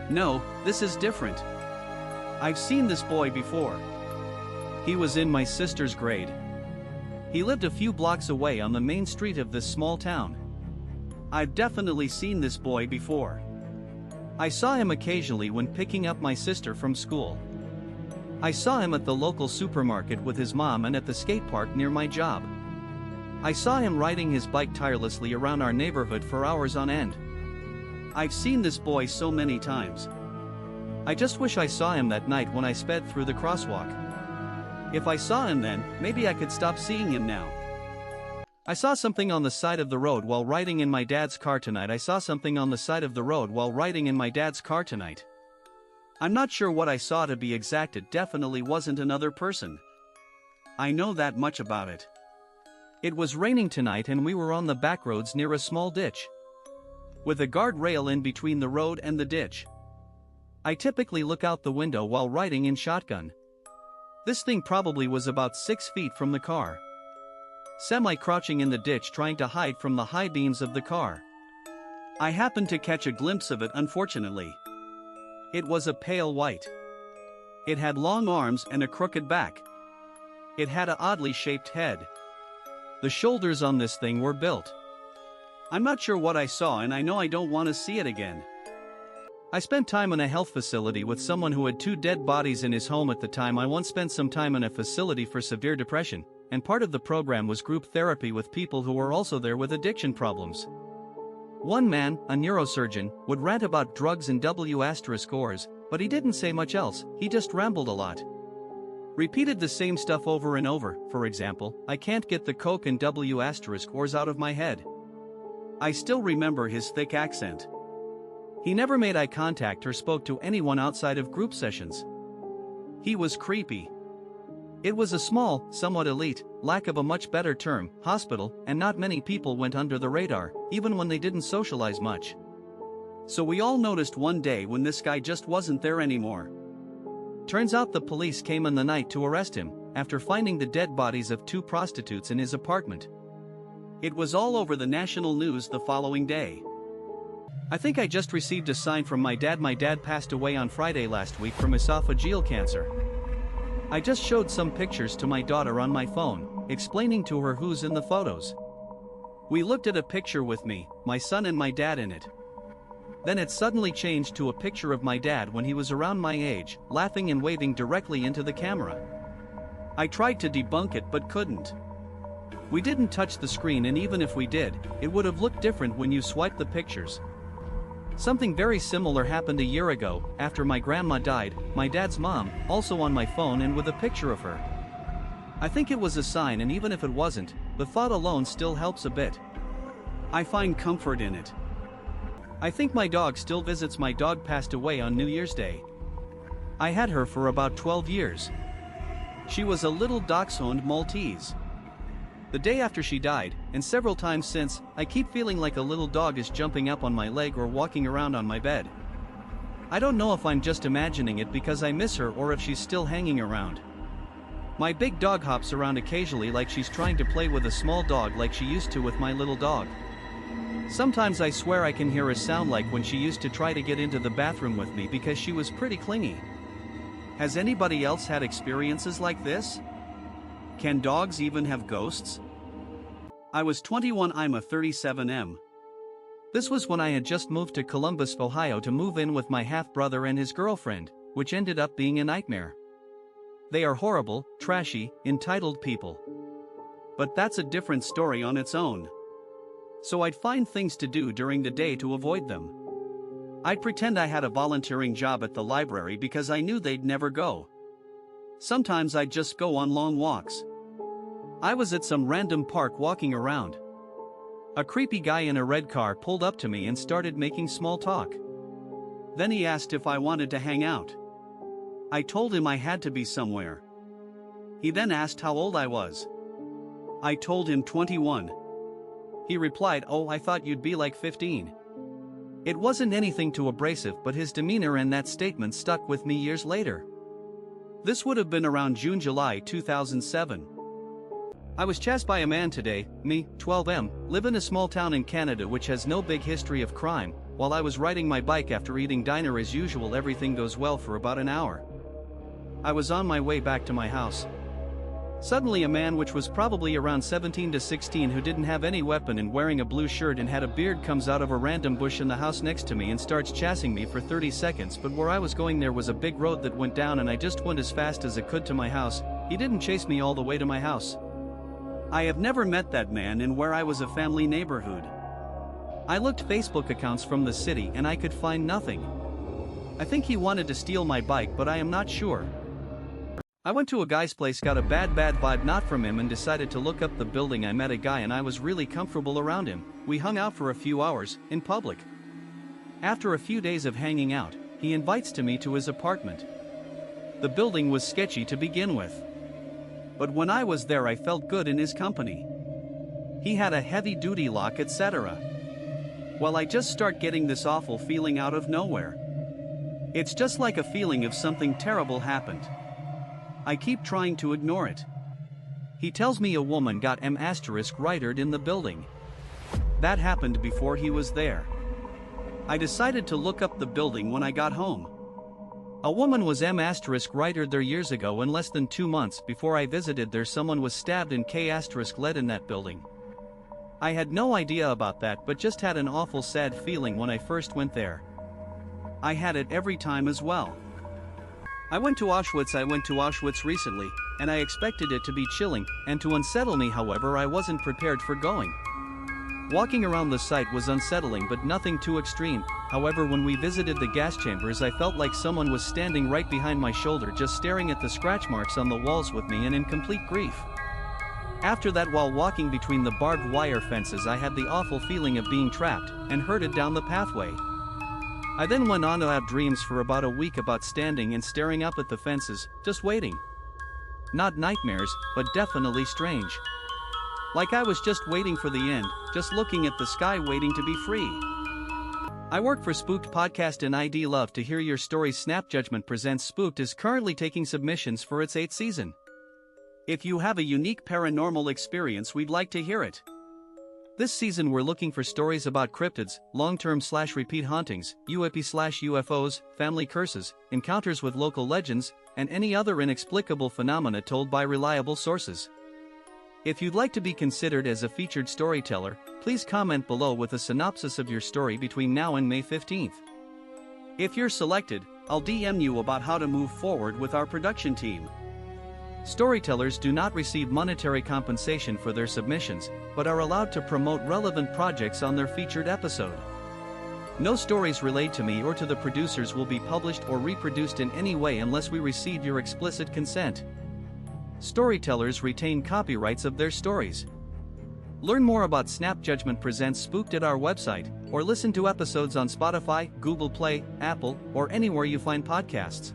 No, this is different. I've seen this boy before. He was in my sister's grade. He lived a few blocks away on the main street of this small town. I've definitely seen this boy before. I saw him occasionally when picking up my sister from school. I saw him at the local supermarket with his mom and at the skate park near my job. I saw him riding his bike tirelessly around our neighborhood for hours on end. I've seen this boy so many times. I just wish I saw him that night when I sped through the crosswalk. If I saw him then, maybe I could stop seeing him now. I saw something on the side of the road while riding in my dad's car tonight. I'm not sure what I saw, to be exact. It definitely wasn't another person. I know that much about it. It was raining tonight and we were on the back roads near a small ditch, with a guardrail in between the road and the ditch. I typically look out the window while riding in shotgun. This thing probably was about 6 feet from the car, semi-crouching in the ditch trying to hide from the high beams of the car. I happened to catch a glimpse of it, unfortunately. It was a pale white. It had long arms and a crooked back. It had a oddly shaped head. The shoulders on this thing were built. I'm not sure what I saw, and I know I don't want to see it again. I spent time in a health facility with someone who had 2 dead bodies in his home at the time. I once spent some time in a facility for severe depression, and part of the program was group therapy with people who were also there with addiction problems. One man, a neurosurgeon, would rant about drugs and W***ors, but he didn't say much else. He just rambled a lot. Repeated the same stuff over and over. For example, I can't get the coke and W***ors out of my head. I still remember his thick accent. He never made eye contact or spoke to anyone outside of group sessions. He was creepy. It was a small, somewhat elite, lack of a much better term, hospital, and not many people went under the radar, even when they didn't socialize much. So we all noticed one day when this guy just wasn't there anymore. Turns out the police came in the night to arrest him, after finding the dead bodies of 2 prostitutes in his apartment. It was all over the national news the following day. I think I just received a sign from my dad. My dad passed away on Friday last week from esophageal cancer. I just showed some pictures to my daughter on my phone, explaining to her who's in the photos. We looked at a picture with me, my son and my dad in it. Then it suddenly changed to a picture of my dad when he was around my age, laughing and waving directly into the camera. I tried to debunk it but couldn't. We didn't touch the screen, and even if we did, it would have looked different when you swiped the pictures. Something very similar happened a year ago, after my grandma died, my dad's mom, also on my phone and with a picture of her. I think it was a sign, and even if it wasn't, the thought alone still helps a bit. I find comfort in it. I think my dog still visits. My dog passed away on New Year's Day. I had her for about 12 years. She was a little dachshund Maltese. The day after she died, and several times since, I keep feeling like a little dog is jumping up on my leg or walking around on my bed. I don't know if I'm just imagining it because I miss her or if she's still hanging around. My big dog hops around occasionally like she's trying to play with a small dog like she used to with my little dog. Sometimes I swear I can hear a sound like when she used to try to get into the bathroom with me because she was pretty clingy. Has anybody else had experiences like this? Can dogs even have ghosts? I was 21. I'm a 37M. This was when I had just moved to Columbus, Ohio to move in with my half-brother and his girlfriend, which ended up being a nightmare. They are horrible, trashy, entitled people. But that's a different story on its own. So I'd find things to do during the day to avoid them. I'd pretend I had a volunteering job at the library because I knew they'd never go. Sometimes I'd just go on long walks. I was at some random park walking around. A creepy guy in a red car pulled up to me and started making small talk. Then he asked if I wanted to hang out. I told him I had to be somewhere. He then asked how old I was. I told him 21. He replied, "Oh, I thought you'd be like 15. It wasn't anything too abrasive, but his demeanor and that statement stuck with me years later. This would have been around June-July 2007. I was chased by a man today, me, 12M, live in a small town in Canada which has no big history of crime. While I was riding my bike after eating dinner as usual, everything goes well for about an hour. I was on my way back to my house. Suddenly a man which was probably around 17 to 16 who didn't have any weapon and wearing a blue shirt and had a beard comes out of a random bush in the house next to me and starts chasing me for 30 seconds, but where I was going there was a big road that went down and I just went as fast as I could to my house. He didn't chase me all the way to my house. I have never met that man in where I was a family neighborhood. I looked Facebook accounts from the city and I could find nothing. I think he wanted to steal my bike, but I am not sure. I went to a guy's place, got a bad vibe not from him, and decided to look up the building. I met a guy and I was really comfortable around him. We hung out for a few hours, in public. After a few days of hanging out, he invites me to his apartment. The building was sketchy to begin with. But when I was there I felt good in his company. He had a heavy-duty lock, etc. Well, I just start getting this awful feeling out of nowhere. It's just like a feeling of something terrible happened. I keep trying to ignore it. He tells me a woman got righted in the building. That happened before he was there. I decided to look up the building when I got home. A woman was righted there years ago. In less than 2 months before I visited there, someone was stabbed and led in that building. I had no idea about that, but just had an awful sad feeling when I first went there. I had it every time as well. I went to Auschwitz recently, and I expected it to be chilling and to unsettle me. However, I wasn't prepared for going. Walking around the site was unsettling but nothing too extreme. However, when we visited the gas chambers I felt like someone was standing right behind my shoulder, just staring at the scratch marks on the walls with me and in complete grief. After that, while walking between the barbed wire fences, I had the awful feeling of being trapped and herded down the pathway. I then went on to have dreams for about a week about standing and staring up at the fences, just waiting. Not nightmares, but definitely strange. Like I was just waiting for the end, just looking at the sky waiting to be free. I work for Spooked Podcast and I'd love to hear your stories. Snap Judgment Presents Spooked is currently taking submissions for its 8th season. If you have a unique paranormal experience, we'd like to hear it. This season we're looking for stories about cryptids, long-term/repeat hauntings, UAP/UFOs, family curses, encounters with local legends, and any other inexplicable phenomena told by reliable sources. If you'd like to be considered as a featured storyteller, please comment below with a synopsis of your story between now and May 15th. If you're selected, I'll DM you about how to move forward with our production team. Storytellers do not receive monetary compensation for their submissions, but are allowed to promote relevant projects on their featured episode. No stories relayed to me or to the producers will be published or reproduced in any way unless we receive your explicit consent. Storytellers retain copyrights of their stories. Learn more about Snap Judgment Presents Spooked at our website, or listen to episodes on Spotify, Google Play, Apple, or anywhere you find podcasts.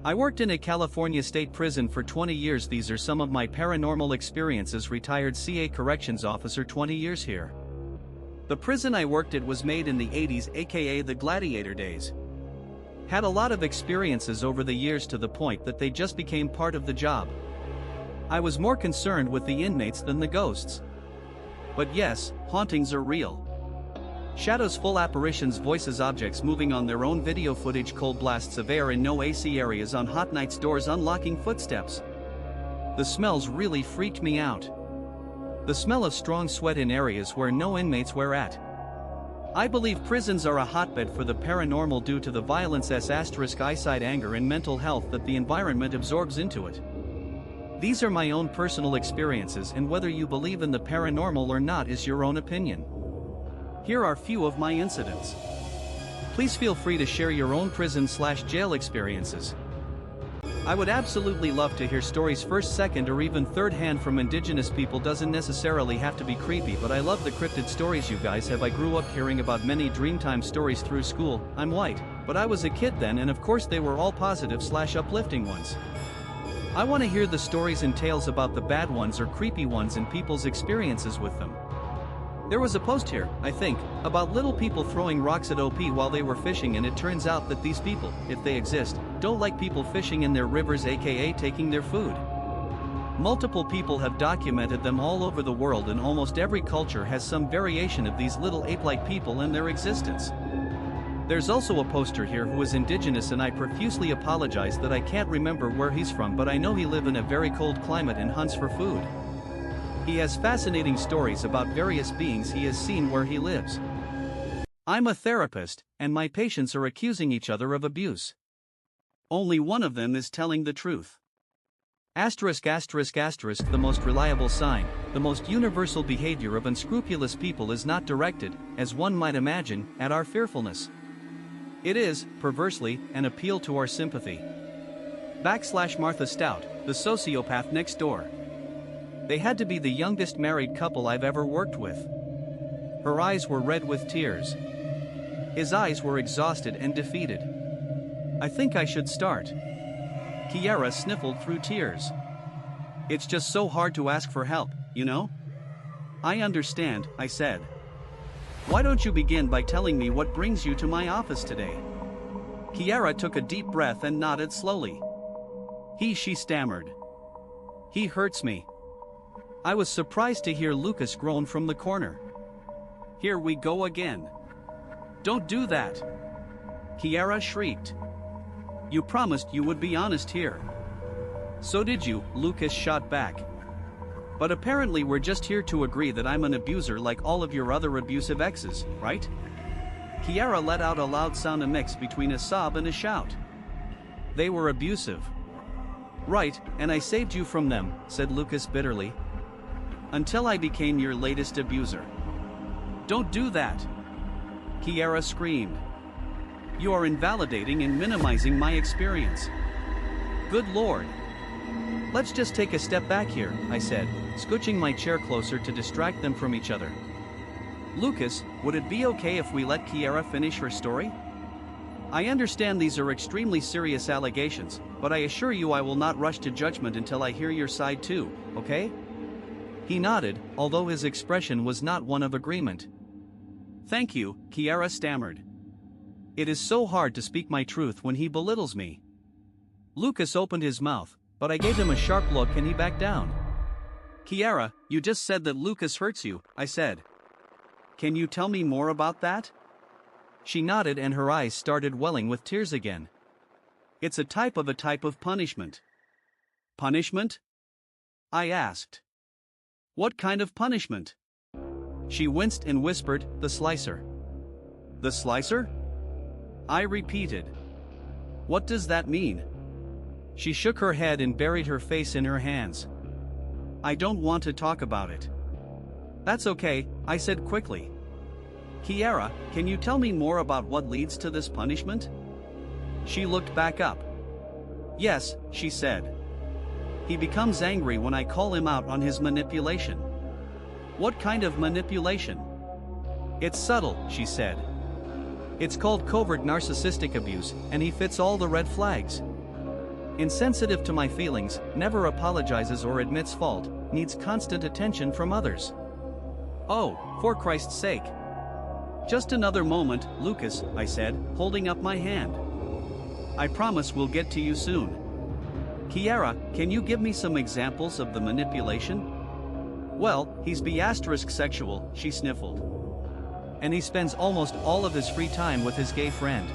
I worked in a California state prison for 20 years. These are some of my paranormal experiences. Retired CA corrections officer, 20 years here. The prison I worked at was made in the 80s, aka the gladiator days. Had a lot of experiences over the years to the point that they just became part of the job. I was more concerned with the inmates than the ghosts. But yes, hauntings are real. Shadows, full apparitions, voices, objects moving on their own, video footage, cold blasts of air in no AC areas on hot nights, doors unlocking, footsteps. The smells really freaked me out. The smell of strong sweat in areas where no inmates were at. I believe prisons are a hotbed for the paranormal due to the violence, eyesight, anger and mental health that the environment absorbs into it. These are my own personal experiences, and whether you believe in the paranormal or not is your own opinion. Here are few of my incidents. Please feel free to share your own prison/jail experiences. I would absolutely love to hear stories first, second, or even third hand from indigenous people. Doesn't necessarily have to be creepy, but I love the cryptid stories you guys have. I grew up hearing about many Dreamtime stories through school. I'm white, but I was a kid then, and of course they were all positive/uplifting ones. I want to hear the stories and tales about the bad ones or creepy ones and people's experiences with them. There was a post here, I think, about little people throwing rocks at OP while they were fishing, and it turns out that these people, if they exist, don't like people fishing in their rivers, aka taking their food. Multiple people have documented them all over the world, and almost every culture has some variation of these little ape-like people and their existence. There's also a poster here who is indigenous, and I profusely apologize that I can't remember where he's from, but I know he lives in a very cold climate and hunts for food. He has fascinating stories about various beings he has seen where he lives. I'm a therapist, and my patients are accusing each other of abuse. Only one of them is telling the truth. *****, the most reliable sign, the most universal behavior of unscrupulous people is not directed, as one might imagine, at our fearfulness. It is, perversely, an appeal to our sympathy. Martha Stout, the sociopath next door. They had to be the youngest married couple I've ever worked with. Her eyes were red with tears. His eyes were exhausted and defeated. I think I should start. Kiara sniffled through tears. It's just so hard to ask for help, you know? I understand, I said. Why don't you begin by telling me what brings you to my office today? Kiara took a deep breath and nodded slowly. She stammered. He hurts me. I was surprised to hear Lucas groan from the corner. Here we go again. Don't do that. Kiara shrieked. You promised you would be honest here. So did you, Lucas shot back. But apparently we're just here to agree that I'm an abuser like all of your other abusive exes, right? Kiara let out a loud sound, a mix between a sob and a shout. They were abusive. Right, and I saved you from them, said Lucas bitterly. Until I became your latest abuser. Don't do that. Kiara screamed. You are invalidating and minimizing my experience. Good Lord. Let's just take a step back here, I said, scooching my chair closer to distract them from each other. Lucas, would it be okay if we let Kiara finish her story? I understand these are extremely serious allegations, but I assure you I will not rush to judgment until I hear your side too, okay? He nodded, although his expression was not one of agreement. Thank you, Kiara stammered. It is so hard to speak my truth when he belittles me. Lucas opened his mouth, but I gave him a sharp look and he backed down. Kiara, you just said that Lucas hurts you, I said. Can you tell me more about that? She nodded and her eyes started welling with tears again. It's a type of punishment. Punishment? I asked. What kind of punishment? She winced and whispered, the slicer. The slicer? I repeated. What does that mean? She shook her head and buried her face in her hands. I don't want to talk about it. That's okay, I said quickly. Kiara, can you tell me more about what leads to this punishment? She looked back up. Yes, she said. He becomes angry when I call him out on his manipulation. What kind of manipulation? It's subtle, she said. It's called covert narcissistic abuse, and he fits all the red flags. Insensitive to my feelings, never apologizes or admits fault, needs constant attention from others. Oh, for Christ's sake. Just another moment, Lucas, I said, holding up my hand. I promise we'll get to you soon. Kiara, can you give me some examples of the manipulation? Well, he's sexual, she sniffled. And he spends almost all of his free time with his gay friend.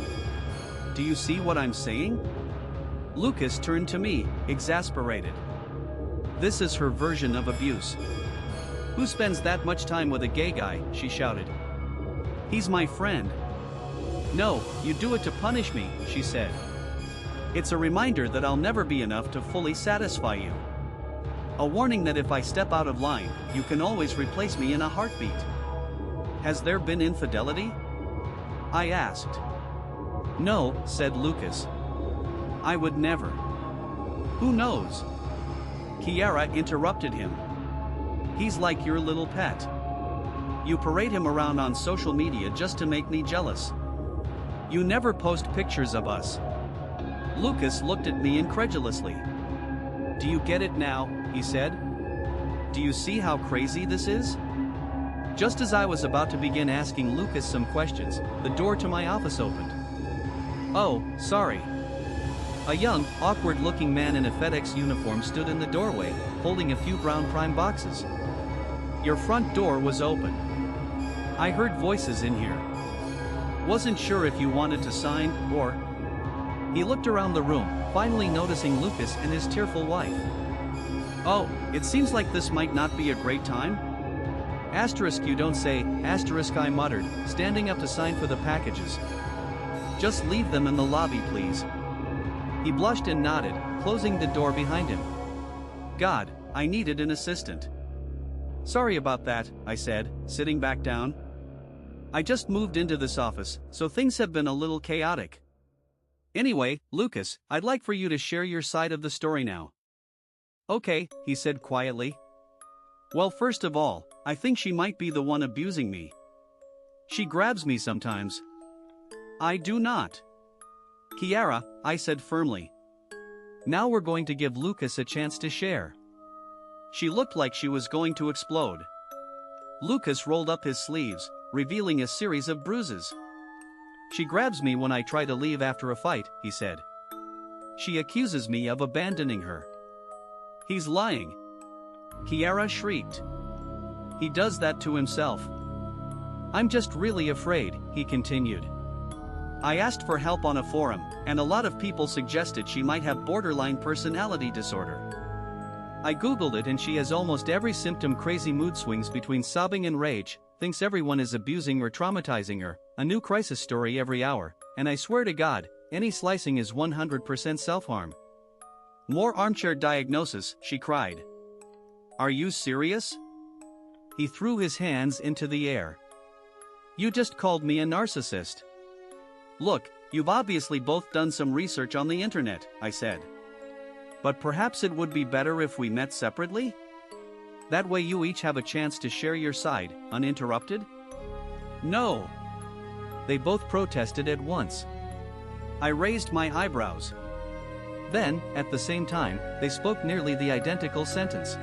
Do you see what I'm saying? Lucas turned to me, exasperated. This is her version of abuse. Who spends that much time with a gay guy, she shouted. He's my friend. No, you do it to punish me, she said. It's a reminder that I'll never be enough to fully satisfy you. A warning that if I step out of line, you can always replace me in a heartbeat. Has there been infidelity? I asked. No, said Lucas. I would never. Who knows? Kiara interrupted him. He's like your little pet. You parade him around on social media just to make me jealous. You never post pictures of us. Lucas looked at me incredulously. Do you get it now? He said. Do you see how crazy this is? Just as I was about to begin asking Lucas some questions, the door to my office opened. Oh, sorry. A young, awkward-looking man in a FedEx uniform stood in the doorway, holding a few brown Prime boxes. Your front door was open. I heard voices in here. Wasn't sure if you wanted to sign, or... He looked around the room, finally noticing Lucas and his tearful wife. Oh, it seems like this might not be a great time? Asterisk, you don't say, asterisk, I muttered, standing up to sign for the packages. Just leave them in the lobby, please. He blushed and nodded, closing the door behind him. God, I needed an assistant. Sorry about that, I said, sitting back down. I just moved into this office, so things have been a little chaotic. Anyway, Lucas, I'd like for you to share your side of the story now. Okay, he said quietly. Well, first of all, I think she might be the one abusing me. She grabs me sometimes. I do not. Kiara, I said firmly. Now we're going to give Lucas a chance to share. She looked like she was going to explode. Lucas rolled up his sleeves, revealing a series of bruises. She grabs me when I try to leave after a fight, he said. She accuses me of abandoning her. He's lying. Kiara shrieked. He does that to himself. I'm just really afraid, he continued. I asked for help on a forum, and a lot of people suggested she might have borderline personality disorder. I googled it and she has almost every symptom: crazy mood swings between sobbing and rage, thinks everyone is abusing or traumatizing her, a new crisis story every hour, and I swear to God, any slicing is 100% self-harm. More armchair diagnosis, she cried. Are you serious? He threw his hands into the air. You just called me a narcissist. Look, you've obviously both done some research on the internet, I said. But perhaps it would be better if we met separately? That way you each have a chance to share your side, uninterrupted? No. They both protested at once. I raised my eyebrows. Then, at the same time, they spoke nearly the identical sentence.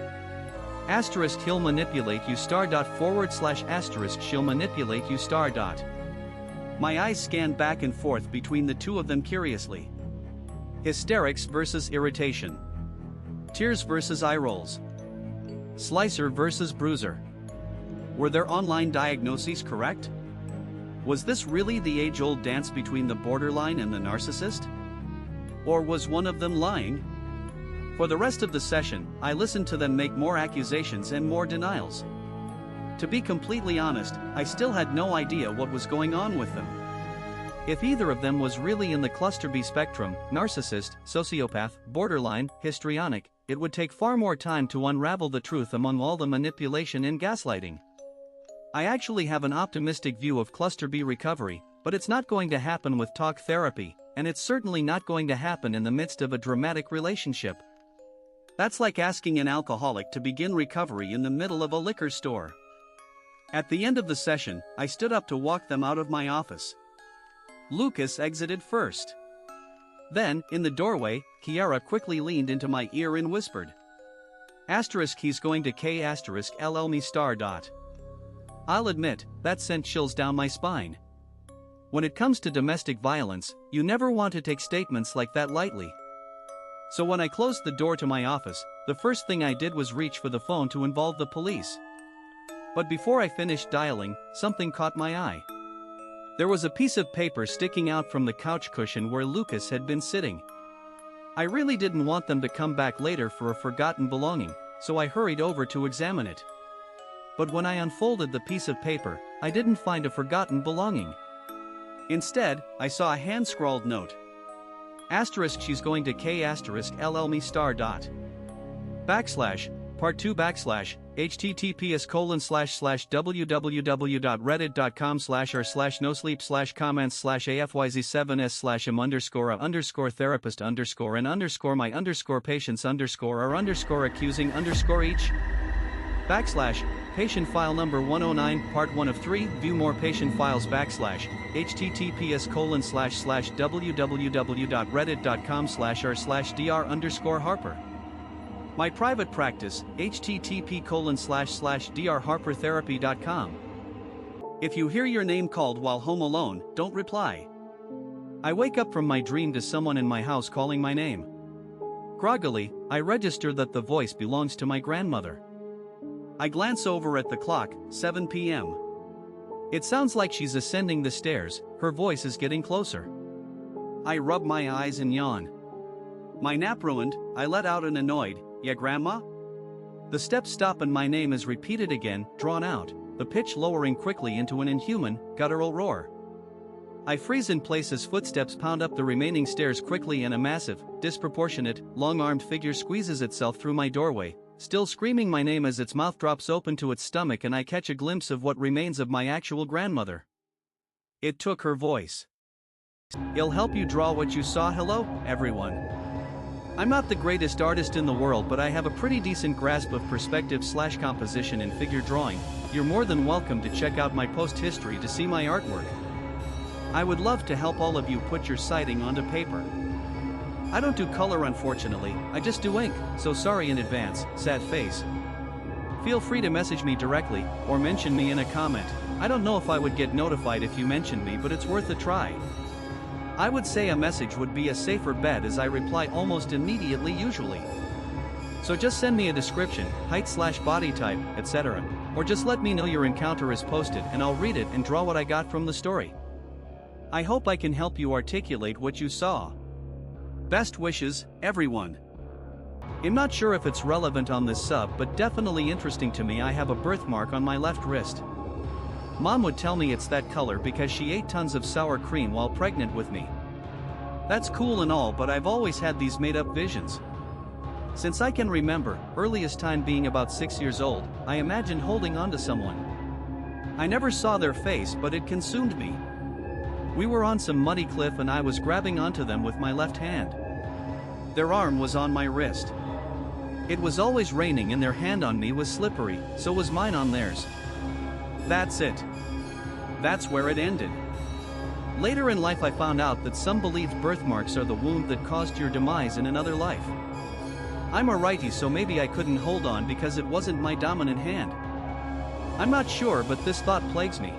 Asterisk he'll manipulate you star dot forward slash asterisk she'll manipulate you star dot. My eyes scanned back and forth between the two of them curiously. Hysterics versus irritation. Tears versus eye rolls. Slicer versus bruiser. Were their online diagnoses correct? Was this really the age-old dance between the borderline and the narcissist? Or was one of them lying? For the rest of the session, I listened to them make more accusations and more denials. To be completely honest, I still had no idea what was going on with them. If either of them was really in the cluster B spectrum, narcissist, sociopath, borderline, histrionic, it would take far more time to unravel the truth among all the manipulation and gaslighting. I actually have an optimistic view of cluster B recovery, but it's not going to happen with talk therapy, and it's certainly not going to happen in the midst of a dramatic relationship. That's like asking an alcoholic to begin recovery in the middle of a liquor store. At the end of the session, I stood up to walk them out of my office. Lucas exited first. Then, in the doorway, Kiara quickly leaned into my ear and whispered. Asterisk he's going to K asterisk LL me star dot. I'll admit, that sent chills down my spine. When it comes to domestic violence, you never want to take statements like that lightly. So when I closed the door to my office, the first thing I did was reach for the phone to involve the police. But before I finished dialing, something caught my eye. There was a piece of paper sticking out from the couch cushion where Lucas had been sitting. I really didn't want them to come back later for a forgotten belonging, so I hurried over to examine it. But when I unfolded the piece of paper, I didn't find a forgotten belonging. Instead, I saw a hand-scrawled note. Asterisk she's going to K asterisk LL me star dot. Backslash, part 2 backslash, https://www.reddit.com/r/no-sleep/comments/afyz7s/m_r_therapist_and_my_accusing_each Backslash, patient file number 109 part 1 of 3 view more patient files backslash, https://www.reddit.com/r/dr_harper My private practice, http://drharpertherapy.com. If you hear your name called while home alone, don't reply. I wake up from my dream to someone in my house calling my name. Groggily, I register that the voice belongs to my grandmother. I glance over at the clock, 7 p.m. It sounds like she's ascending the stairs, her voice is getting closer. I rub my eyes and yawn. My nap ruined, I let out an annoyed, "Yeah, Grandma?" The steps stop and my name is repeated again, drawn out, the pitch lowering quickly into an inhuman, guttural roar. I freeze in place as footsteps pound up the remaining stairs quickly and a massive, disproportionate, long-armed figure squeezes itself through my doorway, still screaming my name as its mouth drops open to its stomach and I catch a glimpse of what remains of my actual grandmother. It took her voice. It'll help you draw what you saw. Hello, everyone. I'm not the greatest artist in the world, but I have a pretty decent grasp of perspective/composition and figure drawing. You're more than welcome to check out my post history to see my artwork. I would love to help all of you put your sighting onto paper. I don't do color, unfortunately, I just do ink, so sorry in advance, sad face. Feel free to message me directly, or mention me in a comment. I don't know if I would get notified if you mentioned me, but it's worth a try. I would say a message would be a safer bet, as I reply almost immediately usually. So just send me a description, height/body type, etc. Or just let me know your encounter is posted and I'll read it and draw what I got from the story. I hope I can help you articulate what you saw. Best wishes, everyone. I'm not sure if it's relevant on this sub, but definitely interesting to me. I have a birthmark on my left wrist. Mom would tell me it's that color because she ate tons of sour cream while pregnant with me. That's cool and all, but I've always had these made-up visions. Since I can remember, earliest time being about 6 years old, I imagined holding onto someone. I never saw their face, but it consumed me. We were on some muddy cliff and I was grabbing onto them with my left hand. Their arm was on my wrist. It was always raining and their hand on me was slippery, so was mine on theirs. That's it. That's where it ended. Later in life I found out that some believed birthmarks are the wound that caused your demise in another life. I'm a righty, so maybe I couldn't hold on because it wasn't my dominant hand. I'm not sure, but this thought plagues me.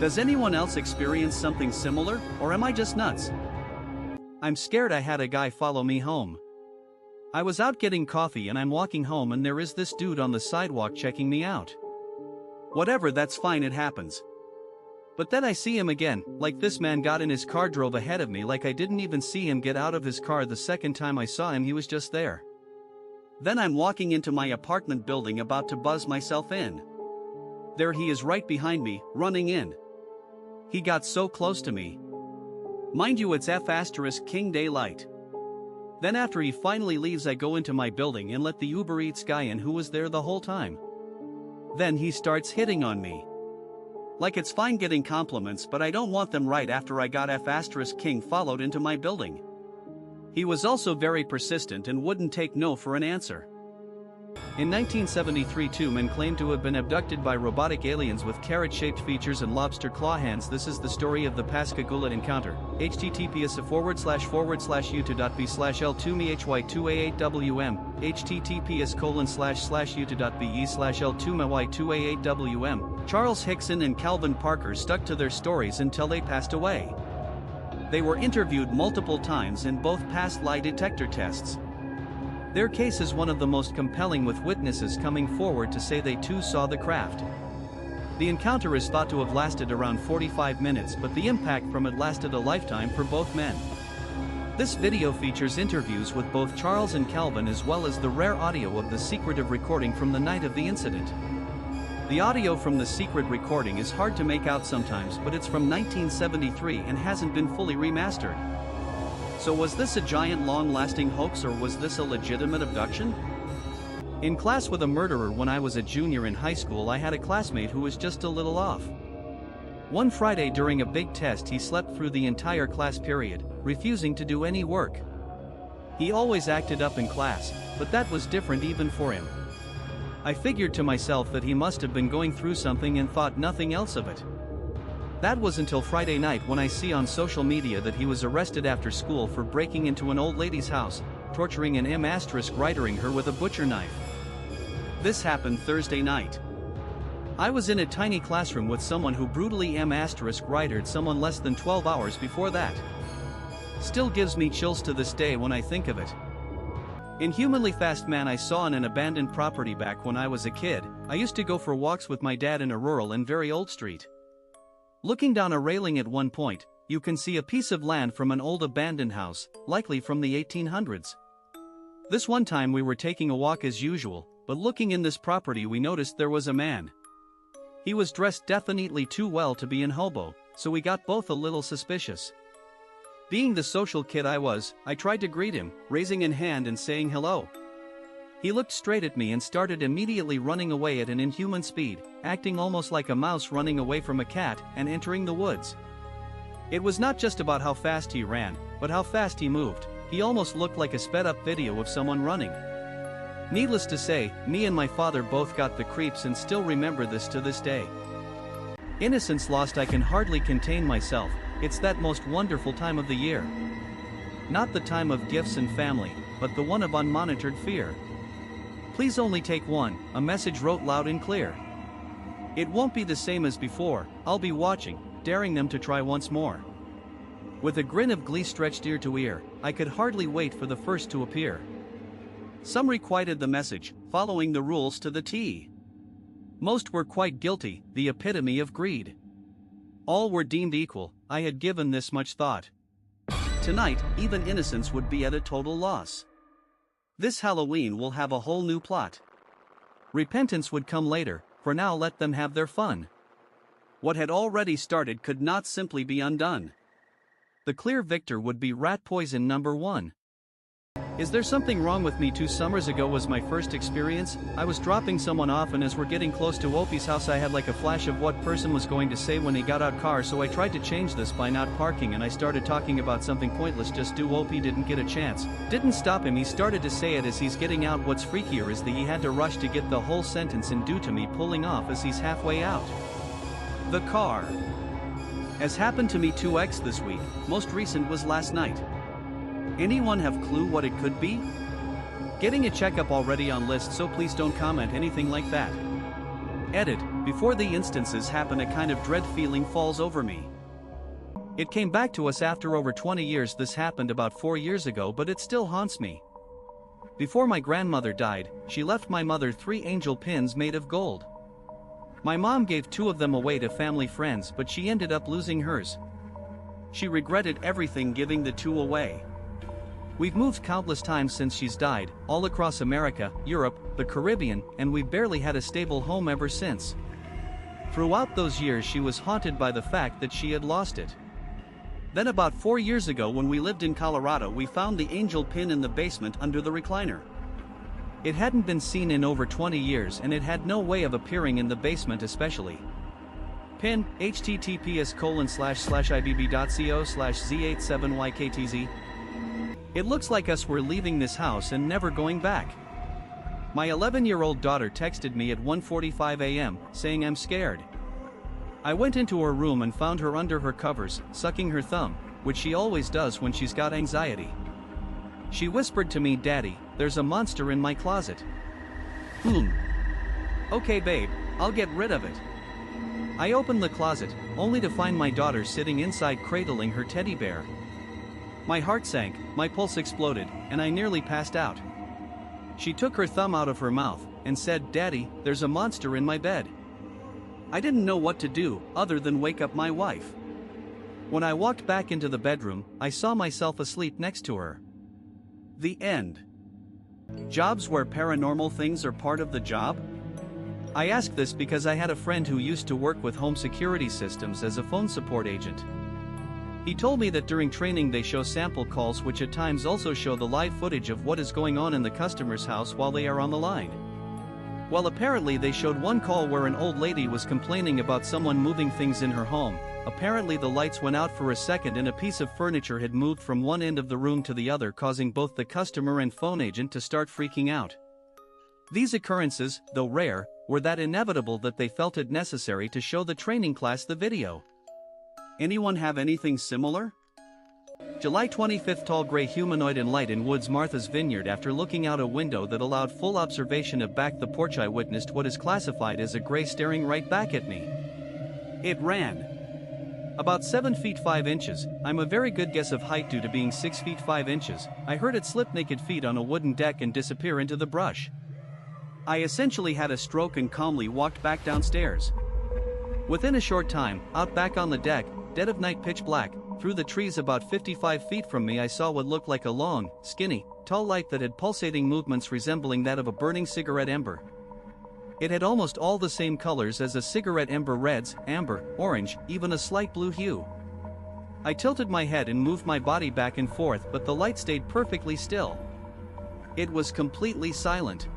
Does anyone else experience something similar, or am I just nuts? I'm scared. I had a guy follow me home. I was out getting coffee and I'm walking home and there is this dude on the sidewalk checking me out. Whatever, that's fine, it happens. But then I see him again, like this man got in his car, drove ahead of me, like I didn't even see him get out of his car. The second time I saw him, he was just there. Then I'm walking into my apartment building about to buzz myself in. There he is right behind me, running in. He got so close to me. Mind you, it's F***ing daylight. Then after he finally leaves, I go into my building and let the Uber Eats guy in who was there the whole time. Then he starts hitting on me. Like it's fine getting compliments, but I don't want them right after I got F***ing followed into my building. He was also very persistent and wouldn't take no for an answer. In 1973, 2 men claimed to have been abducted by robotic aliens with carrot-shaped features and lobster claw hands. This is the story of the Pascagoula encounter. https://u2.b/l2mehy2a8wm https://u2.be/l2mehy2a8wm. Charles Hickson and Calvin Parker stuck to their stories until they passed away. They were interviewed multiple times and both passed lie detector tests. Their case is one of the most compelling, with witnesses coming forward to say they too saw the craft. The encounter is thought to have lasted around 45 minutes, but the impact from it lasted a lifetime for both men. This video features interviews with both Charles and Calvin, as well as the rare audio of the secretive recording from the night of the incident. The audio from the secret recording is hard to make out sometimes, but it's from 1973 and hasn't been fully remastered. So was this a giant long-lasting hoax, or was this a legitimate abduction? In class with a murderer when I was a junior in high school, I had a classmate who was just a little off. One Friday during a big test, he slept through the entire class period, refusing to do any work. He always acted up in class, but that was different even for him. I figured to myself that he must have been going through something and thought nothing else of it. That was until Friday night, when I see on social media that he was arrested after school for breaking into an old lady's house, torturing and riding her with a butcher knife. This happened Thursday night. I was in a tiny classroom with someone who brutally ridered someone less than 12 hours before that. Still gives me chills to this day when I think of it. Inhumanly fast man I saw on an abandoned property back when I was a kid. I used to go for walks with my dad in a rural and very old street. Looking down a railing at one point, you can see a piece of land from an old abandoned house, likely from the 1800s. This one time we were taking a walk as usual, but looking in this property we noticed there was a man. He was dressed definitely too well to be in hobo, so we got both a little suspicious. Being the social kid I was, I tried to greet him, raising a hand and saying hello. He looked straight at me and started immediately running away at an inhuman speed, acting almost like a mouse running away from a cat, and entering the woods. It was not just about how fast he ran, but how fast he moved. He almost looked like a sped-up video of someone running. Needless to say, me and my father both got the creeps and still remember this to this day. Innocence lost, I can hardly contain myself. It's that most wonderful time of the year. Not the time of gifts and family, but the one of unmonitored fear. Please only take one, a message wrote loud and clear. It won't be the same as before, I'll be watching, daring them to try once more. With a grin of glee stretched ear to ear, I could hardly wait for the first to appear. Some requited the message, following the rules to the T. Most were quite guilty, the epitome of greed. All were deemed equal, I had given this much thought. Tonight, even innocence would be at a total loss. This Halloween will have a whole new plot. Repentance would come later, for now let them have their fun. What had already started could not simply be undone. The clear victor would be rat poison number 1. Is there something wrong with me? 2 summers ago was my first experience. I was dropping someone off, and as we're getting close to Opie's house I had like a flash of what person was going to say when he got out car, so I tried to change this by not parking, and I started talking about something pointless, just do. Opie didn't get a chance. Didn't stop him, he started to say it as he's getting out. What's freakier is that he had to rush to get the whole sentence in due to me pulling off as he's halfway out the car. As happened to me 2x this week, most recent was last night. Anyone have clue what it could be? Getting a checkup already on list, so please don't comment anything like that. Edit, before the instances happen a kind of dread feeling falls over me. It came back to us after over 20 years. This happened about 4 years ago, but it still haunts me. Before my grandmother died, she left my mother 3 angel pins made of gold. My mom gave 2 of them away to family friends, but she ended up losing hers. She regretted everything giving the 2 away. We've moved countless times since she's died, all across America, Europe, the Caribbean, and we've barely had a stable home ever since. Throughout those years she was haunted by the fact that she had lost it. Then about 4 years ago, when we lived in Colorado, we found the angel pin in the basement under the recliner. It hadn't been seen in over 20 years, and it had no way of appearing in the basement especially. Pin, https://ibb.co/z87yktz. It looks like us were leaving this house and never going back. My 11-year-old daughter texted me at 1:45 a.m., saying I'm scared. I went into her room and found her under her covers, sucking her thumb, which she always does when she's got anxiety. She whispered to me, "Daddy, there's a monster in my closet." Okay babe, I'll get rid of it. I opened the closet, only to find my daughter sitting inside cradling her teddy bear. My heart sank, my pulse exploded, and I nearly passed out. She took her thumb out of her mouth and said, "Daddy, there's a monster in my bed." I didn't know what to do other than wake up my wife. When I walked back into the bedroom, I saw myself asleep next to her. The end. Jobs where paranormal things are part of the job? I ask this because I had a friend who used to work with home security systems as a phone support agent. He told me that during training they show sample calls, which at times also show the live footage of what is going on in the customer's house while they are on the line. Well, apparently they showed one call where an old lady was complaining about someone moving things in her home. Apparently the lights went out for a second and a piece of furniture had moved from one end of the room to the other, causing both the customer and phone agent to start freaking out. These occurrences, though rare, were that inevitable that they felt it necessary to show the training class the video. Anyone have anything similar? July 25th. Tall gray humanoid in light in woods, Martha's Vineyard. After looking out a window that allowed full observation of back the porch, I witnessed what is classified as a gray staring right back at me. It ran about 7 feet 5 inches. I'm a very good guess of height due to being 6 feet 5 inches. I heard it slip naked feet on a wooden deck and disappear into the brush. I essentially had a stroke and calmly walked back downstairs. Within a short time, out back on the deck, dead of night, pitch black, through the trees about 55 feet from me, I saw what looked like a long, skinny, tall light that had pulsating movements resembling that of a burning cigarette ember. It had almost all the same colors as a cigarette ember: reds, amber, orange, even a slight blue hue. I tilted my head and moved my body back and forth, but the light stayed perfectly still. It was completely silent.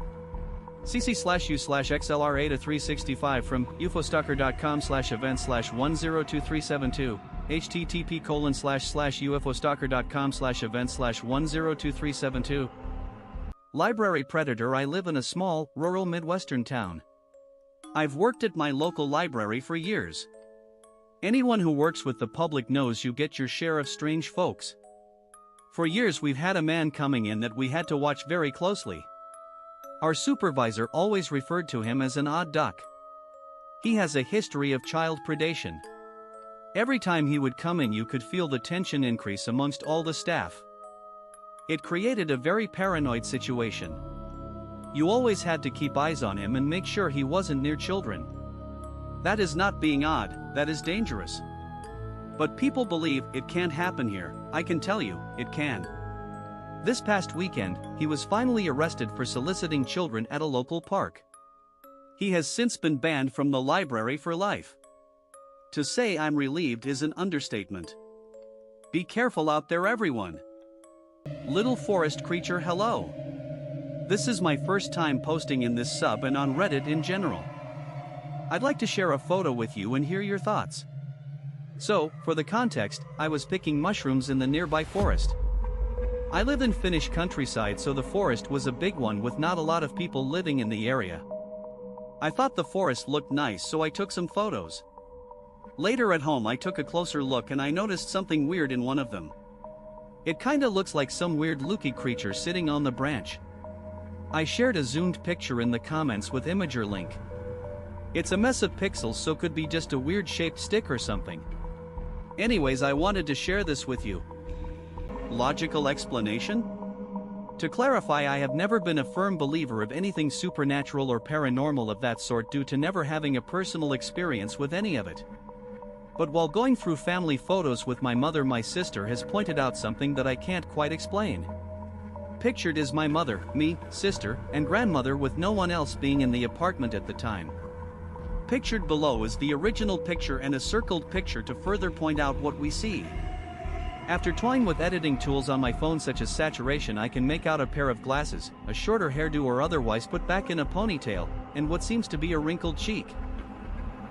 cc/u/xlr8-365 from ufostalker.com/event/102372. http://ufostalker.com/events/1023772. Library predator. I live in a small, rural Midwestern town. I've worked at my local library for years. Anyone who works with the public knows you get your share of strange folks. For years we've had a man coming in that we had to watch very closely. Our supervisor always referred to him as an odd duck. He has a history of child predation. Every time he would come in you could feel the tension increase amongst all the staff. It created a very paranoid situation. You always had to keep eyes on him and make sure he wasn't near children. That is not being odd, that is dangerous. But people believe it can't happen here. I can tell you, it can. This past weekend, he was finally arrested for soliciting children at a local park. He has since been banned from the library for life. To say I'm relieved is an understatement. Be careful out there, everyone. Little forest creature, hello. This is my first time posting in this sub and on Reddit in general. I'd like to share a photo with you and hear your thoughts. So, for the context, I was picking mushrooms in the nearby forest. I live in Finnish countryside, so the forest was a big one with not a lot of people living in the area. I thought the forest looked nice, so I took some photos. Later at home I took a closer look and I noticed something weird in one of them. It kinda looks like some weird looky creature sitting on the branch. I shared a zoomed picture in the comments with Imager link. It's a mess of pixels, so could be just a weird shaped stick or something. Anyways, I wanted to share this with you. Logical explanation? To clarify, I have never been a firm believer of anything supernatural or paranormal of that sort due to never having a personal experience with any of it. But while going through family photos with my mother, my sister has pointed out something that I can't quite explain. Pictured is my mother, me, sister, and grandmother with no one else being in the apartment at the time. Pictured below is the original picture and a circled picture to further point out what we see. After toying with editing tools on my phone such as saturation, I can make out a pair of glasses, a shorter hairdo or otherwise put back in a ponytail, and what seems to be a wrinkled cheek.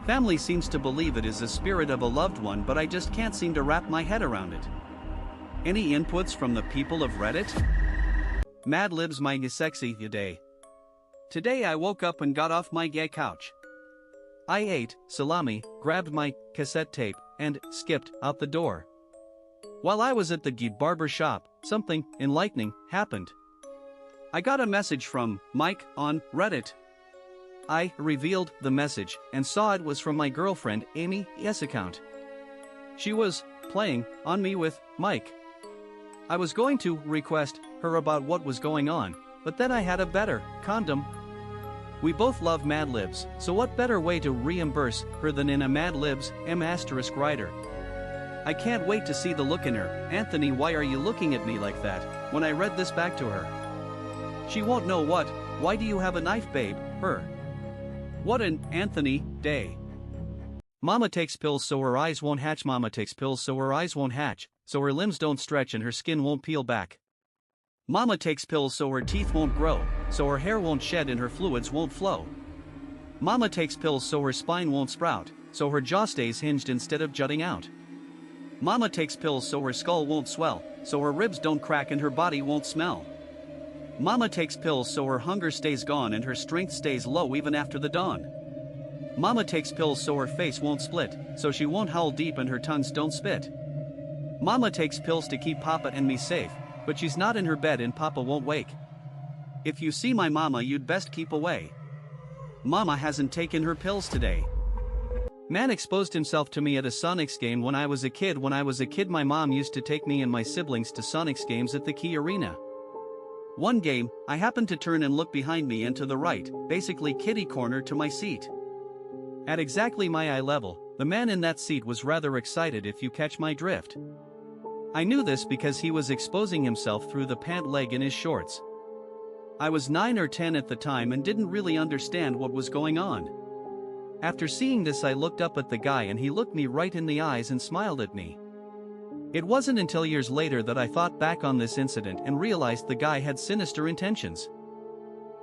Family seems to believe it is the spirit of a loved one, but I just can't seem to wrap my head around it. Any inputs from the people of Reddit? Mad Libs, my sexy day. Today I woke up and got off my gay couch. I ate salami, grabbed my cassette tape, and skipped out the door. While I was at the barber shop, something enlightening happened. I got a message from Mike on Reddit. I revealed the message and saw it was from my girlfriend Amy's account. She was playing on me with Mike. I was going to request her about what was going on, but then I had a better condom. We both love Mad Libs, so what better way to reimburse her than in a Mad Libs M** writer? I can't wait to see the look in her. Anthony, why are you looking at me like that? When I read this back to her, she won't know what. Why do you have a knife, babe? Her. What an Anthony day. Mama takes pills so her eyes won't hatch. Mama takes pills so her eyes won't hatch, so her limbs don't stretch and her skin won't peel back. Mama takes pills so her teeth won't grow, so her hair won't shed and her fluids won't flow. Mama takes pills so her spine won't sprout, so her jaw stays hinged instead of jutting out. Mama takes pills so her skull won't swell, so her ribs don't crack and her body won't smell. Mama takes pills so her hunger stays gone and her strength stays low even after the dawn. Mama takes pills so her face won't split, so she won't howl deep and her tongues don't spit. Mama takes pills to keep Papa and me safe, but she's not in her bed and Papa won't wake. If you see my mama, you'd best keep away. Mama hasn't taken her pills today. Man exposed himself to me at a Sonics game when I was a kid. When I was a kid, my mom used to take me and my siblings to Sonics games at the Key Arena. One game, I happened to turn and look behind me and to the right, basically kitty corner to my seat. At exactly my eye level, the man in that seat was rather excited, if you catch my drift. I knew this because he was exposing himself through the pant leg in his shorts. I was 9 or 10 at the time and didn't really understand what was going on. After seeing this, I looked up at the guy and he looked me right in the eyes and smiled at me. It wasn't until years later that I thought back on this incident and realized the guy had sinister intentions.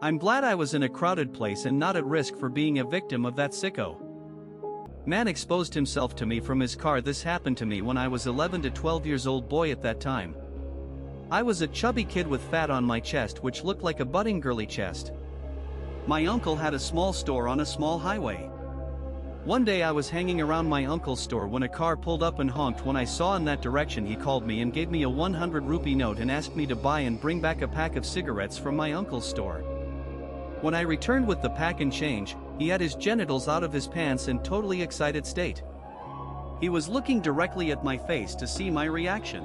I'm glad I was in a crowded place and not at risk for being a victim of that sicko. Man exposed himself to me from his car. This happened to me when I was 11 to 12 years old boy at that time. I was a chubby kid with fat on my chest which looked like a budding girly chest. My uncle had a small store on a small highway. One day I was hanging around my uncle's store when a car pulled up and honked. When I saw in that direction, he called me and gave me a 100 rupee note and asked me to buy and bring back a pack of cigarettes from my uncle's store. When I returned with the pack and change, he had his genitals out of his pants in totally excited state. He was looking directly at my face to see my reaction,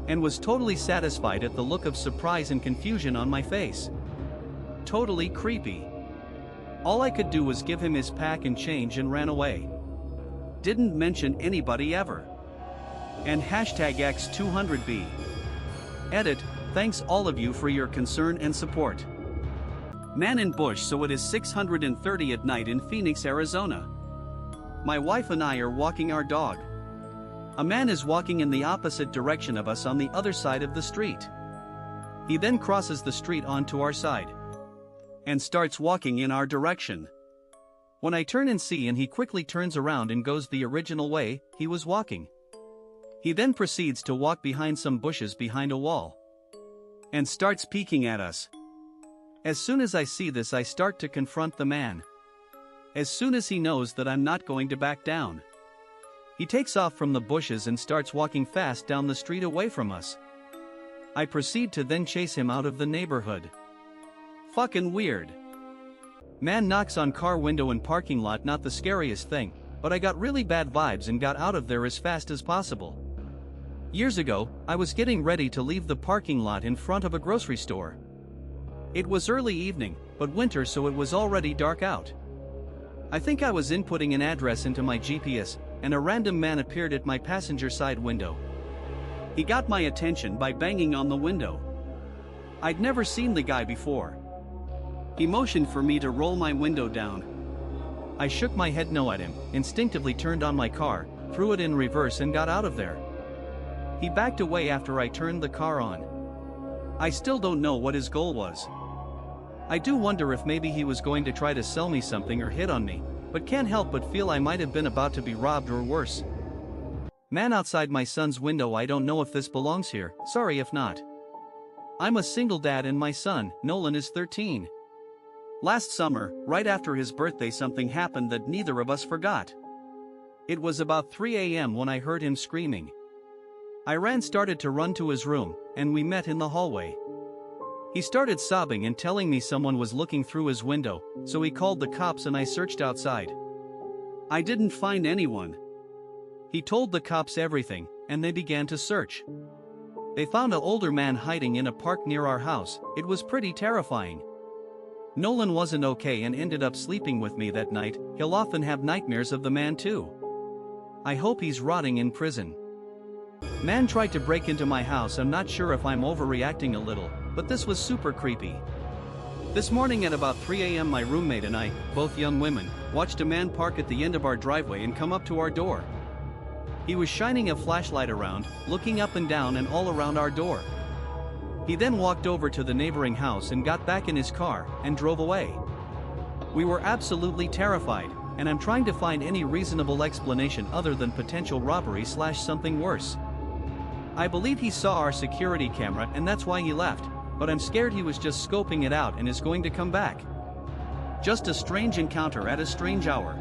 and was totally satisfied at the look of surprise and confusion on my face. Totally creepy. All I could do was give him his pack and change and ran away. Didn't mention anybody ever. And #X200B. Edit, thanks all of you for your concern and support. Man in bush. So it is 6:30 at night in Phoenix, Arizona. My wife and I are walking our dog. A man is walking in the opposite direction of us on the other side of the street. He then crosses the street onto our side and starts walking in our direction. When I turn and see, and he quickly turns around and goes the original way he was walking. He then proceeds to walk behind some bushes behind a wall and starts peeking at us. As soon as I see this, I start to confront the man. As soon as he knows that I'm not going to back down, he takes off from the bushes and starts walking fast down the street away from us. I proceed to then chase him out of the neighborhood. Fucking weird. Man knocks on car window in parking lot. Not the scariest thing, but I got really bad vibes and got out of there as fast as possible. Years ago, I was getting ready to leave the parking lot in front of a grocery store. It was early evening, but winter, so it was already dark out. I think I was inputting an address into my GPS, and a random man appeared at my passenger side window. He got my attention by banging on the window. I'd never seen the guy before. He motioned for me to roll my window down. I shook my head no at him, instinctively turned on my car, threw it in reverse and got out of there. He backed away after I turned the car on. I still don't know what his goal was. I do wonder if maybe he was going to try to sell me something or hit on me, but can't help but feel I might have been about to be robbed or worse. Man outside my son's window. I don't know if this belongs here, sorry if not. I'm a single dad and my son, Nolan, is 13. Last summer, right after his birthday, something happened that neither of us forgot. It was about 3 a.m. when I heard him screaming. I started to run to his room, and we met in the hallway. He started sobbing and telling me someone was looking through his window, so he called the cops and I searched outside. I didn't find anyone. He told the cops everything, and they began to search. They found an older man hiding in a park near our house. It was pretty terrifying. Nolan wasn't okay and ended up sleeping with me that night. He'll often have nightmares of the man too. I hope he's rotting in prison. Man tried to break into my house. I'm not sure if I'm overreacting a little, but this was super creepy. This morning at about 3 a.m. my roommate and I, both young women, watched a man park at the end of our driveway and come up to our door. He was shining a flashlight around, looking up and down and all around our door. He then walked over to the neighboring house and got back in his car and drove away. We were absolutely terrified, and I'm trying to find any reasonable explanation other than potential robbery / something worse. I believe he saw our security camera and that's why he left, but I'm scared he was just scoping it out and is going to come back. Just a strange encounter at a strange hour.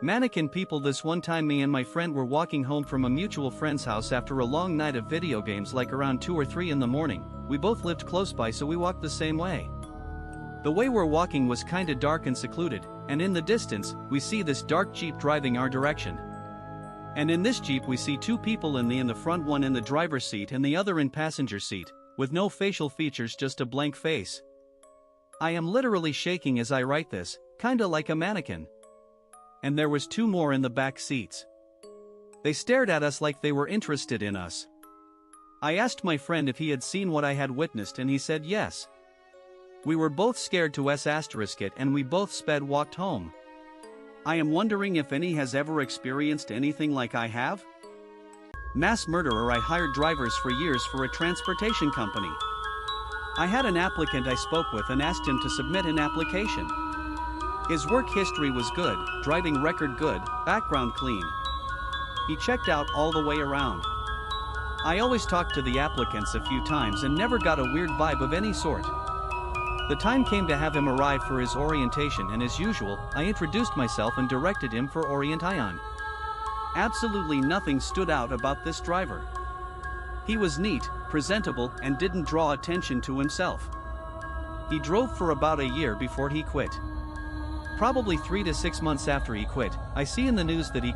Mannequin people. This one time me and my friend were walking home from a mutual friend's house after a long night of video games, like around 2 or 3 in the morning. We both lived close by, so we walked the same way. The way we're walking was kinda dark and secluded, and in the distance, we see this dark Jeep driving our direction. And in this Jeep we see 2 people in the front, one in the driver's seat and the other in passenger seat, with no facial features, just a blank face. I am literally shaking as I write this, kinda like a mannequin. And there was 2 more in the back seats. They stared at us like they were interested in us. I asked my friend if he had seen what I had witnessed and he said yes. We were both scared to it and we both walked home. I am wondering if any has ever experienced anything like I have? Mass murderer. I hired drivers for years for a transportation company. I had an applicant I spoke with and asked him to submit an application. His work history was good, driving record good, background clean. He checked out all the way around. I always talked to the applicants a few times and never got a weird vibe of any sort. The time came to have him arrive for his orientation, and as usual, I introduced myself and directed him for Orientation. Absolutely nothing stood out about this driver. He was neat, presentable, and didn't draw attention to himself. He drove for about a year before he quit. Probably 3 to 6 months after he quit, I see in the news that he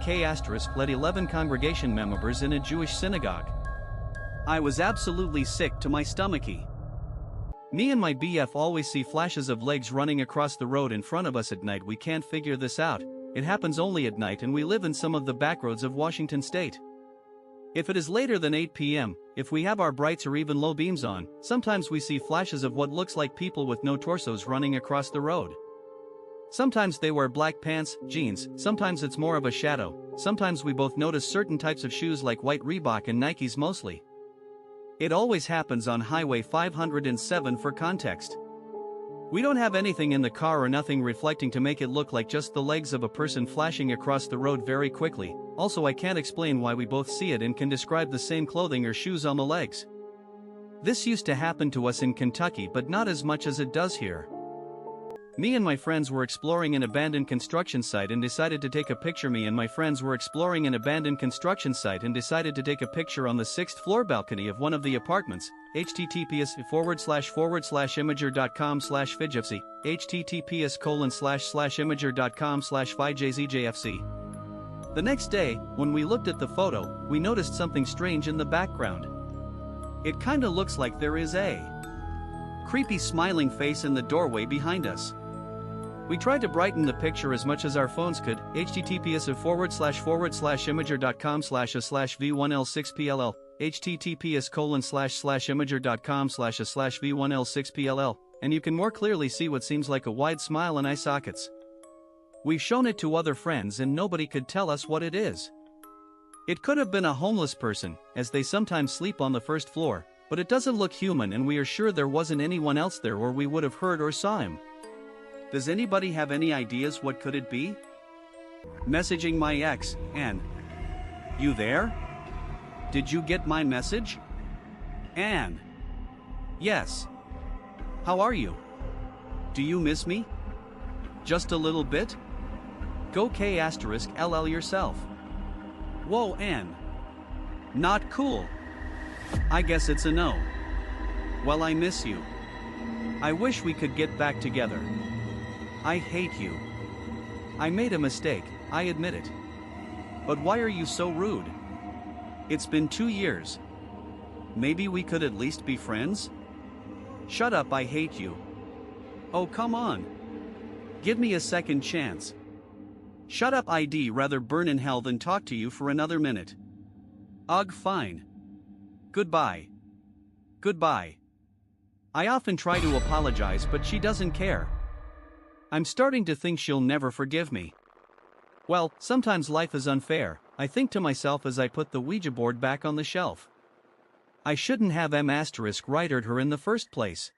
led 11 congregation members in a Jewish synagogue. I was absolutely sick to my stomachy. Me and my BF always see flashes of legs running across the road in front of us at night. We can't figure this out. It happens only at night, and we live in some of the backroads of Washington state. If it is later than 8 p.m., if we have our brights or even low beams on, sometimes we see flashes of what looks like people with no torsos running across the road. Sometimes they wear black pants, jeans, sometimes it's more of a shadow, sometimes we both notice certain types of shoes like white Reebok and Nikes mostly. It always happens on Highway 507 for context. We don't have anything in the car or nothing reflecting to make it look like just the legs of a person flashing across the road very quickly. Also, I can't explain why we both see it and can describe the same clothing or shoes on the legs. This used to happen to us in Kentucky, but not as much as it does here. Me and my friends were exploring an abandoned construction site and decided to take a picture. On the 6th floor balcony of one of the apartments. https://imager.com/fijfc, https://imager.com/5jzjfc. The next day, when we looked at the photo, we noticed something strange in the background. It kinda looks like there is a creepy smiling face in the doorway behind us. We tried to brighten the picture as much as our phones could. https://imager.com/v1l6pll, https://imager.com/v1l6pll, and you can more clearly see what seems like a wide smile in eye sockets. We've shown it to other friends and nobody could tell us what it is. It could have been a homeless person, as they sometimes sleep on the first floor, but it doesn't look human, and we are sure there wasn't anyone else there or we would have heard or saw him. Does anybody have any ideas what could it be? Messaging my ex, Anne. You there? Did you get my message? Anne. Yes. How are you? Do you miss me? Just a little bit? Go K*LL yourself. Whoa, Anne. Not cool. I guess it's a no. Well, I miss you. I wish we could get back together. I hate you. I made a mistake, I admit it. But why are you so rude? It's been 2 years. Maybe we could at least be friends? Shut up, I hate you. Oh, come on. Give me a second chance. Shut up, I'd rather burn in hell than talk to you for another minute. Ugh, fine. Goodbye. Goodbye. I often try to apologize, but she doesn't care. I'm starting to think she'll never forgive me. Well, sometimes life is unfair, I think to myself as I put the Ouija board back on the shelf. I shouldn't have righted her in the first place.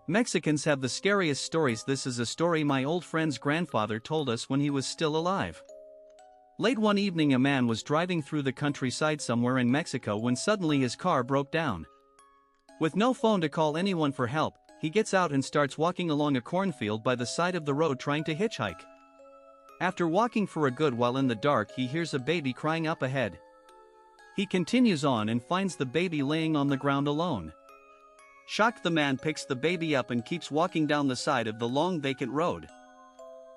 Mexicans have the scariest stories. This is a story my old friend's grandfather told us when he was still alive. Late one evening, a man was driving through the countryside somewhere in Mexico when suddenly his car broke down. With no phone to call anyone for help, he gets out and starts walking along a cornfield by the side of the road trying to hitchhike. After walking for a good while in the dark, he hears a baby crying up ahead. He continues on and finds the baby laying on the ground alone. Shocked, the man picks the baby up and keeps walking down the side of the long vacant road.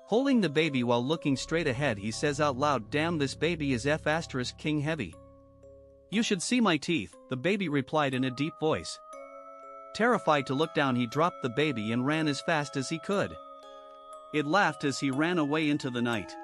Holding the baby while looking straight ahead, he says out loud, "Damn, this baby is King heavy." "You should see my teeth," the baby replied in a deep voice. Terrified to look down, he dropped the baby and ran as fast as he could. It laughed as he ran away into the night.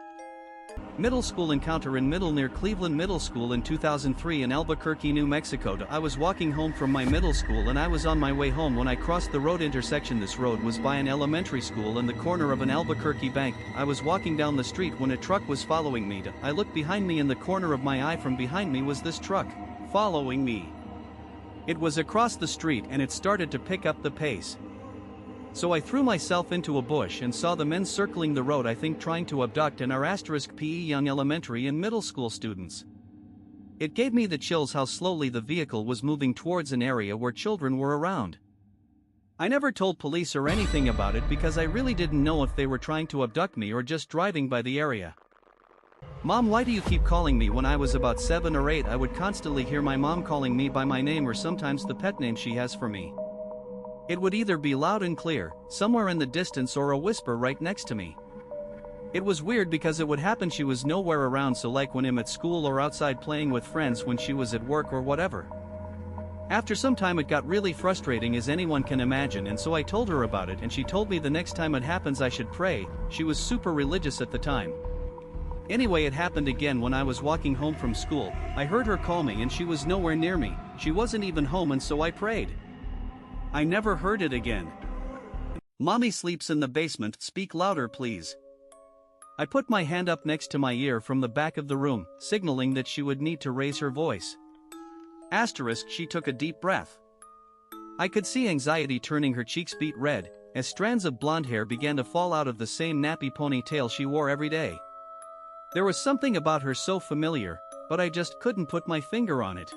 Middle school encounter in middle near Cleveland Middle School in 2003 in Albuquerque, New Mexico. I was walking home from my middle school and I was on my way home when I crossed the road intersection. This road was by an elementary school and the corner of an Albuquerque bank. I was walking down the street when a truck was following me. I looked behind me. In the corner of my eye from behind me was this truck following me. It was across the street and it started to pick up the pace. So I threw myself into a bush and saw the men circling the road, I think trying to abduct and our PE young elementary and middle school students. It gave me the chills how slowly the vehicle was moving towards an area where children were around. I never told police or anything about it because I really didn't know if they were trying to abduct me or just driving by the area. Mom, why do you keep calling me? When I was about 7 or 8, I would constantly hear my mom calling me by my name or sometimes the pet name she has for me. It would either be loud and clear, somewhere in the distance, or a whisper right next to me. It was weird because it would happen she was nowhere around, so like when I'm at school or outside playing with friends when she was at work or whatever. After some time it got really frustrating, as anyone can imagine, and so I told her about it and she told me the next time it happens I should pray. She was super religious at the time. Anyway, it happened again when I was walking home from school. I heard her call me and she was nowhere near me. She wasn't even home, and so I prayed. I never heard it again. Mommy sleeps in the basement. Speak louder, please. I put my hand up next to my ear from the back of the room, signaling that she would need to raise her voice. She took a deep breath. I could see anxiety turning her cheeks beet red, as strands of blonde hair began to fall out of the same nappy ponytail she wore every day. There was something about her so familiar, but I just couldn't put my finger on it.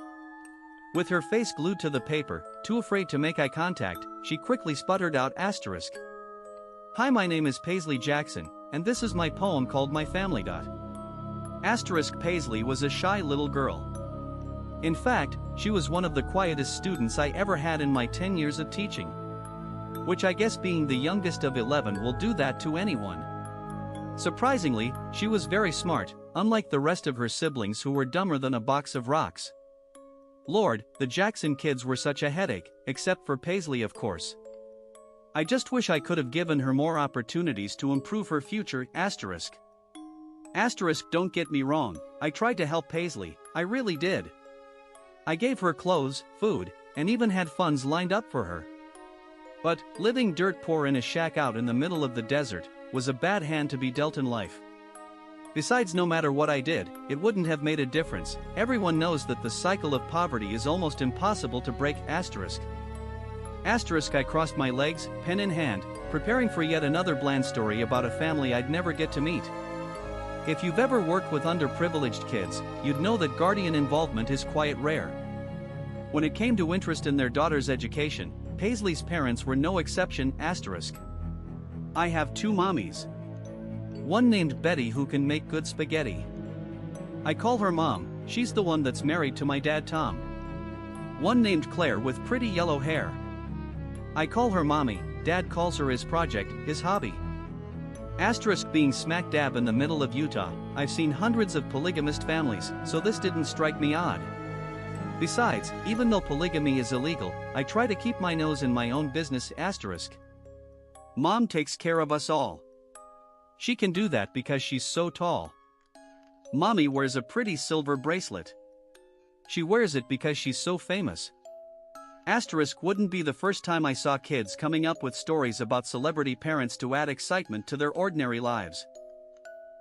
With her face glued to the paper, too afraid to make eye contact, she quickly sputtered out, "Hi, my name is Paisley Jackson, and this is my poem called My Family. Paisley was a shy little girl. In fact, she was one of the quietest students I ever had in my 10 years of teaching. Which I guess being the youngest of 11 will do that to anyone. Surprisingly, she was very smart, unlike the rest of her siblings who were dumber than a box of rocks. Lord, the Jackson kids were such a headache, except for Paisley, of course. I just wish I could have given her more opportunities to improve her future. Don't get me wrong, I tried to help Paisley, I really did. I gave her clothes, food, and even had funds lined up for her. But, living dirt poor in a shack out in the middle of the desert, was a bad hand to be dealt in life. Besides, no matter what I did, it wouldn't have made a difference. Everyone knows that the cycle of poverty is almost impossible to break. I crossed my legs, pen in hand, preparing for yet another bland story about a family I'd never get to meet. If you've ever worked with underprivileged kids, you'd know that guardian involvement is quite rare. When it came to interest in their daughter's education, Paisley's parents were no exception. I have 2 mommies. One named Betty, who can make good spaghetti. I call her Mom, she's the one that's married to my dad Tom. One named Claire with pretty yellow hair. I call her Mommy, Dad calls her his project, his hobby. Being smack dab in the middle of Utah, I've seen hundreds of polygamist families, so this didn't strike me odd. Besides, even though polygamy is illegal, I try to keep my nose in my own business. Mom takes care of us all. She can do that because she's so tall. Mommy wears a pretty silver bracelet. She wears it because she's so famous. Wouldn't be the first time I saw kids coming up with stories about celebrity parents to add excitement to their ordinary lives.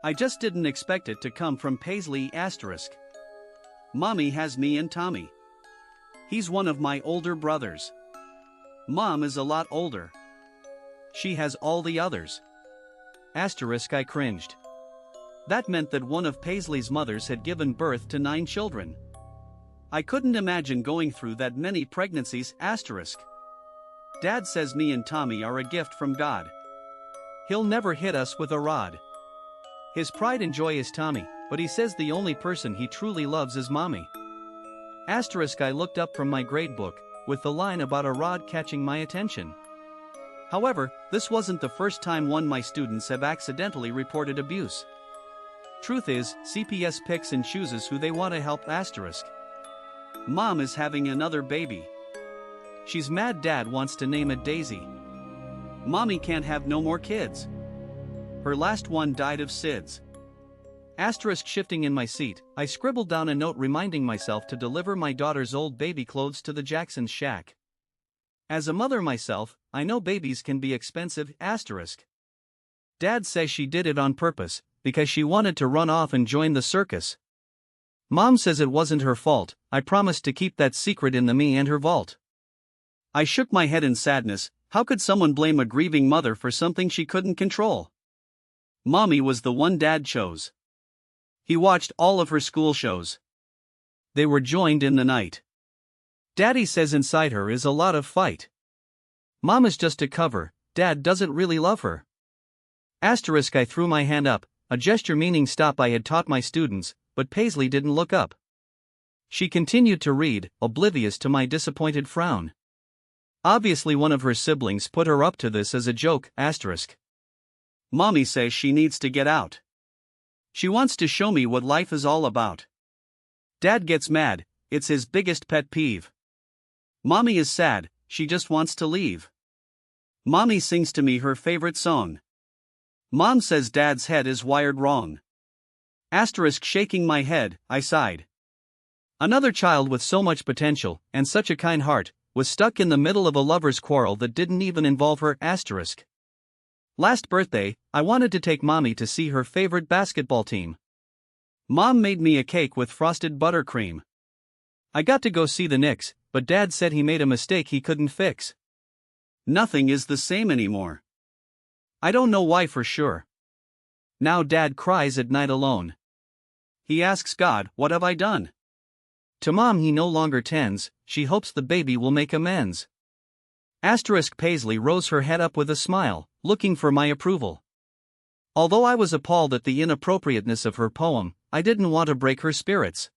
I just didn't expect it to come from Paisley. Mommy has me and Tommy. He's one of my older brothers. Mom is a lot older. She has all the others. I cringed. That meant that one of Paisley's mothers had given birth to 9 children. I couldn't imagine going through that many pregnancies. Dad says me and Tommy are a gift from God. He'll never hit us with a rod. His pride and joy is Tommy, but he says the only person he truly loves is Mommy. I looked up from my grade book, with the line about a rod catching my attention. However, this wasn't the first time one of my students have accidentally reported abuse. Truth is, CPS picks and chooses who they want to help. Mom is having another baby. She's mad Dad wants to name it Daisy. Mommy can't have no more kids. Her last one died of SIDS. Shifting in my seat, I scribbled down a note reminding myself to deliver my daughter's old baby clothes to the Jacksons' shack. As a mother myself, I know babies can be expensive. Dad says she did it on purpose, because she wanted to run off and join the circus. Mom says it wasn't her fault. I promised to keep that secret in the me and her vault. I shook my head in sadness. How could someone blame a grieving mother for something she couldn't control? Mommy was the one Dad chose. He watched all of her school shows. They were joined in the night. Daddy says inside her is a lot of fight. Mom is just a cover, Dad doesn't really love her. Asterisk, I threw my hand up, a gesture meaning stop I had taught my students, but Paisley didn't look up. She continued to read, oblivious to my disappointed frown. Obviously one of her siblings put her up to this as a joke, asterisk. Mommy says she needs to get out. She wants to show me what life is all about. Dad gets mad, it's his biggest pet peeve. Mommy is sad, she just wants to leave. Mommy sings to me her favorite song. Mom says Dad's head is wired wrong. Asterisk, shaking my head, I sighed. Another child with so much potential, and such a kind heart, was stuck in the middle of a lover's quarrel that didn't even involve her, asterisk. Last birthday, I wanted to take Mommy to see her favorite basketball team. Mom made me a cake with frosted buttercream. I got to go see the Knicks, but Dad said he made a mistake he couldn't fix. Nothing is the same anymore. I don't know why for sure. Now Dad cries at night alone. He asks God, what have I done? To Mom he no longer tends, she hopes the baby will make amends. Asterisk, Paisley rose her head up with a smile, looking for my approval. Although I was appalled at the inappropriateness of her poem, I didn't want to break her spirits.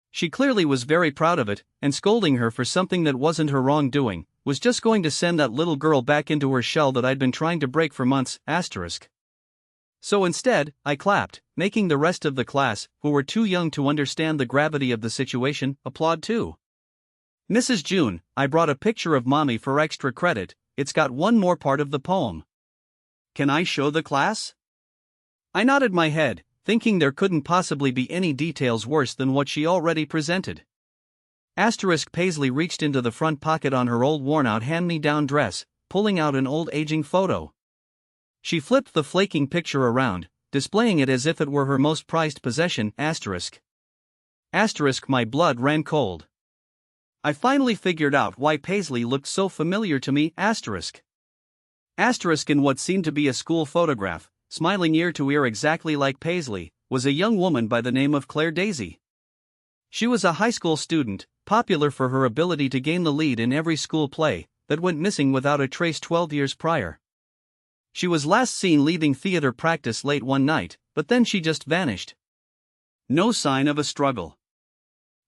She clearly was very proud of it, and scolding her for something that wasn't her wrongdoing, was just going to send that little girl back into her shell that I'd been trying to break for months, asterisk. So instead, I clapped, making the rest of the class, who were too young to understand the gravity of the situation, applaud too. Mrs. June, I brought a picture of Mommy for extra credit, it's got one more part of the poem. Can I show the class? I nodded my head, thinking there couldn't possibly be any details worse than what she already presented. Asterisk, Paisley reached into the front pocket on her old worn-out hand-me-down dress, pulling out an old aging photo. She flipped the flaking picture around, displaying it as if it were her most prized possession, asterisk. Asterisk, my blood ran cold. I finally figured out why Paisley looked so familiar to me, asterisk. Asterisk, in what seemed to be a school photograph, smiling ear to ear exactly like Paisley, was a young woman by the name of Claire Daisy. She was a high school student, popular for her ability to gain the lead in every school play, that went missing without a trace 12 years prior. She was last seen leaving theater practice late one night, but then she just vanished. No sign of a struggle.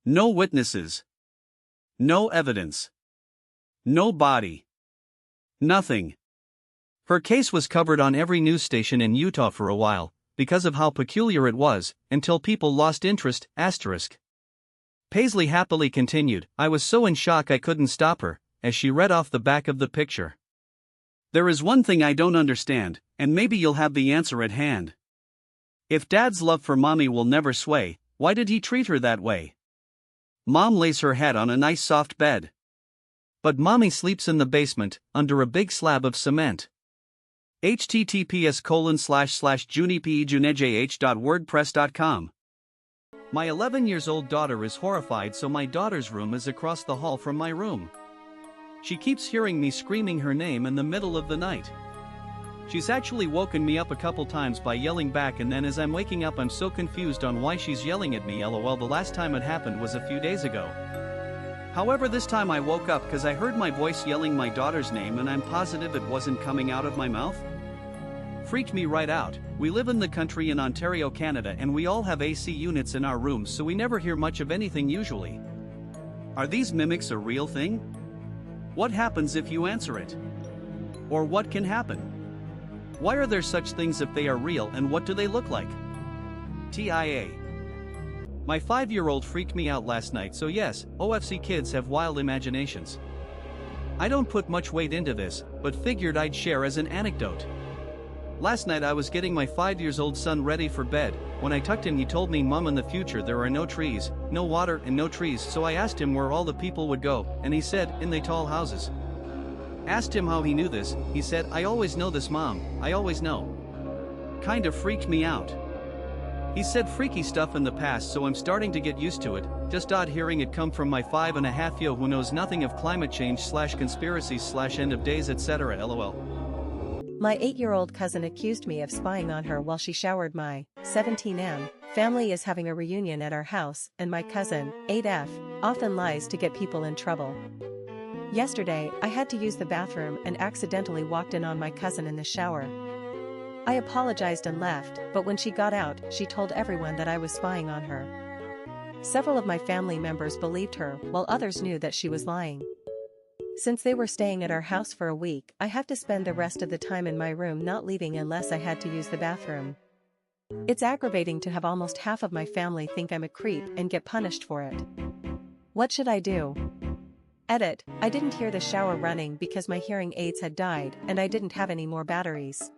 No witnesses. No evidence. No body. Nothing. Her case was covered on every news station in Utah for a while, because of how peculiar it was, until people lost interest, asterisk. Paisley happily continued, I was so in shock I couldn't stop her, as she read off the back of the picture. There is one thing I don't understand, and maybe you'll have the answer at hand. If Dad's love for Mommy will never sway, why did he treat her that way? Mom lays her head on a nice soft bed. But Mommy sleeps in the basement, under a big slab of cement. https://junipejunejh.wordpress.com. My 11-years-old daughter is horrified, so my daughter's room is across the hall from my room. She keeps hearing me screaming her name in the middle of the night. She's actually woken me up a couple times by yelling back, and then as I'm waking up I'm so confused on why she's yelling at me. LOL, the last time it happened was a few days ago. However, this time I woke up because I heard my voice yelling my daughter's name, and I'm positive it wasn't coming out of my mouth. Freaked me right out. We live in the country in Ontario, Canada, and we all have AC units in our rooms, so we never hear much of anything usually. Are these mimics a real thing? What happens if you answer it? Or what can happen? Why are there such things if they are real, and what do they look like? TIA. My 5-year-old freaked me out last night, so yes, OFC kids have wild imaginations. I don't put much weight into this, but figured I'd share as an anecdote. Last night I was getting my 5-year-old son ready for bed. When I tucked in, he told me, Mom, in the future there are no trees, no water, and no trees. So I asked him where all the people would go, and he said, in the tall houses. Asked him how he knew this. He said, I always know this, Mom, I always know. Kind of freaked me out. He said freaky stuff in the past, so I'm starting to get used to it. Just odd hearing it come from my 5.5-year-old who knows nothing of climate change / conspiracies / end of days etc. LOL. My 8-year-old cousin accused me of spying on her while she showered. My 17M family is having a reunion at our house, and my cousin, 8F, often lies to get people in trouble. Yesterday, I had to use the bathroom and accidentally walked in on my cousin in the shower. I apologized and left, but when she got out, she told everyone that I was spying on her. Several of my family members believed her, while others knew that she was lying. Since they were staying at our house for a week, I have to spend the rest of the time in my room not leaving unless I had to use the bathroom. It's aggravating to have almost half of my family think I'm a creep and get punished for it. What should I do? Edit, I didn't hear the shower running because my hearing aids had died and I didn't have any more batteries.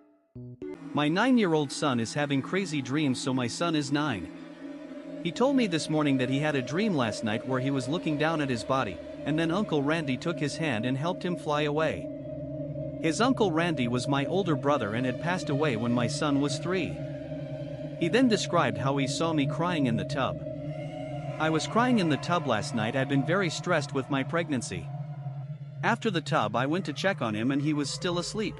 My 9-year-old son is having crazy dreams, so my son is 9. He told me this morning that he had a dream last night where he was looking down at his body, and then Uncle Randy took his hand and helped him fly away. His Uncle Randy was my older brother and had passed away when my son was 3. He then described how he saw me crying in the tub. I was crying in the tub last night. I'd been very stressed with my pregnancy. After the tub, I went to check on him and he was still asleep.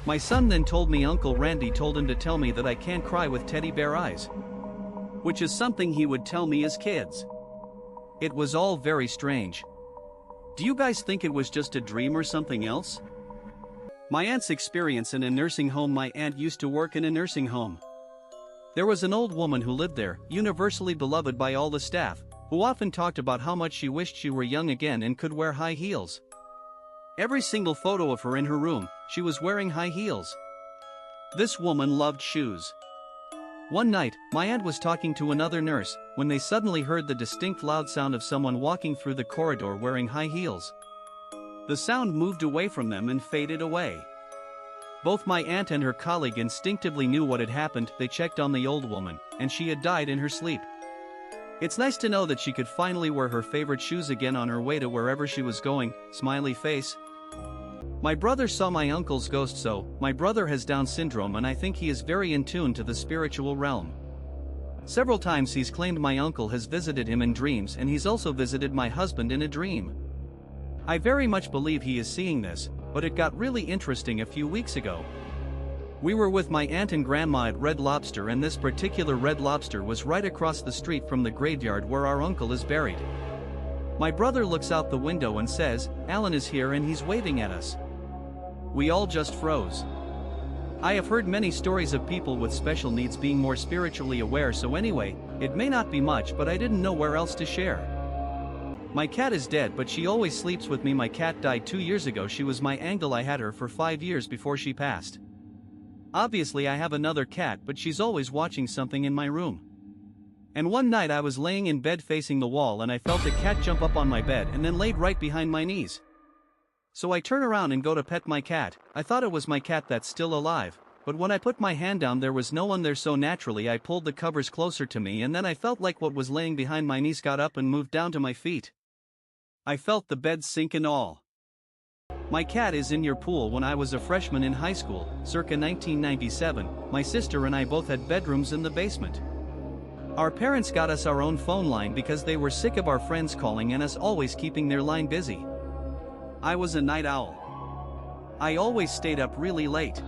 My son then told me Uncle Randy told him to tell me that I can't cry with teddy bear eyes, which is something he would tell me as kids. It was all very strange. Do you guys think it was just a dream or something else? My aunt's experience in a nursing home. My aunt used to work in a nursing home. There was an old woman who lived there, universally beloved by all the staff, who often talked about how much she wished she were young again and could wear high heels. Every single photo of her in her room, she was wearing high heels. This woman loved shoes. One night, my aunt was talking to another nurse, when they suddenly heard the distinct loud sound of someone walking through the corridor wearing high heels. The sound moved away from them and faded away. Both my aunt and her colleague instinctively knew what had happened. They checked on the old woman, and she had died in her sleep. It's nice to know that she could finally wear her favorite shoes again on her way to wherever she was going, smiley face. My brother saw my uncle's ghost. So, my brother has Down syndrome and I think he is very in tune to the spiritual realm. Several times he's claimed my uncle has visited him in dreams, and he's also visited my husband in a dream. I very much believe he is seeing this, but it got really interesting a few weeks ago. We were with my aunt and grandma at Red Lobster, and this particular Red Lobster was right across the street from the graveyard where our uncle is buried. My brother looks out the window and says, "Alan is here," and he's waving at us. We all just froze. I have heard many stories of people with special needs being more spiritually aware, so anyway, it may not be much, but I didn't know where else to share. My cat is dead, but she always sleeps with me. My cat died 2 years ago. She was my angel. I had her for 5 years before she passed. Obviously I have another cat, but she's always watching something in my room. And one night I was laying in bed facing the wall and I felt a cat jump up on my bed and then laid right behind my knees. So I turn around and go to pet my cat. I thought it was my cat that's still alive, but when I put my hand down there was no one there, so naturally I pulled the covers closer to me, and then I felt like what was laying behind my knees got up and moved down to my feet. I felt the bed sink and all. My cat is in your pool. When I was a freshman in high school, circa 1997, my sister and I both had bedrooms in the basement. Our parents got us our own phone line because they were sick of our friends calling and us always keeping their line busy. I was a night owl. I always stayed up really late.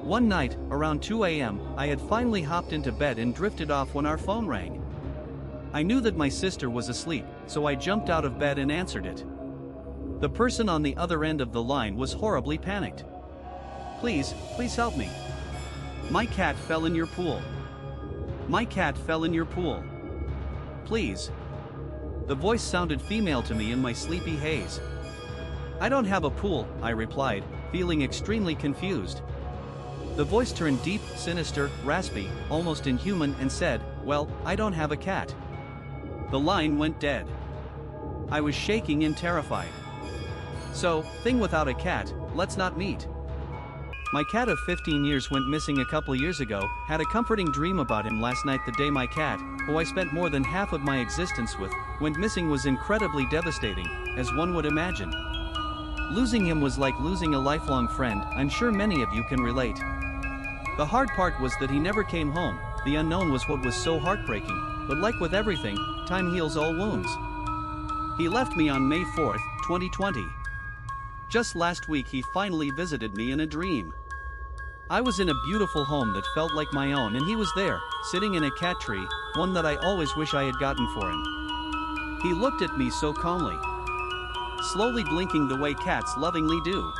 One night, around 2 a.m., I had finally hopped into bed and drifted off when our phone rang. I knew that my sister was asleep, so I jumped out of bed and answered it. The person on the other end of the line was horribly panicked. Please help me. My cat fell in your pool. My cat fell in your pool. Please. The voice sounded female to me in my sleepy haze. I don't have a pool, I replied, feeling extremely confused. The voice turned deep, sinister, raspy, almost inhuman, and said, "Well, I don't have a cat." The line went dead. I was shaking and terrified. So, thing without a cat, let's not meet. My cat of 15 years went missing a couple years ago. Had a comforting dream about him last night. The day my cat, who I spent more than half of my existence with, went missing was incredibly devastating, as one would imagine. Losing him was like losing a lifelong friend. I'm sure many of you can relate. The hard part was that he never came home, the unknown was what was so heartbreaking, but like with everything, time heals all wounds. He left me on May 4th, 2020. Just last week he finally visited me in a dream. I was in a beautiful home that felt like my own, and he was there, sitting in a cat tree, one that I always wish I had gotten for him. He looked at me so calmly, slowly blinking the way cats lovingly do.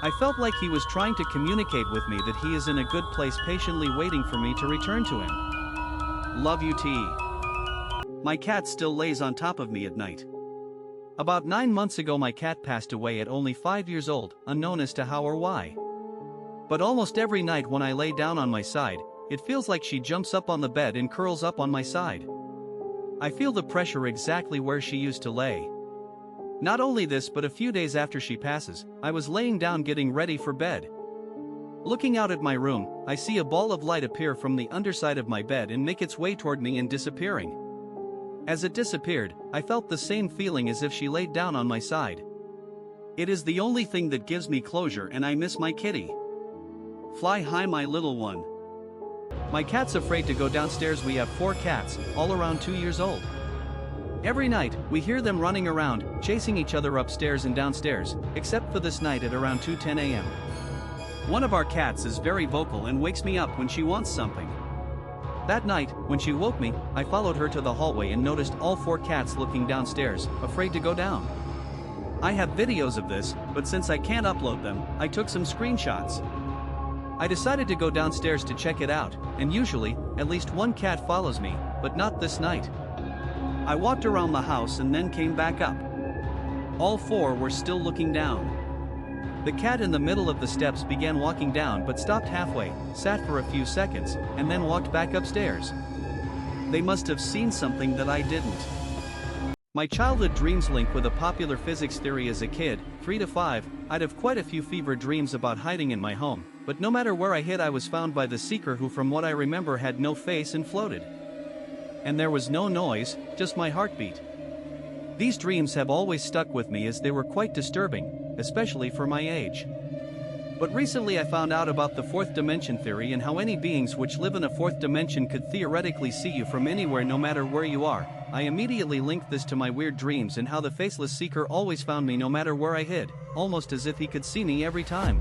I felt like he was trying to communicate with me that he is in a good place, patiently waiting for me to return to him. Love you, T. My cat still lays on top of me at night. About 9 months ago my cat passed away at only 5 years old, unknown as to how or why. But almost every night when I lay down on my side, it feels like she jumps up on the bed and curls up on my side. I feel the pressure exactly where she used to lay. Not only this, but a few days after she passes, I was laying down getting ready for bed. Looking out at my room, I see a ball of light appear from the underside of my bed and make its way toward me and disappearing. As it disappeared, I felt the same feeling as if she laid down on my side. It is the only thing that gives me closure, and I miss my kitty. Fly high, my little one. My cat's afraid to go downstairs. We have 4 cats, all around 2 years old. Every night, we hear them running around, chasing each other upstairs and downstairs, except for this night at around 2:10 a.m. One of our cats is very vocal and wakes me up when she wants something. That night, when she woke me, I followed her to the hallway and noticed all 4 cats looking downstairs, afraid to go down. I have videos of this, but since I can't upload them, I took some screenshots. I decided to go downstairs to check it out, and usually, at least one cat follows me, but not this night. I walked around the house and then came back up. All 4 were still looking down. The cat in the middle of the steps began walking down but stopped halfway, sat for a few seconds, and then walked back upstairs. They must have seen something that I didn't. My childhood dreams link with a popular physics theory. As a kid, 3 to 5, I'd have quite a few fever dreams about hiding in my home, but no matter where I hid I was found by the seeker, who from what I remember had no face and floated. And there was no noise, just my heartbeat. These dreams have always stuck with me as they were quite disturbing, especially for my age. But recently I found out about the 4th dimension theory and how any beings which live in a 4th dimension could theoretically see you from anywhere no matter where you are. I immediately linked this to my weird dreams and how the faceless seeker always found me no matter where I hid, almost as if he could see me every time.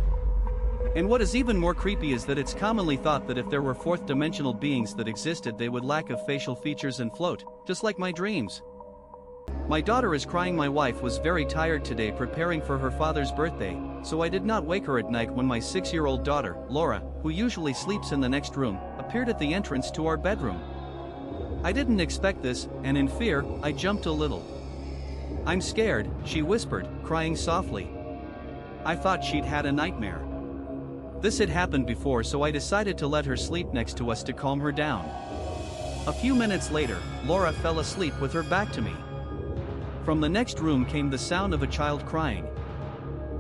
And what is even more creepy is that it's commonly thought that if there were 4th dimensional beings that existed, they would lack of facial features and float, just like my dreams. My daughter is crying. My wife was very tired today preparing for her father's birthday, so I did not wake her at night when my 6-year-old daughter, Laura, who usually sleeps in the next room, appeared at the entrance to our bedroom. I didn't expect this, and in fear, I jumped a little. "I'm scared," she whispered, crying softly. I thought she'd had a nightmare. This had happened before, so I decided to let her sleep next to us to calm her down. A few minutes later, Laura fell asleep with her back to me. From the next room came the sound of a child crying.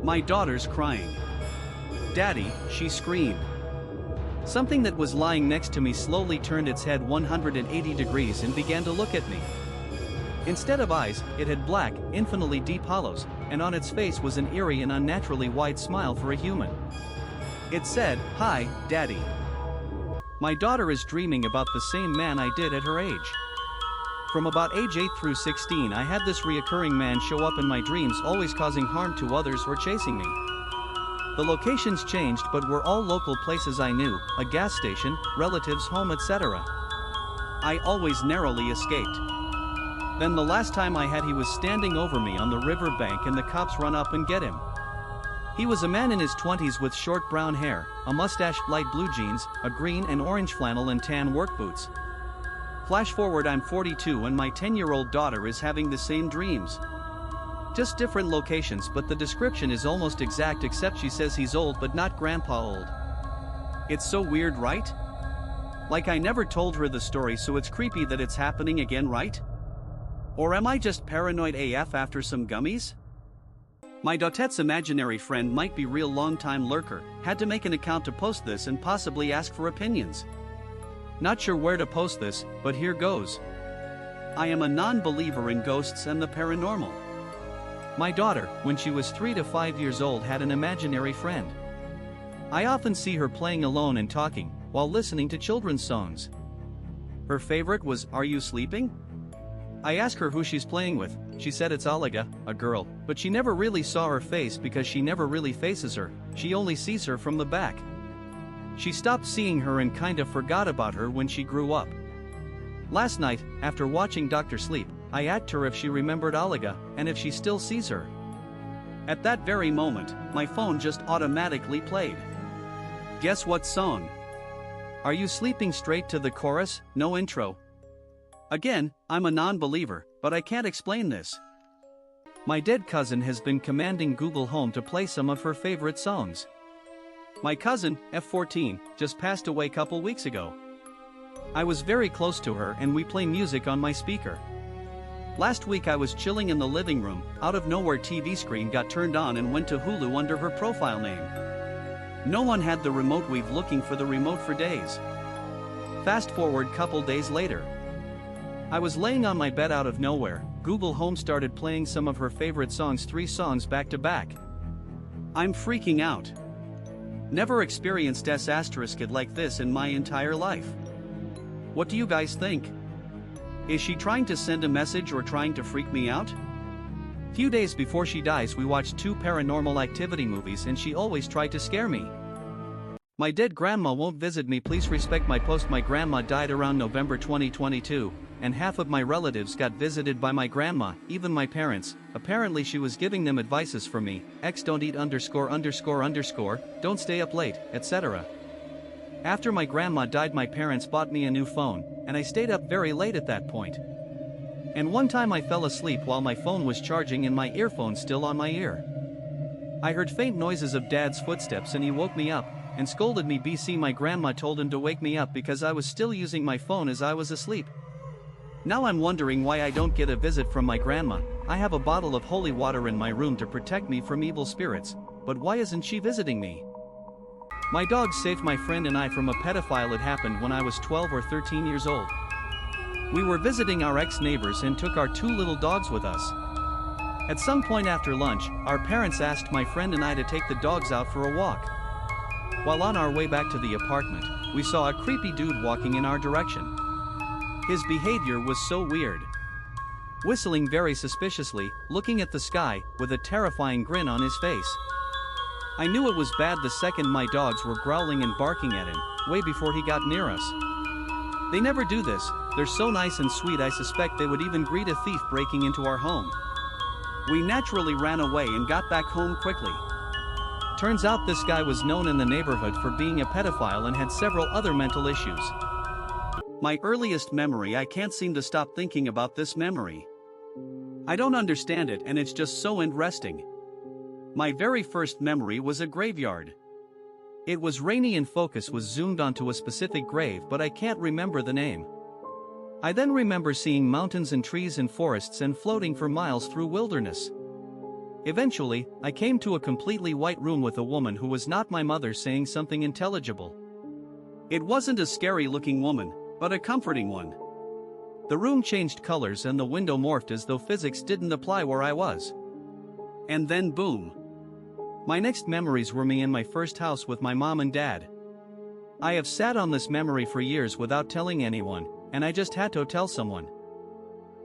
My daughter's crying. "Daddy," she screamed. Something that was lying next to me slowly turned its head 180 degrees and began to look at me. Instead of eyes, it had black, infinitely deep hollows, and on its face was an eerie and unnaturally wide smile for a human. It said, "Hi, Daddy." My daughter is dreaming about the same man I did at her age. From about age 8 through 16 I had this reoccurring man show up in my dreams, always causing harm to others or chasing me. The locations changed but were all local places I knew, a gas station, relatives' home, etc. I always narrowly escaped. Then the last time I had, he was standing over me on the river bank and the cops run up and get him. He was a man in his 20s with short brown hair, a mustache, light blue jeans, a green and orange flannel and tan work boots. Flash forward, I'm 42 and my 10-year-old daughter is having the same dreams. Just different locations, but the description is almost exact, except she says he's old but not grandpa old. It's so weird, right? Like I never told her the story, so it's creepy that it's happening again, right? Or am I just paranoid AF after some gummies? My daughter's imaginary friend might be real long-time lurker, had to make an account to post this and possibly ask for opinions. Not sure where to post this, but here goes. I am a non-believer in ghosts and the paranormal. My daughter, when she was 3 to 5 years old, had an imaginary friend. I often see her playing alone and talking, while listening to children's songs. Her favorite was Are You Sleeping? I asked her who she's playing with. She said it's Alaga, a girl, but she never really saw her face because she never really faces her, she only sees her from the back. She stopped seeing her and kind of forgot about her when she grew up. Last night, after watching Dr. Sleep, I asked her if she remembered Alaga, and if she still sees her. At that very moment, my phone just automatically played. Guess what song? Are You Sleeping? Straight to the chorus, no intro. Again, I'm a non-believer, but I can't explain this. My dead cousin has been commanding Google Home to play some of her favorite songs. My cousin, F14, just passed away couple weeks ago. I was very close to her and we play music on my speaker. Last week I was chilling in the living room, out of nowhere TV screen got turned on and went to Hulu under her profile name. No one had the remote, we've looking for the remote for days. Fast forward couple days later. I was laying on my bed out of nowhere, Google Home started playing some of her favorite songs, 3 songs back to back. I'm freaking out. Never experienced S** like this in my entire life. What do you guys think? Is she trying to send a message or trying to freak me out? Few days before she dies we watched 2 Paranormal Activity movies and she always tried to scare me. My dead grandma won't visit me, please respect my post. My grandma died around November 2022, and half of my relatives got visited by my grandma, even my parents. Apparently she was giving them advices for me, don't eat .. Don't stay up late, etc. After my grandma died my parents bought me a new phone, and I stayed up very late at that point. And one time I fell asleep while my phone was charging and my earphones still on my ear. I heard faint noises of Dad's footsteps and he woke me up, and scolded me. My grandma told him to wake me up because I was still using my phone as I was asleep. Now I'm wondering why I don't get a visit from my grandma. I have a bottle of holy water in my room to protect me from evil spirits, but why isn't she visiting me? My dog saved my friend and I from a pedophile. It happened when I was 12 or 13 years old. We were visiting our ex-neighbors and took our 2 little dogs with us. At some point after lunch, our parents asked my friend and I to take the dogs out for a walk. While on our way back to the apartment, we saw a creepy dude walking in our direction. His behavior was so weird. Whistling very suspiciously, looking at the sky, with a terrifying grin on his face. I knew it was bad the second my dogs were growling and barking at him, way before he got near us. They never do this, they're so nice and sweet. I suspect they would even greet a thief breaking into our home. We naturally ran away and got back home quickly. Turns out this guy was known in the neighborhood for being a pedophile and had several other mental issues. My earliest memory, I can't seem to stop thinking about this memory. I don't understand it and it's just so interesting. My very first memory was a graveyard. It was rainy and focus was zoomed onto a specific grave, but I can't remember the name. I then remember seeing mountains and trees and forests and floating for miles through wilderness. Eventually, I came to a completely white room with a woman who was not my mother saying something intelligible. It wasn't a scary-looking woman, but a comforting one. The room changed colors and the window morphed as though physics didn't apply where I was. And then boom. My next memories were me in my first house with my mom and dad. I have sat on this memory for years without telling anyone, and I just had to tell someone.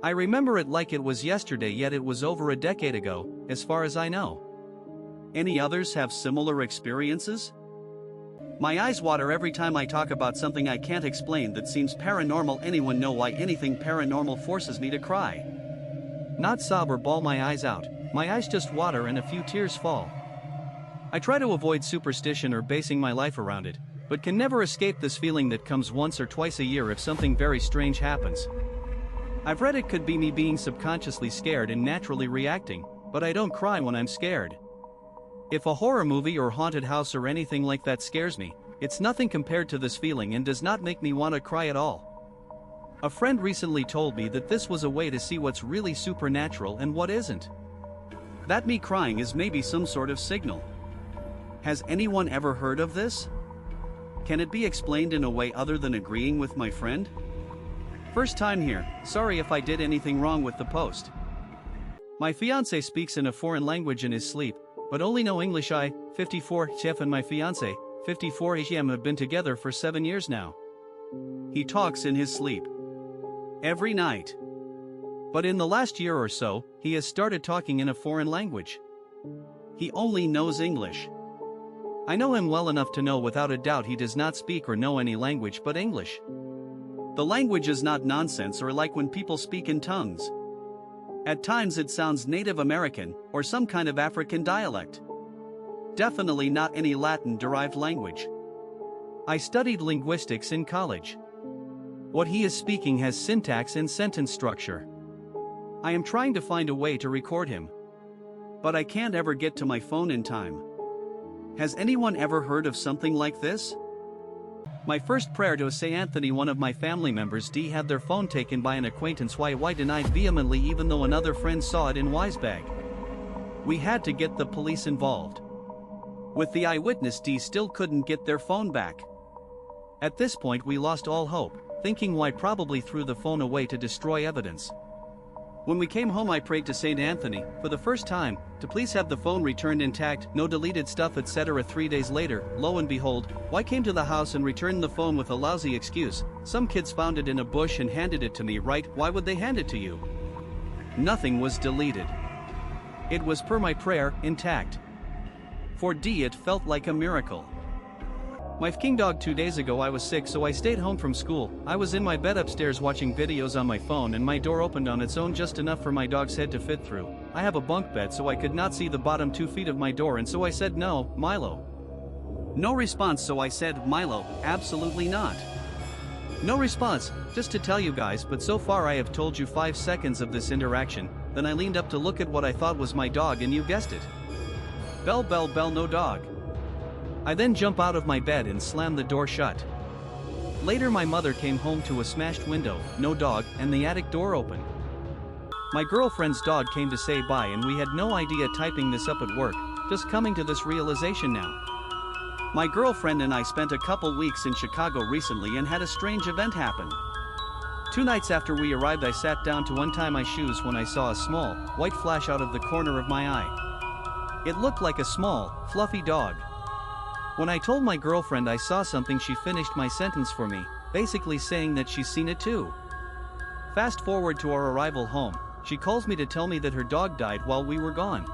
I remember it like it was yesterday, yet it was over a decade ago, as far as I know. Any others have similar experiences? My eyes water every time I talk about something I can't explain that seems paranormal. Anyone know why anything paranormal forces me to cry? Not sob or bawl my eyes out, my eyes just water and a few tears fall. I try to avoid superstition or basing my life around it, but can never escape this feeling that comes once or twice a year if something very strange happens. I've read it could be me being subconsciously scared and naturally reacting, but I don't cry when I'm scared. If a horror movie or haunted house or anything like that scares me, it's nothing compared to this feeling and does not make me want to cry at all. A friend recently told me that this was a way to see what's really supernatural and what isn't. That me crying is maybe some sort of signal. Has anyone ever heard of this? Can it be explained in a way other than agreeing with my friend? First time here, sorry if I did anything wrong with the post. My fiancé speaks in a foreign language in his sleep, but only know English. I, 54, chef, and my fiancé, 54 AM have been together for 7 years now. He talks in his sleep. Every night. But in the last year or so, he has started talking in a foreign language. He only knows English. I know him well enough to know without a doubt he does not speak or know any language but English. The language is not nonsense or like when people speak in tongues. At times it sounds Native American or some kind of African dialect. Definitely not any Latin-derived language. I studied linguistics in college. What he is speaking has syntax and sentence structure. I am trying to find a way to record him. But I can't ever get to my phone in time. Has anyone ever heard of something like this? My first prayer to St. Anthony, one of my family members had their phone taken by an acquaintance. Why denied vehemently even though another friend saw it in Wisebag. We had to get the police involved. With the eyewitness still couldn't get their phone back. At this point we lost all hope, thinking why probably threw the phone away to destroy evidence. When we came home I prayed to St. Anthony, for the first time, to please have the phone returned intact, no deleted stuff etc. 3 days later, lo and behold, I came to the house and returned the phone with a lousy excuse. Some kids found it in a bush and handed it to me. Right? Why would they hand it to you? Nothing was deleted. It was per my prayer, intact. For it felt like a miracle. My king dog 2 days ago I was sick so I stayed home from school. I was in my bed upstairs watching videos on my phone and my door opened on its own just enough for my dog's head to fit through. I have a bunk bed so I could not see the bottom 2 feet of my door and so I said no, Milo. No response so I said Milo, absolutely not. No response, just to tell you guys, but so far I have told you 5 seconds of this interaction, then I leaned up to look at what I thought was my dog and you guessed it. Bell bell bell, no dog. I then jump out of my bed and slam the door shut. Later my mother came home to a smashed window, no dog, and the attic door open. My girlfriend's dog came to say bye and we had no idea typing this up at work, just coming to this realization now. My girlfriend and I spent a couple weeks in Chicago recently and had a strange event happen. 2 nights after we arrived I sat down to untie my shoes when I saw a small, white flash out of the corner of my eye. It looked like a small, fluffy dog. When I told my girlfriend I saw something she finished my sentence for me, basically saying that she's seen it too. Fast forward to our arrival home, she calls me to tell me that her dog died while we were gone.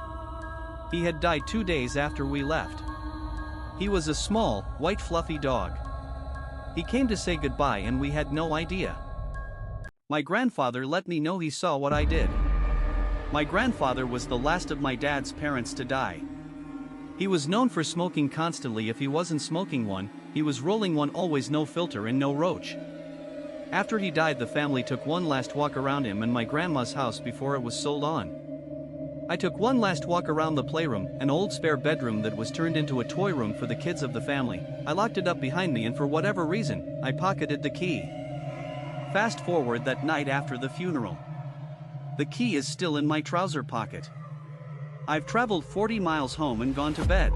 He had died 2 days after we left. He was a small, white fluffy dog. He came to say goodbye and we had no idea. My grandfather let me know he saw what I did. My grandfather was the last of my dad's parents to die. He was known for smoking constantly. If he wasn't smoking one, he was rolling one, always no filter and no roach. After he died the family took one last walk around him and my grandma's house before it was sold on. I took one last walk around the playroom, an old spare bedroom that was turned into a toy room for the kids of the family. I locked it up behind me and for whatever reason, I pocketed the key. Fast forward that night after the funeral. The key is still in my trouser pocket. I've traveled 40 miles home and gone to bed.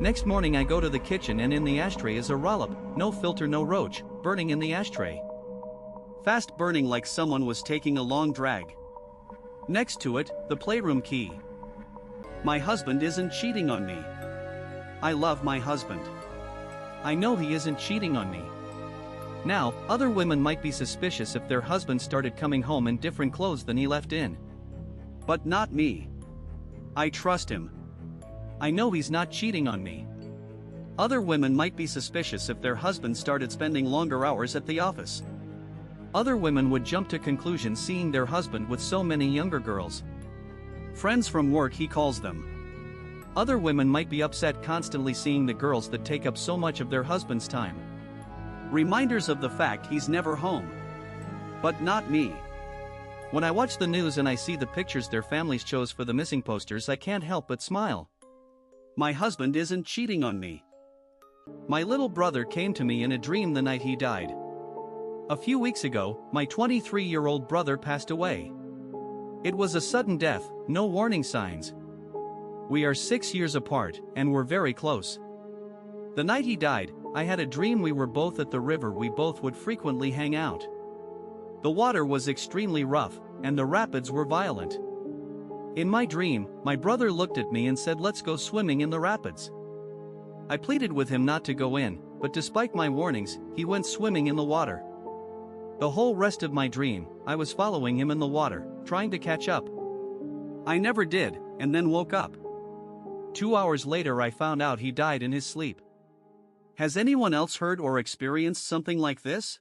Next morning I go to the kitchen and in the ashtray is a rollop, no filter no roach, burning in the ashtray. Fast burning like someone was taking a long drag. Next to it, the playroom key. My husband isn't cheating on me. I love my husband. I know he isn't cheating on me. Now, other women might be suspicious if their husband started coming home in different clothes than he left in. But not me. I trust him. I know he's not cheating on me. Other women might be suspicious if their husband started spending longer hours at the office. Other women would jump to conclusions seeing their husband with so many younger girls. Friends from work he calls them. Other women might be upset constantly seeing the girls that take up so much of their husband's time. Reminders of the fact he's never home. But not me. When I watch the news and I see the pictures their families chose for the missing posters I can't help but smile. My husband isn't cheating on me. My little brother came to me in a dream the night he died. A few weeks ago, my 23-year-old brother passed away. It was a sudden death, no warning signs. We are 6 years apart, and we're very close. The night he died, I had a dream we were both at the river. We both would frequently hang out. The water was extremely rough, and the rapids were violent. In my dream, my brother looked at me and said, "Let's go swimming in the rapids." I pleaded with him not to go in, but despite my warnings, he went swimming in the water. The whole rest of my dream, I was following him in the water, trying to catch up. I never did, and then woke up. 2 hours later I found out he died in his sleep. Has anyone else heard or experienced something like this?